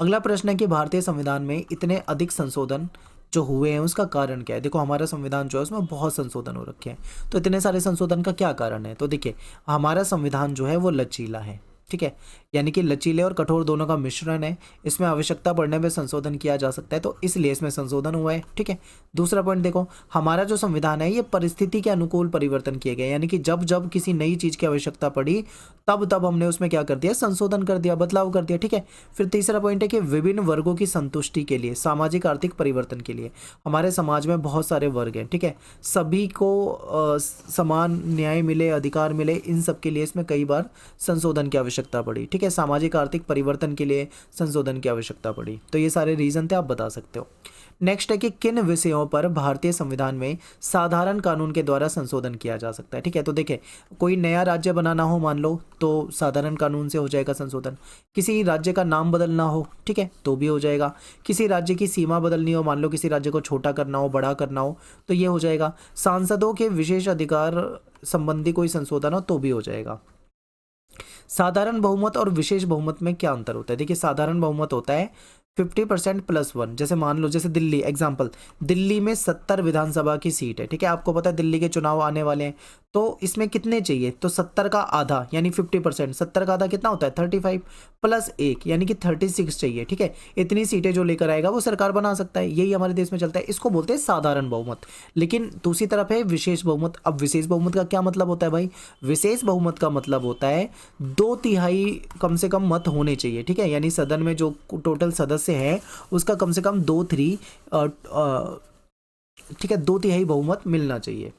Speaker 2: अगला प्रश्न है कि भारतीय संविधान में इतने अधिक संशोधन जो हुए हैं उसका कारण क्या है? देखो हमारा संविधान जो है उसमें बहुत संशोधन हो रखे हैं, तो इतने सारे संशोधन का क्या कारण है? तो देखिए हमारा संविधान जो है वो लचीला है। ठीक है, यानी कि लचीले और कठोर दोनों का मिश्रण है, इसमें आवश्यकता पड़ने पे संशोधन किया जा सकता है, तो इसलिए इसमें संशोधन हुआ है। ठीक है, दूसरा पॉइंट देखो, हमारा जो संविधान है ये परिस्थिति के अनुकूल परिवर्तन किए गए, यानी कि जब जब किसी नई चीज की आवश्यकता पड़ी तब तब हमने उसमें क्या कर दिया? संशोधन कर दिया, बदलाव कर दिया। ठीक है, फिर तीसरा पॉइंट है कि विभिन्न वर्गों की संतुष्टि के लिए, सामाजिक आर्थिक परिवर्तन के लिए, हमारे समाज में बहुत सारे वर्ग हैं। ठीक है, सभी को समान न्याय मिले, अधिकार मिले, इन सब के लिए इसमें कई बार संशोधन की आवश्यकता पड़ी। ठीक है, सामाजिक आर्थिक परिवर्तन के लिए संशोधन की आवश्यकता पड़ी। तो ये सारे रीजन थे, आप बता सकते हो। नेक्स्ट है कि किन विषयों पर भारतीय संविधान में साधारण कानून के द्वारा संशोधन किया जा सकता है? ठीक है, तो देखिए कोई नया राज्य बनाना हो मान लो तो साधारण कानून से हो जाएगा संशोधन। किसी राज्य का नाम बदलना हो, ठीक है, तो भी हो जाएगा। किसी राज्य की सीमा बदलनी हो, मान लो किसी राज्य को छोटा करना हो, बड़ा करना हो, तो ये हो जाएगा। सांसदों के विशेष अधिकार संबंधी कोई संशोधन हो तो भी हो जाएगा। साधारण बहुमत और विशेष बहुमत में क्या अंतर होता है? देखिए साधारण बहुमत होता है 50% +1। जैसे मान लो जैसे दिल्ली एग्जाम्पल, दिल्ली में 70 विधानसभा की सीट है। ठीक है, आपको पता है दिल्ली के चुनाव आने वाले हैं, तो इसमें कितने चाहिए? तो 70 का आधा यानी 50%, 70 का आधा कितना होता है? 35 + 1 यानी कि 36 चाहिए। ठीक है, इतनी सीटें जो लेकर आएगा वो सरकार बना सकता है, यही हमारे देश में चलता है, इसको बोलते हैं साधारण बहुमत। लेकिन दूसरी तरफ है विशेष बहुमत। अब विशेष बहुमत का क्या मतलब होता है भाई? विशेष बहुमत का मतलब होता है 2/3 कम से कम मत होने चाहिए। ठीक है, यानी सदन में जो टोटल सदस्य है उसका कम से कम 2/3 ठीक है 2/3 बहुमत मिलना चाहिए।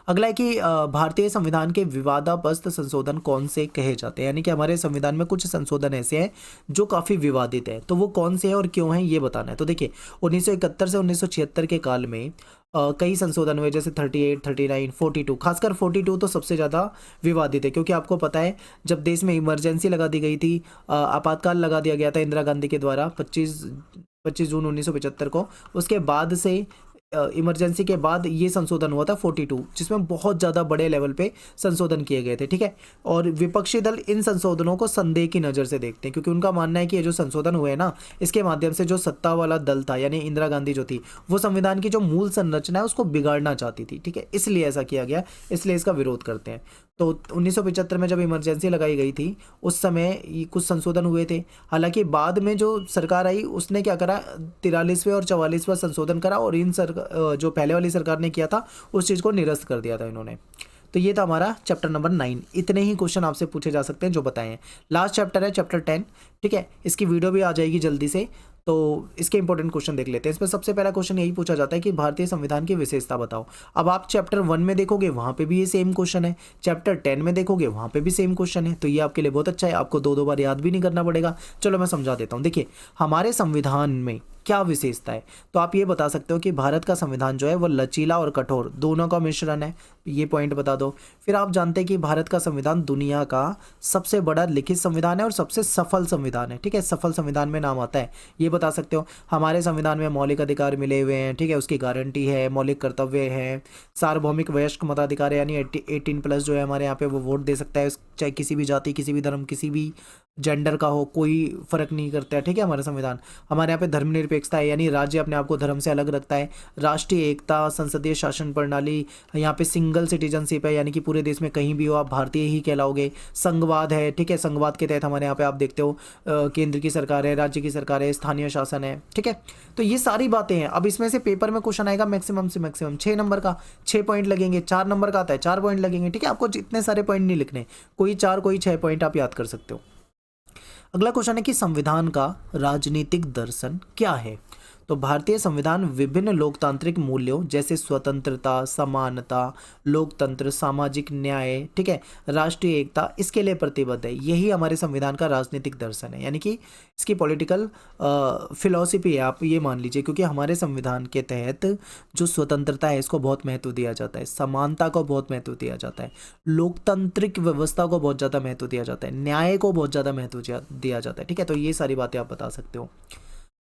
Speaker 2: अगला है कि भारतीय संविधान के विवादास्पद संशोधन कौन से कहे जाते हैं? यानी कि हमारे संविधान में कुछ संशोधन ऐसे हैं जो काफी विवादित है, तो वो कौन से हैं और क्यों हैं ये बताना है। तो देखिए 1971 से 1976 के काल में कई संशोधन हुए, जैसे 38, 39, 42। खासकर 42 तो सबसे ज़्यादा विवादित है, क्योंकि आपको पता है जब देश में इमरजेंसी लगा दी गई थी, आपातकाल लगा दिया गया था इंदिरा गांधी के द्वारा 25 जून 1975 को, उसके बाद से इमरजेंसी के बाद ये संशोधन हुआ था 42, जिसमें बहुत ज़्यादा बड़े लेवल पे संशोधन किए गए थे। ठीक है, और विपक्षी दल इन संशोधनों को संदेह की नज़र से देखते हैं, क्योंकि उनका मानना है कि ये जो संशोधन हुए ना, इसके माध्यम से जो सत्ता वाला दल था यानी इंदिरा गांधी जो थी, वो संविधान की जो मूल संरचना है उसको बिगाड़ना चाहती थी। ठीक है, इसलिए ऐसा किया गया, इसलिए इसका विरोध करते हैं। तो 1975 में जब इमरजेंसी लगाई गई थी उस समय कुछ संशोधन हुए थे। हालांकि बाद में जो सरकार आई उसने क्या करा, 43वें और 44वां संशोधन करा, और इन जो पहले वाली सरकार ने किया था उस चीज़ को निरस्त कर दिया था इन्होंने। तो ये था हमारा चैप्टर नंबर 9। इतने ही क्वेश्चन आपसे पूछे जा सकते हैं जो बताए हैं। लास्ट चैप्टर है चैप्टर 10। ठीक है, इसकी वीडियो भी आ जाएगी जल्दी से, तो इसके इंपॉर्टेंट क्वेश्चन देख लेते हैं। इसमें सबसे पहला क्वेश्चन यही पूछा जाता है कि भारतीय संविधान की विशेषता बताओ। अब आप चैप्टर 1 में देखोगे वहाँ पे भी ये सेम क्वेश्चन है, चैप्टर 10 में देखोगे वहाँ पे भी सेम क्वेश्चन है, तो ये आपके लिए बहुत अच्छा है, आपको दो बार याद भी नहीं करना पड़ेगा। चलो मैं समझा देता हूँ। देखिए हमारे संविधान में क्या विशेषता है, तो आप ये बता सकते हो कि भारत का संविधान जो है वो लचीला और कठोर दोनों का मिश्रण है, ये पॉइंट बता दो। फिर आप जानते हैं कि भारत का संविधान दुनिया का सबसे बड़ा लिखित संविधान है और सबसे सफल संविधान है, ठीक है, सफल संविधान में नाम आता है, ये बता सकते हो। हमारे संविधान में मौलिक अधिकार मिले हुए हैं, ठीक है, उसकी गारंटी है, मौलिक कर्तव्य है, सार्वभौमिक वयस्क मताधिकार है, यानी 18+ जो है हमारे यहाँ पे वो वोट दे सकता है, चाहे किसी भी जाति, किसी भी धर्म, किसी भी जेंडर का हो, कोई फर्क नहीं करता है, ठीक है। हमारा संविधान, हमारे यहाँ पे धर्मनिरपेक्षता है, यानी राज्य अपने आप को धर्म से अलग रखता है, राष्ट्रीय एकता, संसदीय शासन प्रणाली, यहाँ पे सिंगल सिटीजनशिप है, यानी कि पूरे देश में कहीं भी हो आप भारतीय ही कहलाओगे, संघवाद है, ठीक है, संघवाद के तहत हमारे यहाँ पे आप देखते हो केंद्र की सरकार है, राज्य की सरकार है, स्थानीय शासन है, ठीक है। तो ये सारी बातें हैं। अब इसमें से पेपर में क्वेश्चन आएगा मैक्सिमम से मैक्सिमम 6 नंबर का, 6 पॉइंट लगेंगे, 4 नंबर का आता है 4 पॉइंट लगेंगे, ठीक है। आपको जितने सारे पॉइंट नहीं लिखने, कोई 4 कोई 6 पॉइंट आप याद कर सकते हो। अगला क्वेश्चन है कि संविधान का राजनीतिक दर्शन क्या है। तो भारतीय संविधान विभिन्न लोकतांत्रिक मूल्यों जैसे स्वतंत्रता, समानता, लोकतंत्र, सामाजिक न्याय, ठीक है, राष्ट्रीय एकता, इसके लिए प्रतिबद्ध है। यही हमारे संविधान का राजनीतिक दर्शन है, यानी कि इसकी पॉलिटिकल फिलॉसफी है, आप ये मान लीजिए। क्योंकि हमारे संविधान के तहत जो स्वतंत्रता है इसको बहुत महत्व दिया जाता है, समानता को बहुत महत्व दिया जाता है, लोकतांत्रिक व्यवस्था को बहुत ज़्यादा महत्व दिया जाता है, न्याय को बहुत ज़्यादा महत्व दिया जाता है, ठीक है। तो ये सारी बातें आप बता सकते हो।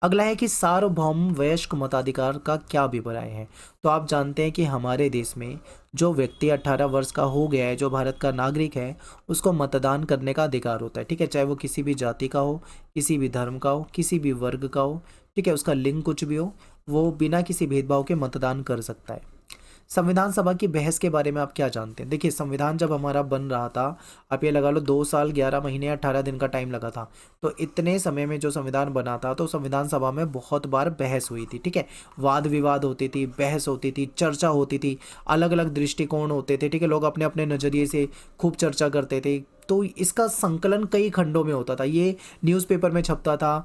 Speaker 2: अगला है कि सार्वभौम वयस्क मताधिकार का क्या अभिप्राय है। तो आप जानते हैं कि हमारे देश में जो व्यक्ति 18 वर्ष का हो गया है, जो भारत का नागरिक है, उसको मतदान करने का अधिकार होता है, ठीक है, चाहे वो किसी भी जाति का हो, किसी भी धर्म का हो, किसी भी वर्ग का हो, ठीक है, उसका लिंग कुछ भी हो, वो बिना किसी भेदभाव के मतदान कर सकता है। संविधान सभा की बहस के बारे में आप क्या जानते हैं। देखिए संविधान जब हमारा बन रहा था, आप ये लगा लो 2 साल 11 महीने 18 दिन का टाइम लगा था। तो इतने समय में जो संविधान बना था, तो संविधान सभा में बहुत बार बहस हुई थी, ठीक है, वाद विवाद होती थी, बहस होती थी, चर्चा होती थी, अलग अलग दृष्टिकोण होते थे, ठीक है, लोग अपने अपने नज़रिए से खूब चर्चा करते थे। तो इसका संकलन कई खंडों में होता था, ये न्यूज़पेपर में छपता था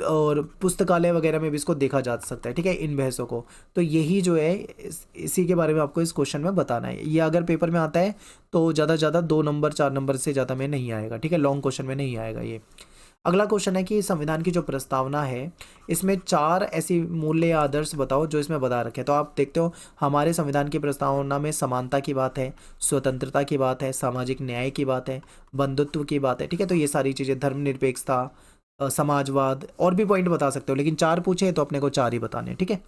Speaker 2: और पुस्तकालय वगैरह में भी इसको देखा जा सकता है, ठीक है, इन बहसों को। तो यही जो है इसी के बारे में आपको इस क्वेश्चन में बताना है। ये अगर पेपर में आता है तो ज़्यादा से ज़्यादा 2 नंबर 4 नंबर से ज़्यादा में नहीं आएगा, ठीक है, लॉन्ग क्वेश्चन में नहीं आएगा ये। अगला क्वेश्चन है कि संविधान की जो प्रस्तावना है इसमें 4 ऐसी मूल्य या आदर्श बताओ जो इसमें बता रखे हैं। तो आप देखते हो हमारे संविधान की प्रस्तावना में समानता की बात है, स्वतंत्रता की बात है, सामाजिक न्याय की बात है, बंधुत्व की बात है, ठीक है। तो ये सारी चीज़ें, धर्मनिरपेक्षता, समाजवाद, और भी पॉइंट बता सकते हो, लेकिन 4 पूछे तो अपने को 4 ही बताने, ठीक है।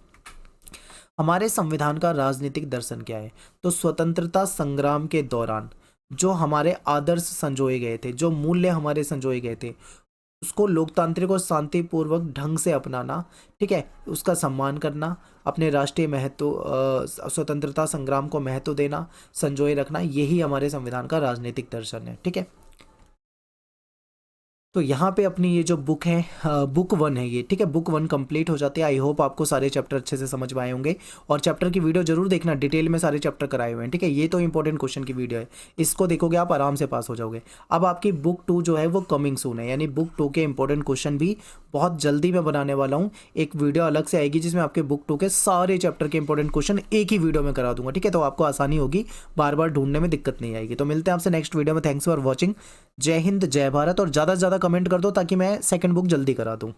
Speaker 2: हमारे संविधान का राजनीतिक दर्शन क्या है। तो स्वतंत्रता संग्राम के दौरान जो हमारे आदर्श संजोए गए थे, जो मूल्य हमारे संजोए गए थे, उसको लोकतांत्रिक और शांतिपूर्वक ढंग से अपनाना, ठीक है, उसका सम्मान करना, अपने राष्ट्रीय महत्व, स्वतंत्रता संग्राम को महत्व देना, संजोए रखना, यही हमारे संविधान का राजनीतिक दर्शन है, ठीक है। तो यहाँ पे अपनी ये जो बुक है, बुक 1 है ये, ठीक है, बुक 1 कंप्लीट हो जाती है। आई होप आपको सारे चैप्टर अच्छे से समझ में आए होंगे, और चैप्टर की वीडियो जरूर देखना, डिटेल में सारे चैप्टर कराए हुए हैं, ठीक है। ये तो इंपॉर्टेंट क्वेश्चन की वीडियो है, इसको देखोगे आप आराम से पास हो जाओगे। अब आपकी बुक 2 जो है वो कमिंग सून है, यानी बुक 2 के इंपॉर्टेंट क्वेश्चन भी बहुत जल्दी मैं बनाने वाला हूँ। एक वीडियो अलग से आएगी जिसमें आपके बुक 2 के सारे चैप्टर के इंपॉर्टेंट क्वेश्चन एक ही वीडियो में करा दूंगा, ठीक है। तो आपको आसानी होगी, बार बार ढूंढने में दिक्कत नहीं आएगी। तो मिलते हैं आपसे नेक्स्ट वीडियो में। Thanks for watching. जय हिंद, जय भारत, और ज़्यादा से ज़्यादा कमेंट कर दो ताकि मैं सेकंड बुक जल्दी करा दूँ।